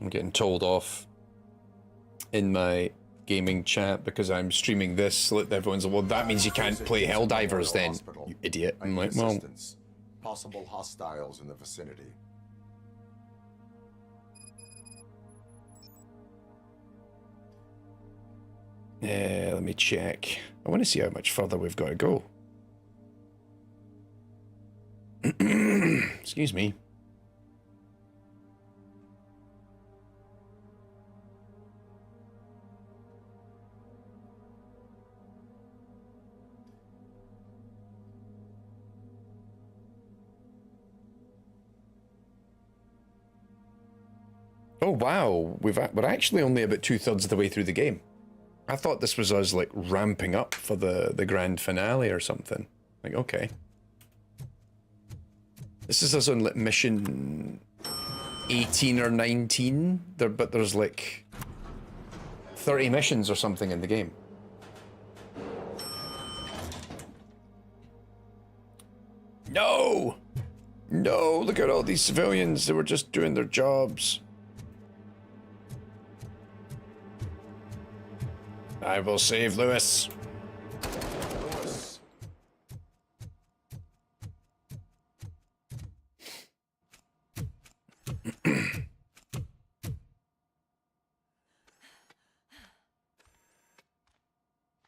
I'm getting told off in my gaming chat because I'm streaming this. Everyone's like, well, that means you can't play Helldivers then, you idiot. I'm like, well, Possible hostiles in the vicinity. let me check. I want to see how much further we've got to go. Excuse me. Oh wow, we're actually only about 2/3 of the way through the game. I thought this was us like ramping up for the grand finale or something. Like, okay. This is us on like mission 18 or 19, but there's like 30 missions or something in the game. No! No, look at all these civilians, they were just doing their jobs. I will save Lewis. Lewis.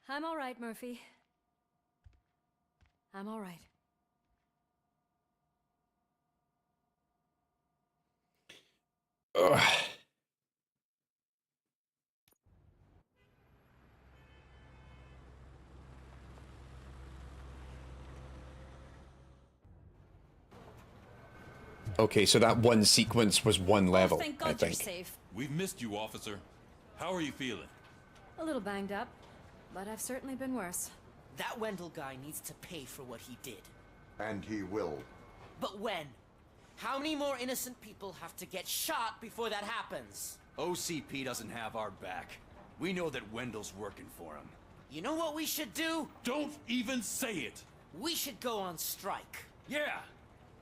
I'm all right, Murphy. I'm all right. Ugh. Okay, so that one sequence was one level, Thank I God you're think. safe. We've missed you, officer. How are you feeling? A little banged up, but I've certainly been worse. That Wendell guy needs to pay for what he did. And he will. But when? How many more innocent people have to get shot before that happens? OCP doesn't have our back. We know that Wendell's working for him. You know what we should do? Don't even say it! We should go on strike. Yeah!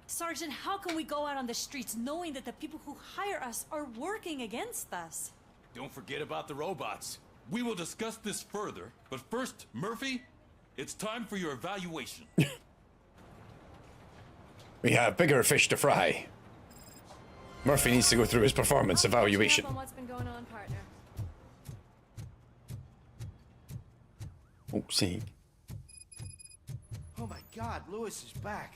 Sergeant, how can we go out on the streets knowing that the people who hire us are working against us? Don't forget about the robots. We will discuss this further, but first, Murphy, it's time for your evaluation. We have bigger fish to fry. Murphy needs to go through his performance evaluation. On what's been going on, partner? fuck's sake. Oh my God, Lewis is back.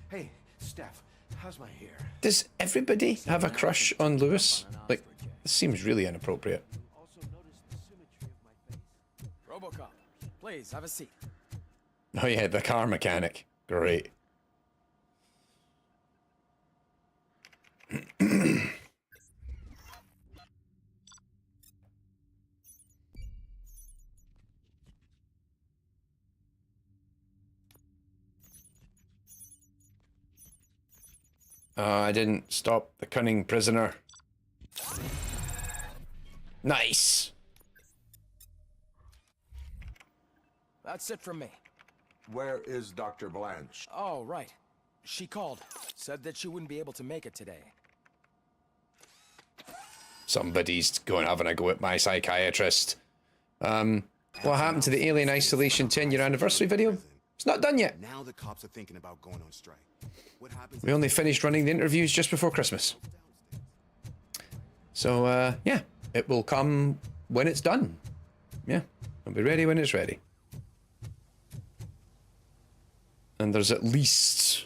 Hey, Steph, how's my hair? Does everybody have a crush on Lewis? Like, this seems really inappropriate. Robocop, please have a seat. Oh yeah, the car mechanic. Great. I didn't stop the cunning prisoner. Nice. That's it from me. Where is Dr. Blanche? Oh, right. She called. Said that she wouldn't be able to make it today. Somebody's going having a go at my psychiatrist. What happened to the Alien Isolation 10-year anniversary video? It's not done yet. Now the cops are thinking about going on strike. What happens? We only finished running the interviews just before Christmas. So, yeah, it will come when it's done. Yeah, it'll be ready when it's ready. And there's at least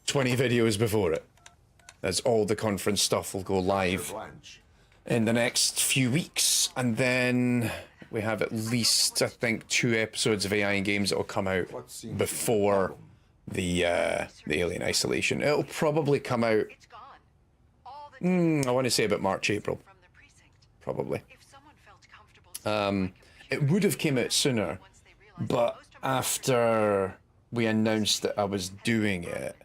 20 videos before it, as all the conference stuff will go live in the next few weeks. And then we have at least, I think, 2 episodes of AI in Games that will come out before the Alien Isolation. It'll probably come out, I want to say about March, April. Probably. It would have came out sooner, but after we announced that I was doing it,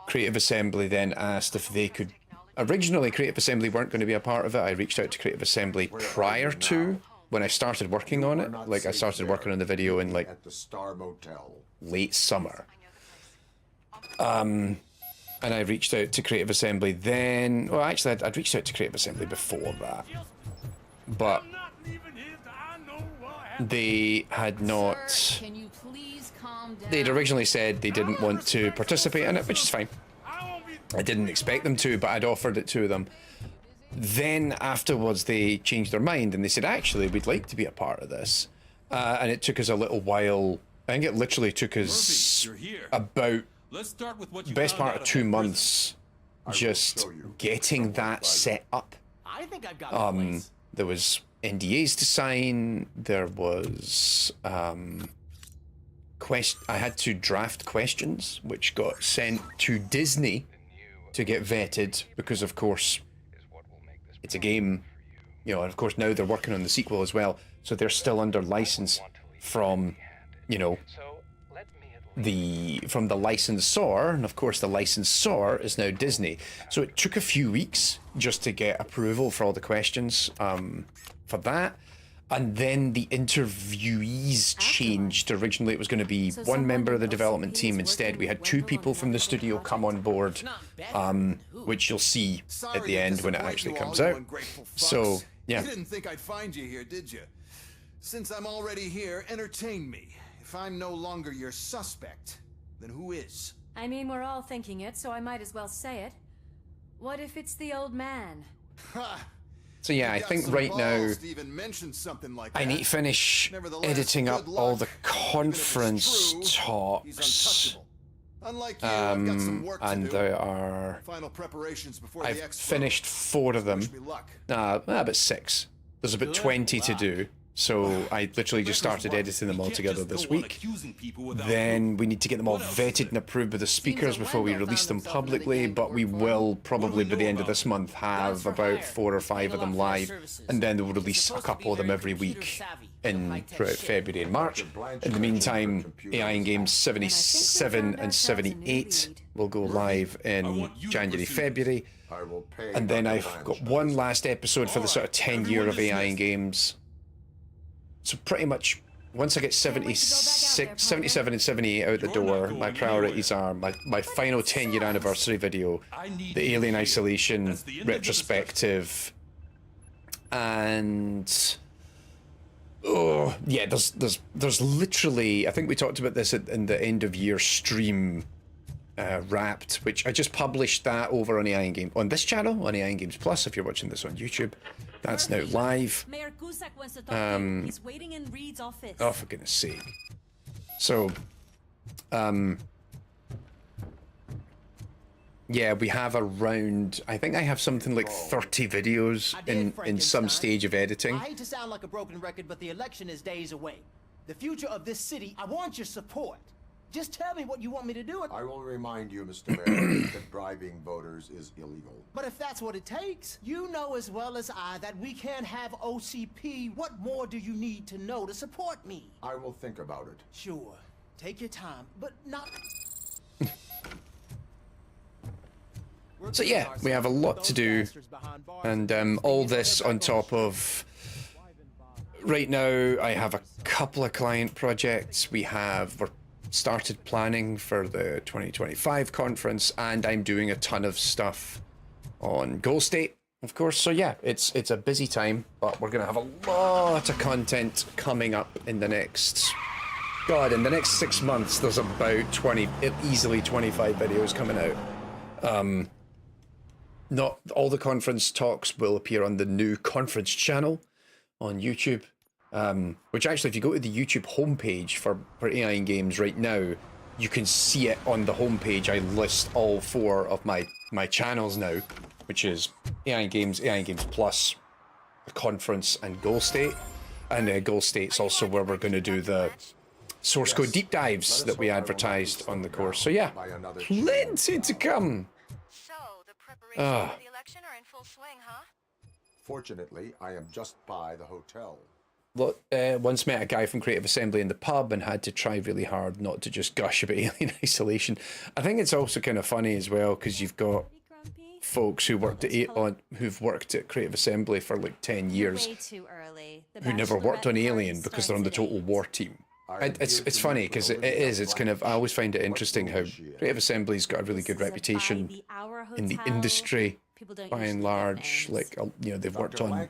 Creative Assembly then asked if they could... Originally, Creative Assembly weren't going to be a part of it. I reached out to Creative Assembly prior to when I started working on it. Like, I started working on the video in, like, at the Star Motel. Late summer. And I reached out to Creative Assembly then... Well, actually, I'd reached out to Creative Assembly before that. But they had not... Sir, can you please calm down? They'd originally said they didn't want to participate in it, which is fine. I didn't expect them to, but I'd offered it to them. Then afterwards, they changed their mind and they said, actually, we'd like to be a part of this. And it took us a little while. I think it literally took us about the best part of 2 months just getting that set up. I think I've got a place. There was NDAs to sign. There was I had to draft questions, which got sent to Disney to get vetted because, of course, it's a game, you know, and of course now they're working on the sequel as well, so they're still under license from, you know, from the licensor, and of course the licensor is now Disney. So it took a few weeks just to get approval for all the questions for that. And then the interviewees changed. Originally it was going to be one member of the development team. Instead we had 2 people from the studio come on board, which you'll see at the end when it actually comes out. So, yeah. You didn't think I'd find you here, did you? Since I'm already here, entertain me. If I'm no longer your suspect, then who is? I mean, we're all thinking it, so I might as well say it. What if it's the old man? Ha! So yeah, I think right now I need to finish editing up all the conference talks. And there are... I've finished 4 of them. About 6. There's about 20 to do. So I literally just started editing them all together this week. Then we need to get them all vetted and approved by the speakers before we release them publicly, but we will probably by the end of this month have about 4 or 5 of them live, and then we'll release a couple of them every week throughout February and March. In the meantime, AI in Games 77 and 78 will go live in January, February, and then I've got one last episode for the sort of 10-year of AI in Games. So pretty much, once I get 77 and 78 out the door, my priorities are my final 10-year anniversary video, the Alien Isolation retrospective, and oh yeah, there's literally, I think we talked about this in the end of year stream, Wrapped, which I just published that over on AI in Game on this channel on AI in Games Plus if you're watching this on YouTube. That's now live. Mayor Cusack wants to talk to you. He's waiting in Reed's office. Oh, for goodness sake. So, yeah, we have around, I think I have something like 30 videos in some stage of editing. I hate to sound like a broken record, but the election is days away. The future of this city, I want your support. Just tell me what you want me to do. I will remind you, Mr. Mayor, that bribing voters is illegal. But if that's what it takes, you know as well as I that we can't have OCP. What more do you need to know to support me? I will think about it. Sure. Take your time, but not... So yeah, we have a lot to do, and all this on top of... Right now, I have a couple of client projects. We're started planning for the 2025 conference, and I'm doing a ton of stuff on Goal State, of course. So yeah, it's a busy time, but we're gonna have a lot of content coming up in the next... God, in the next 6 months, there's about easily 25 videos coming out. Not all the conference talks will appear on the new conference channel on YouTube, which actually, if you go to the YouTube homepage for AI in Games right now, you can see it on the homepage. I list all 4 of my channels now, which is AI in Games Plus, the conference, and Goal State. And Goal State's also where we're going to do the source code deep dives that we advertised on the course. So yeah, plenty to come. So, the preparations for the election are in full swing, huh? Fortunately, I am just by the hotel. Look, once met a guy from Creative Assembly in the pub and had to try really hard not to just gush about Alien Isolation. I think it's also kind of funny as well, because you've got folks who who've worked at Creative Assembly for like 10 years Way too early. The who never worked on Bachelorette Alien party because they're on the starts Total War team. It's funny because it's kind of, I always find it interesting how Creative Assembly's got a really good reputation in the industry by and large. Like, you know, they've worked on,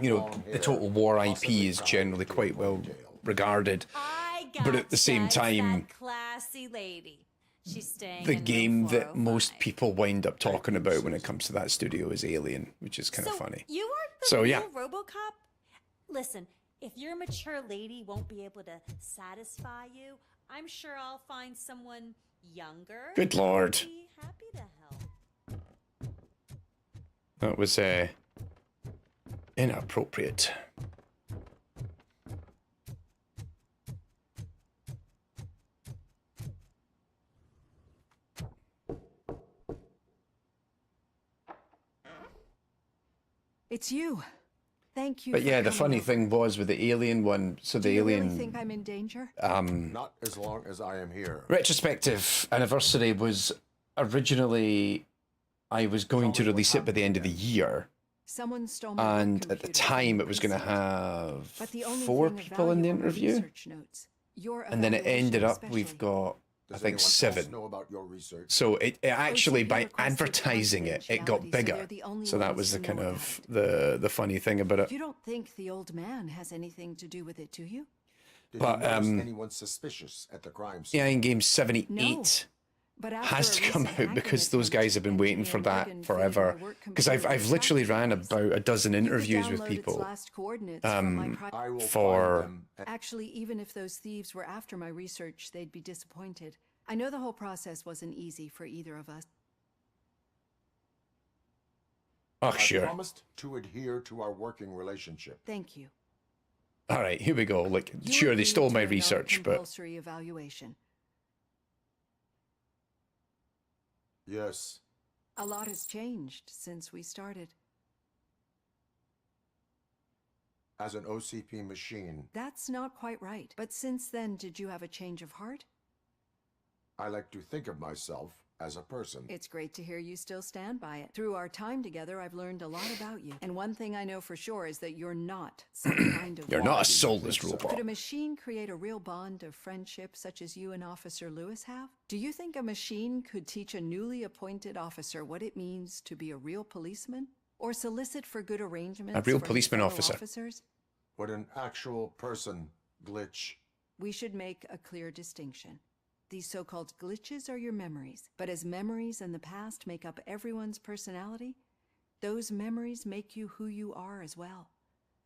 you know, the Total War IP is generally quite well regarded, but at the same time, classy lady. She's staying the in game room that most people wind up talking about when it comes to that studio is Alien, which is kind of funny. You are the So, real yeah. Robocop? Listen, if your mature lady won't be able to satisfy you, I'm sure I'll find someone younger. Good Lord. who'll be happy to help. That was inappropriate. It's you. Thank you. But for yeah, the coming funny over. thing was with the Alien one, so the Do you Alien really think I'm in danger? Not as long as I am here. retrospective anniversary was originally, I was going to release it by the end of the year, Someone stole my and work at the computer time and it was going to reset it. have But the only 4 thing of people in the value are my interview, research notes. Your and then it evaluation ended up especially. we've got I Does think anyone else 7. know about your research? So it actually, OCP by requested advertising it got confidentiality, so bigger. they're the only So that ones was the who kind know of about the funny thing about it. You don't think the old man has anything to do with it, do you? Did But, you notice anyone suspicious at the crime scene? Yeah, in game 78 No. But has after to a come recent out because hacking those guys have been waiting attempt, for engineer that Morgan forever. figured my work Because I've computer was literally ran compromised. about a dozen You could interviews with download its people last coordinates from my I will for find them. Actually, even if those thieves were after my research, they'd be disappointed. I know the whole process wasn't easy for either of us. oh I sure. promised to adhere to our working relationship. Thank you. All right, here we go. Like, You sure, they agreed stole to my a research, but non-compulsory evaluation. Yes. A lot has changed since we started. As an OCP machine, That's not quite right. But since then, did you have a change of heart? I like to think of myself as a person. It's great to hear you still stand by it. Through our time together, I've learned a lot about you. And one thing I know for sure is that you're not some kind of you're not a robot. soulless robot. Could a machine create a real bond of friendship such as you and Officer Lewis have? Do you think a machine could teach a newly appointed officer what it means to be a real policeman? Or solicit for good arrangements A real for his policeman fellow officer. officers? What an actual person, Glitch. We should make a clear distinction. These so-called glitches are your memories, but as memories in the past make up everyone's personality, Those memories make you who you are as well.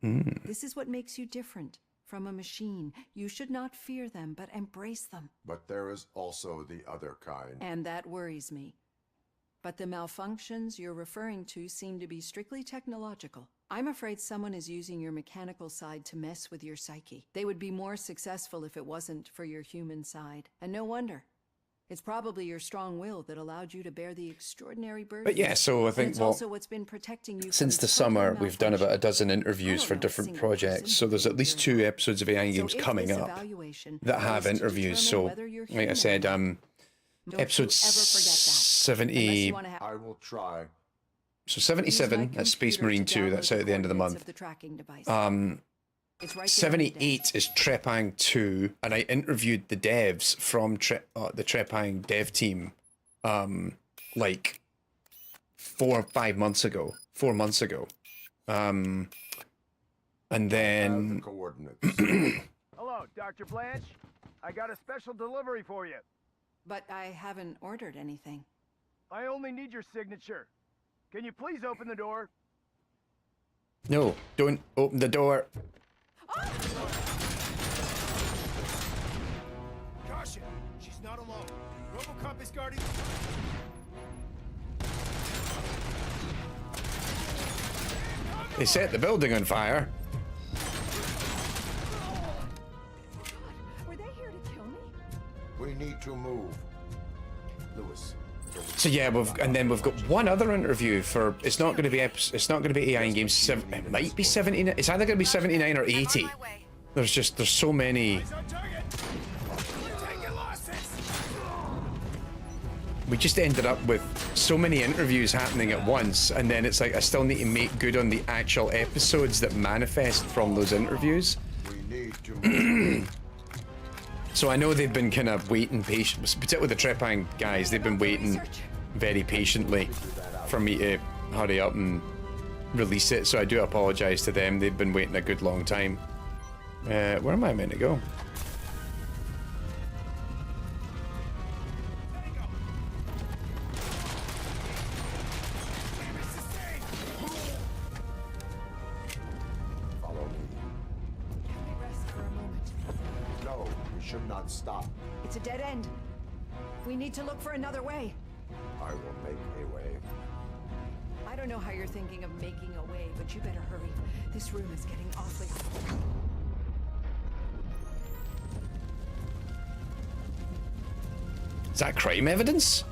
This is what makes you different from a machine. You should not fear them, but embrace them. But there is also the other kind. And that worries me. But the malfunctions you're referring to seem to be strictly technological. I'm afraid someone is using your mechanical side to mess with your psyche. They would be more successful if it wasn't for your human side. And no wonder. It's probably your strong will that allowed you to bear the extraordinary burden. But yeah, so I think, it's well, also what's been protecting you since from the summer, total we've done about a dozen malfunction. interviews I for don't know a different single projects. person So there's at least 2 episodes of AI Games if coming this up evaluation that have is to interviews. determine So, whether you're like I human said, or not, don't episode you ever forget that. 70. Unless you wanna I will try. So 77, that's Space Marine 2, that's out at the end of the month. It's right there on the 78 is Trepang 2, and I interviewed the devs from the Trepang dev team, like 4 or 5 months ago, 4 months ago. And then... Coordinates. Hello, Dr. Blanche. I got a special delivery for you. But I haven't ordered anything. I only need your signature. Can you please open the door? No, don't open the door. Caution! She's not alone. Robocop is guarding... They set the building on fire. Were they here to kill me? We need to move. Lewis. So yeah, we've got one other interview for. It's not going to be it's not going to be AI in Games 7. It might be 79. It's either going to be 79 or 80. There's so many. We just ended up with so many interviews happening at once, and then it's like I still need to make good on the actual episodes that manifest from those interviews. We need to move. So I know they've been kind of waiting particularly the Trepang guys, they've been waiting very patiently for me to hurry up and release it, so I do apologize to them. They've been waiting a good long time. Where am I meant to go? Follow me. Can we rest for a moment? No, we should not stop. It's a dead end. We need to look for another way. I will make a way. I don't know how you're thinking of making a way, but you better hurry. This room is getting awfully hot. Is that crime evidence?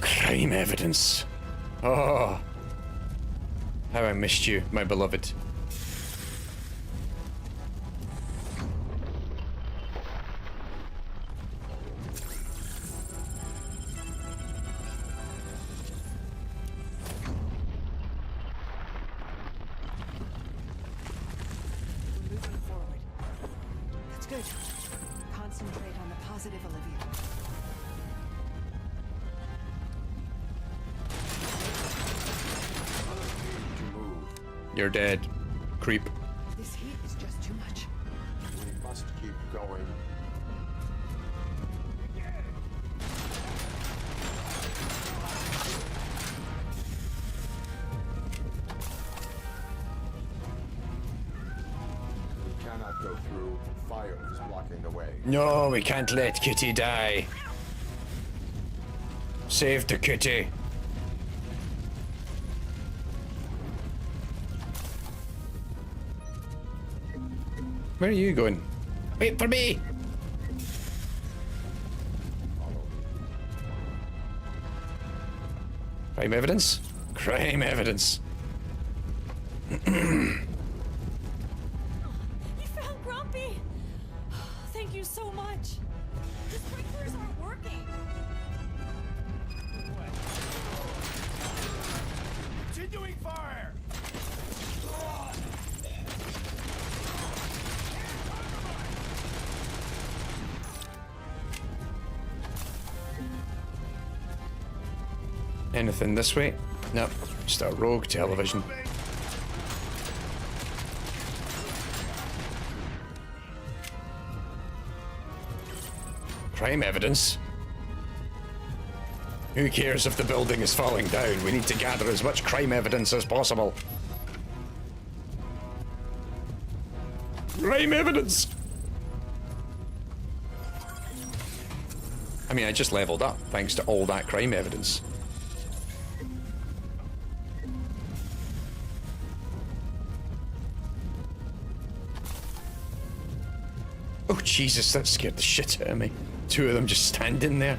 Crime evidence. Oh. How I missed you, my beloved. We're moving forward. That's good. Concentrate on the positive, Olivia. You're dead. Creep. This heat is just too much. We must keep going. We cannot go through. Fire is blocking the way. No, we can't let Kitty die. Save the kitty. Where are you going? Wait for me! Crime evidence? Crime evidence. You found Grumpy! Thank you so much. The sprinklers aren't working. Continuing fire! Anything this way? Nope. Just a rogue television. Crime evidence? Who cares if the building is falling down? We need to gather as much crime evidence as possible. Crime evidence! I mean, I just leveled up thanks to all that crime evidence. Oh Jesus, that scared the shit out of me. Two of them just standing there.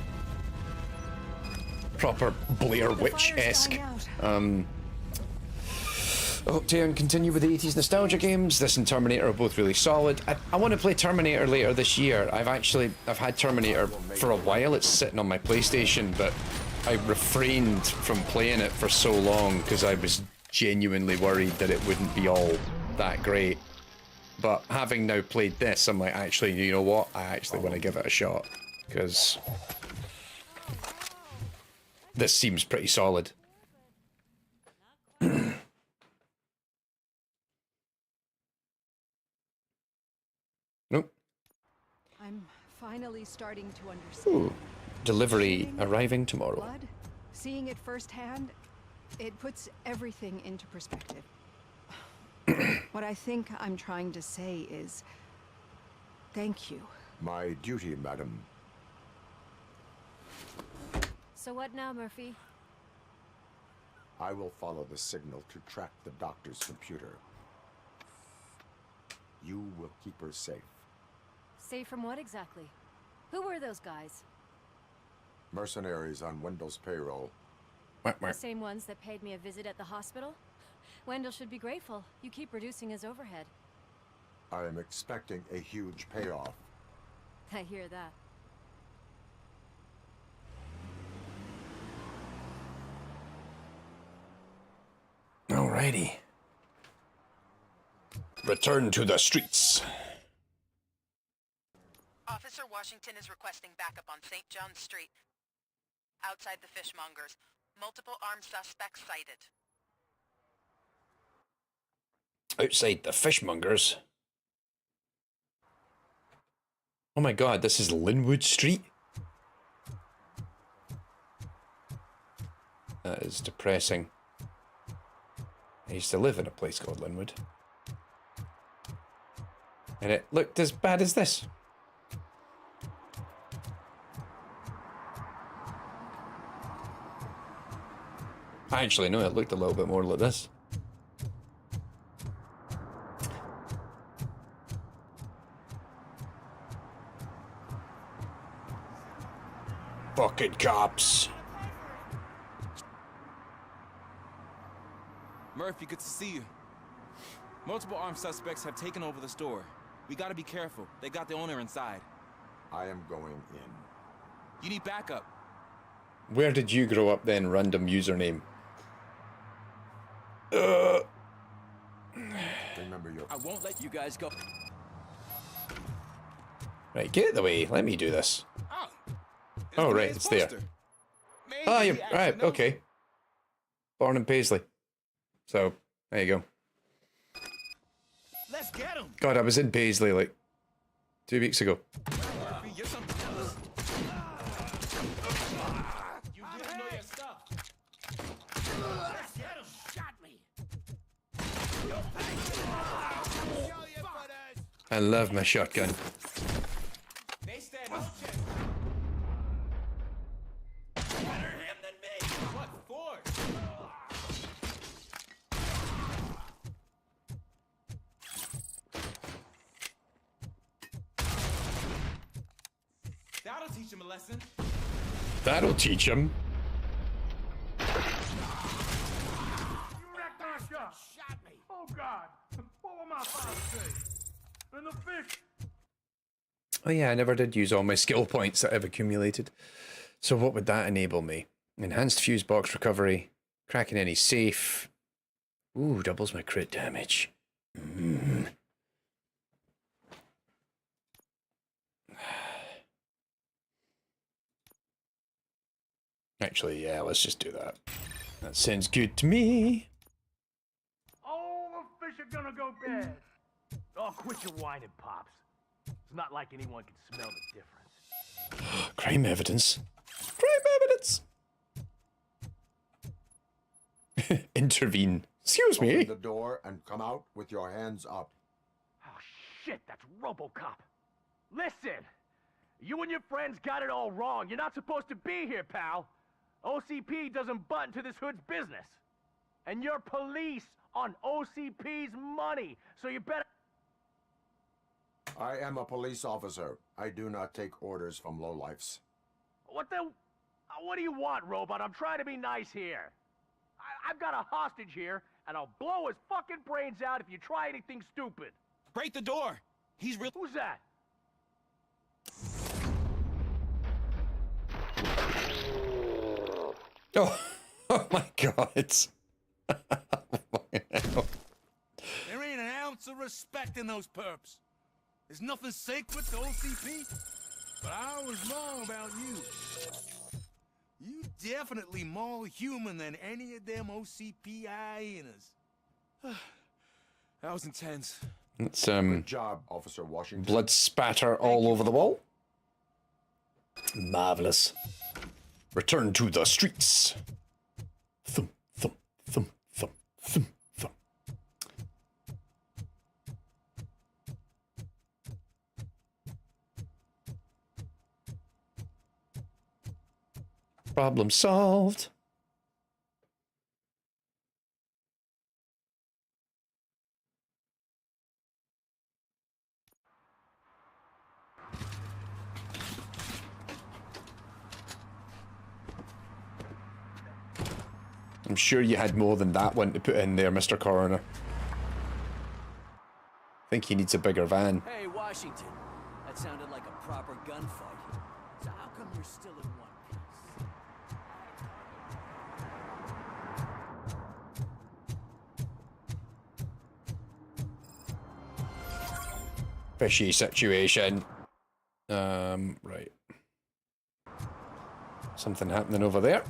Proper Blair Witch-esque. I hope to continue with the 80s nostalgia games. This and Terminator are both really solid. I want to play Terminator later this year. I've had Terminator for a while. It's sitting on my PlayStation, but I refrained from playing it for so long because I was genuinely worried that it wouldn't be all that great. But having now played this, I'm like, actually, you know what? I actually want to give it a shot because this seems pretty solid. Nope. I'm finally starting to understand. Ooh. Delivery arriving tomorrow. Blood, seeing it firsthand, it puts everything into perspective. What I think I'm trying to say is, thank you. My duty, madam. So what now, Murphy? I will follow the signal to track the doctor's computer. You will keep her safe. Safe from what exactly? Who were those guys? Mercenaries on Wendell's payroll. The same ones that paid me a visit at the hospital? Wendell should be grateful. You keep reducing his overhead. I am expecting a huge payoff. I hear that. Alrighty. Return to the streets. Officer Washington is requesting backup on St. John Street. Outside the fishmongers. Multiple armed suspects sighted. Outside the fishmongers. Oh my god, this is Linwood Street? That is depressing. I used to live in a place called Linwood. And it looked as bad as this. Actually, no, it looked a little bit more like this. Fucking cops. Murphy, good to see you. Multiple armed suspects have taken over the store. We gotta be careful. They got the owner inside. I am going in. You need backup. Where did you grow up then, random username? Remember your... I won't let you guys go. Right, get out of the way. Let me do this. Oh, right, it's there. Oh, you're right, okay. Born in Paisley. So, there you go. Let's get him. God, I was in Paisley like 2 weeks ago. Murphy, you're something else. You didn't know your stuff. Let's get him. Shot me. I love my shotgun. They stand no chance. Better him than me. What for? That'll teach him a lesson. That'll teach him. You wrecked our shop. Shot me. Oh God. What will my father say? And the fish. Oh yeah, I never did use all my skill points that I've accumulated. So what would that enable me? Enhanced fuse box recovery, cracking any safe. Ooh, doubles my crit damage. Actually, yeah, let's just do that. That sounds good to me. All the fish are gonna go bad. Oh, quit your whining, Pops. It's not like anyone can smell the difference. Crime evidence. Crime evidence! intervene. Excuse me. Open the door and come out with your hands up. Oh, shit, that's Robocop. Listen, you and your friends got it all wrong. You're not supposed to be here, pal. OCP doesn't butt into this hood's business. And you're police on OCP's money, so you better... I am a police officer. I do not take orders from lowlifes. What do you want, Robot? I'm trying to be nice here. I've got a hostage here, and I'll blow his fucking brains out if you try anything stupid. Break the door! He's real. Who's that? Oh, oh my God. There ain't an ounce of respect in those perps. There's nothing sacred to OCP. But I was wrong about you. You definitely more human than any of them OCP hyenas. That was intense. It's Good job, Officer Washington. blood spatter all over the wall. Marvelous. Return to the streets. Thump, thump, thump, thump, thump, thump. Problem solved. I'm sure you had more than that one to put in there, Mr. Coroner. I think he needs a bigger van. Hey, Washington. That sounded like a proper gunfight. So how come you're still in one piece? Fishy situation. Right. Something happening over there.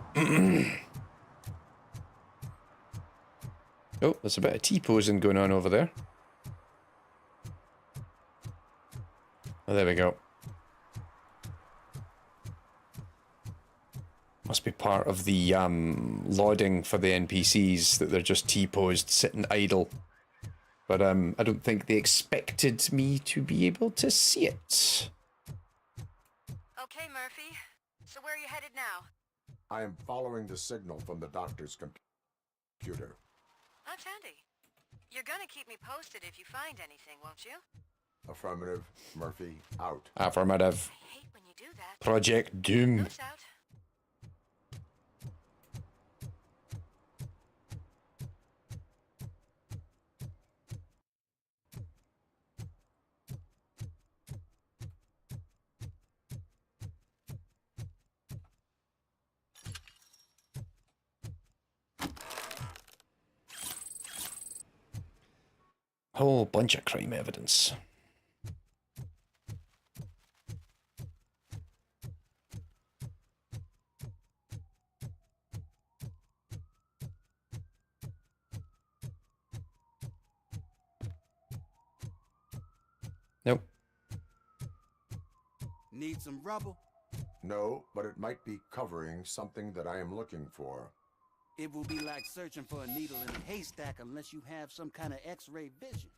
Oh, there's a bit of T-posing going on over there. Oh, there we go. Must be part of the lauding for the NPCs that they're just T-posed, sitting idle. But I don't think they expected me to be able to see it. Okay, Murphy. So where are you headed now? I am following the signal from the doctor's computer. That's handy. You're gonna keep me posted if you find anything, won't you? Affirmative. Murphy, out. Affirmative. I hate when you do that. Project Doom. Goose out. Whole bunch of crime evidence. Nope. Need some rubble? No, but it might be covering something that I am looking for. It will be like searching for a needle in a haystack unless you have some kind of X-ray vision.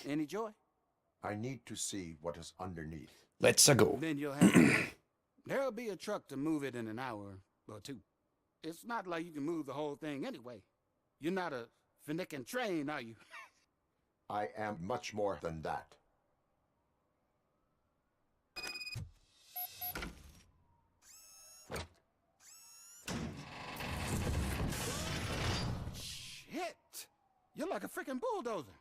Any joy? I need to see what is underneath. Let's-a go. Then you'll have to wait. There'll be a truck to move it in an hour or two. It's not like you can move the whole thing anyway. You're not a Finnican train, are you? I am much more than that. Shit! You're like a freaking bulldozer.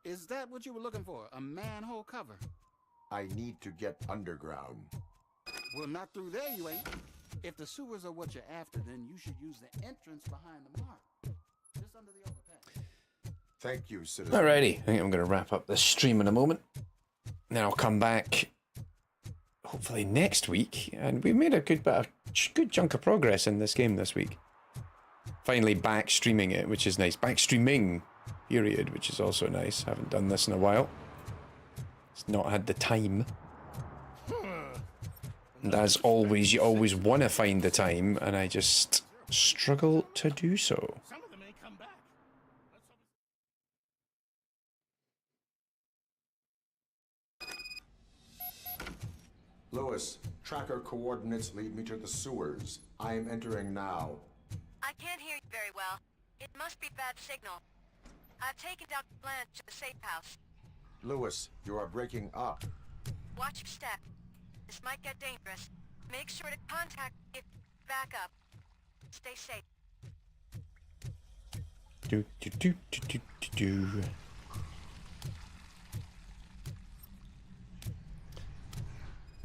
Is that what you were looking for? A manhole cover? I need to get underground. Well, not through there, you ain't. If the sewers are what you're after, then you should use the entrance behind the mark. Just under the overpass. Thank you, citizen. Alrighty, I think I'm going to wrap up this stream in a moment. Then I'll come back, hopefully next week, and we've made a good chunk of progress in this game this week. Finally back streaming it, which is nice. Back streaming, period, which is also nice. Haven't done this in a while. It's not had the time. And as always, you always want to find the time, and I just struggle to do so. Lewis, tracker coordinates lead me to the sewers. I am entering now. I can't hear you very well. It must be bad signal. I've taken Dr. Blanche to the safe house. Lewis, you are breaking up. Watch your step. This might get dangerous. Make sure to contact me if back up. Stay safe. Do.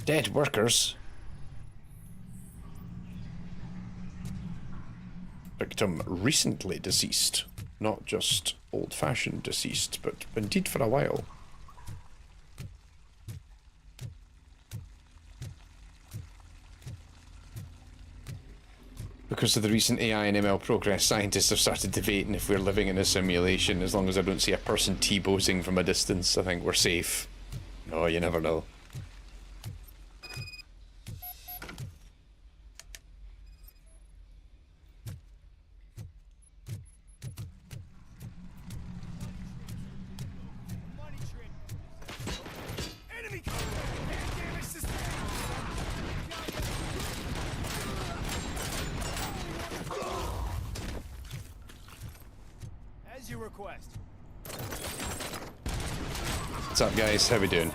Dead workers. Victim recently deceased. Not just old-fashioned deceased, but indeed for a while. Because of the recent AI and ML progress, scientists have started debating if we're living in a simulation. As long as I don't see a person T-posing from a distance, I think we're safe. No, you never know. As you request. What's up, guys? How we doing?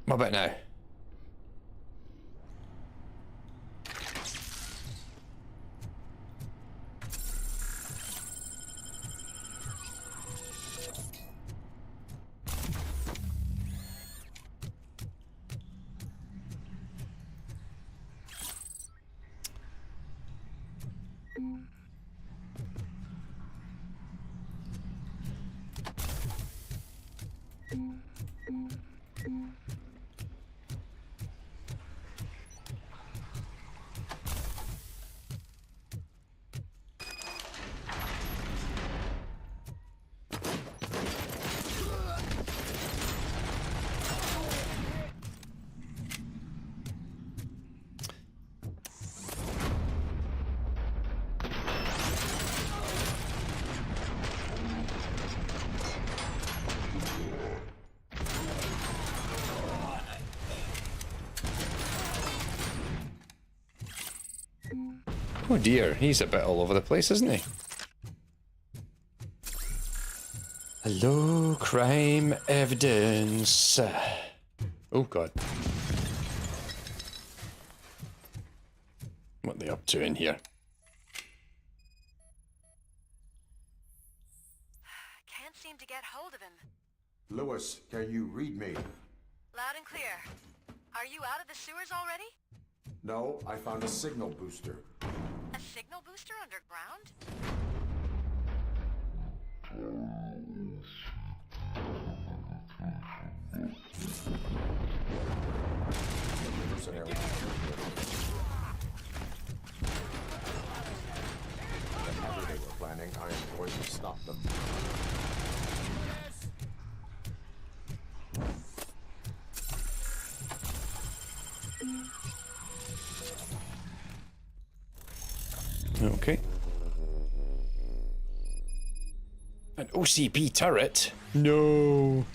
What about now? Oh dear, he's a bit all over the place, isn't he? Hello, crime evidence. Oh god. What are they up to in here? Can't seem to get hold of him. Lewis, can you read me? Loud and clear. Are you out of the sewers already? No, I found a signal booster. A signal booster underground? Whatever they were planning, I am going to stop them. Okay. An OCP turret? No.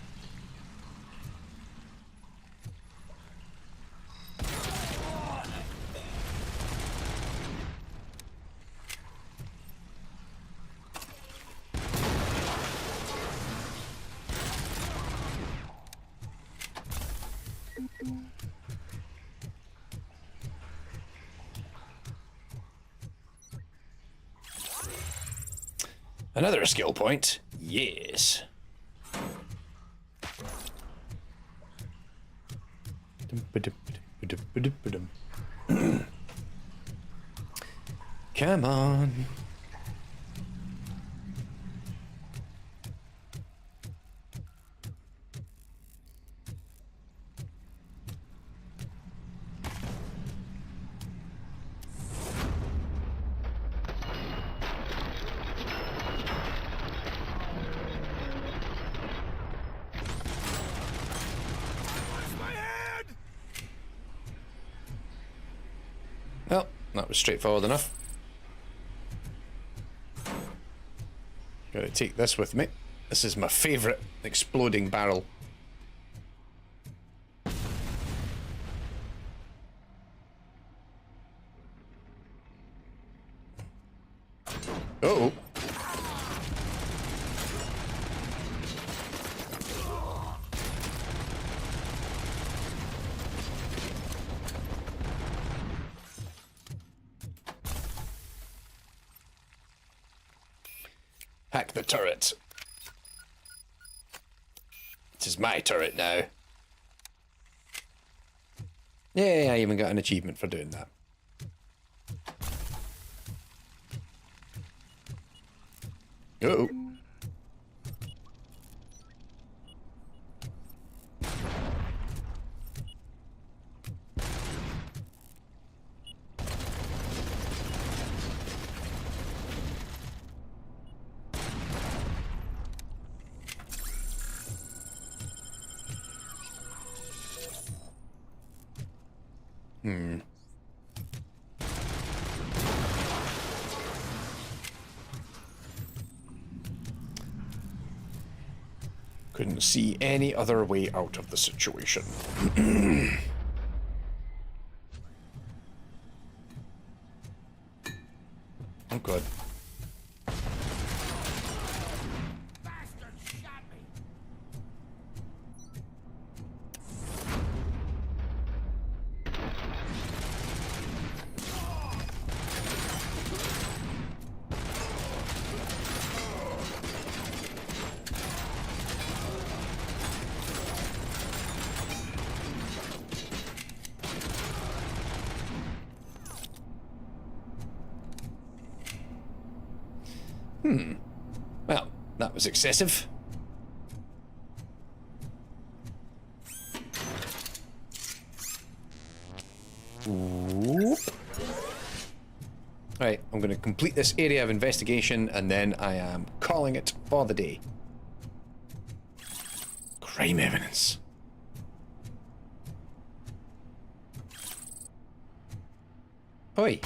Another skill point. Yes. Come on. That was straightforward enough. Gotta take this with me. This is my favourite exploding barrel. Uh-oh. Hack the turret. This is my turret now. Yeah, I even got an achievement for doing that. Uh-oh. Couldn't see any other way out of the situation. Oh god. Well, that was excessive. Whoop. Right, I'm going to complete this area of investigation and then I am calling it for the day. Crime evidence. Oi.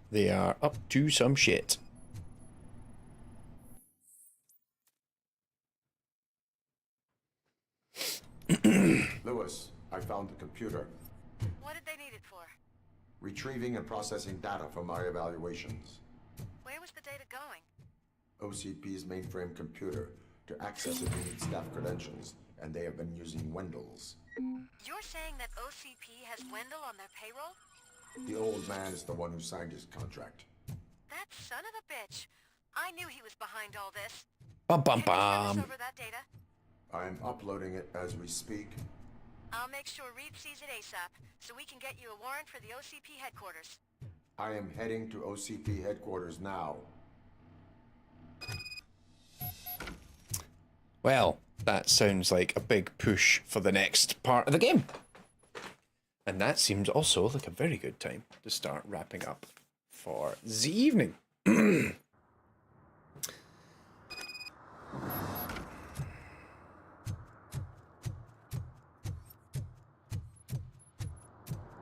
They are up to some shit. Lewis, I found the computer. What did they need it for? Retrieving and processing data from our evaluations. Where was the data going? OCP's mainframe computer. To access it, we need staff credentials, and they have been using Wendell's. You're saying that OCP has Wendell on their payroll? The old man is the one who signed his contract. That son of a bitch. I knew he was behind all this. Bum bum Can you send bum. us over that data? I'm uploading it as we speak. I'll make sure Reed sees it ASAP, so we can get you a warrant for the OCP headquarters. I am heading to OCP headquarters now. Well, that sounds like a big push for the next part of the game. And that seems also like a very good time to start wrapping up for the evening.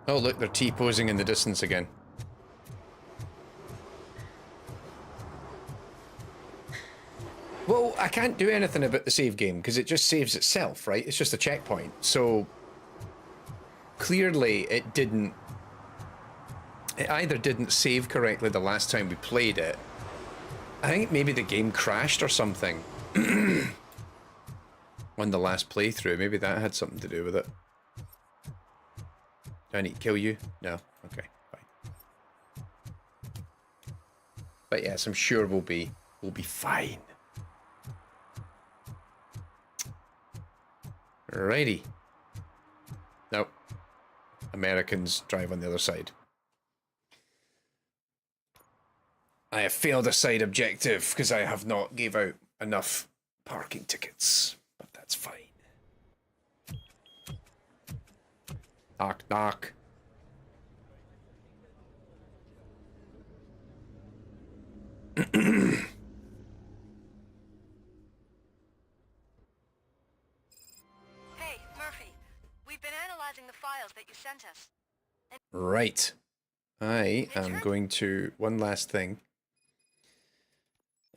Oh look, they're T-posing in the distance again. Well, I can't do anything about the save game because it just saves itself, right? It's just a checkpoint. So clearly it didn't... It either didn't save correctly the last time we played it. I think maybe the game crashed or something. On the last playthrough. Maybe that had something to do with it. Do I need to kill you? No? Okay, fine. But yes, I'm sure we'll be fine. Righty. Nope. Americans drive on the other side. I have failed a side objective because I have not gave out enough parking tickets. But that's fine. Knock, knock. Hey, Murphy. We've been analyzing the files that you sent us. Right. I am going to one last thing.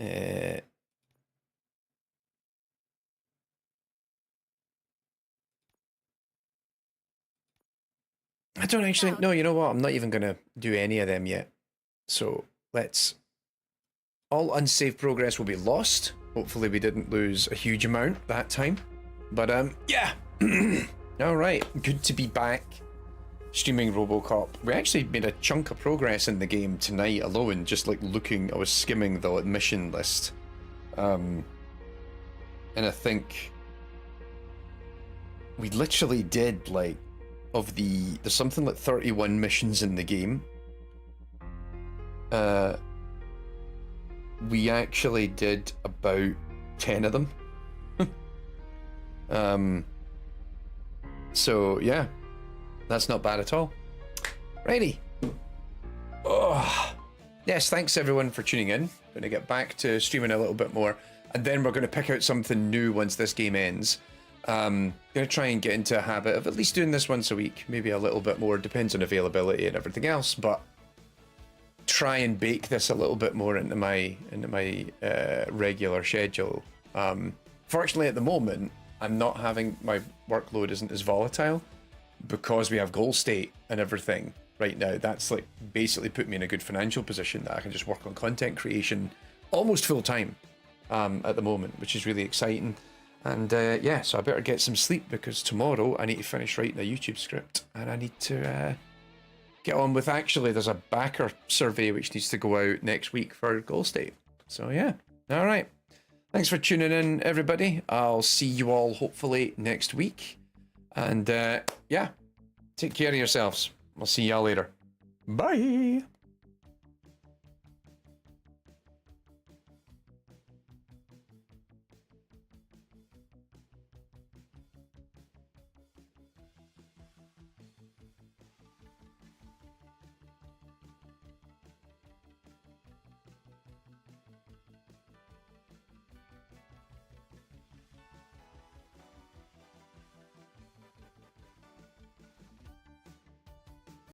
I don't actually no, you know what? I'm not even gonna do any of them yet. So let's all unsaved progress will be lost. Hopefully we didn't lose a huge amount that time. But yeah. Alright, good to be back. Streaming Robocop. We actually made a chunk of progress in the game tonight alone, just like looking, I was skimming the mission list. And I think we literally did like there's something like 31 missions in the game. We actually did about 10 of them. So yeah, that's not bad at all. Righty. Oh. Yes, thanks everyone for tuning in. Gonna get back to streaming a little bit more, and then we're gonna pick out something new once this game ends. Gonna try and get into a habit of at least doing this once a week, maybe a little bit more, depends on availability and everything else, but try and bake this a little bit more into my regular schedule. Fortunately at the moment, I'm not having, my workload isn't as volatile because we have goal state and everything right now. That's like basically put me in a good financial position that I can just work on content creation almost full time at the moment, which is really exciting. And yeah, so I better get some sleep because tomorrow I need to finish writing a YouTube script and I need to get on with, actually there's a backer survey which needs to go out next week for goal state. So yeah, all right. Thanks for tuning in, everybody. I'll see you all hopefully next week. And yeah, take care of yourselves. I'll see y'all later. Bye.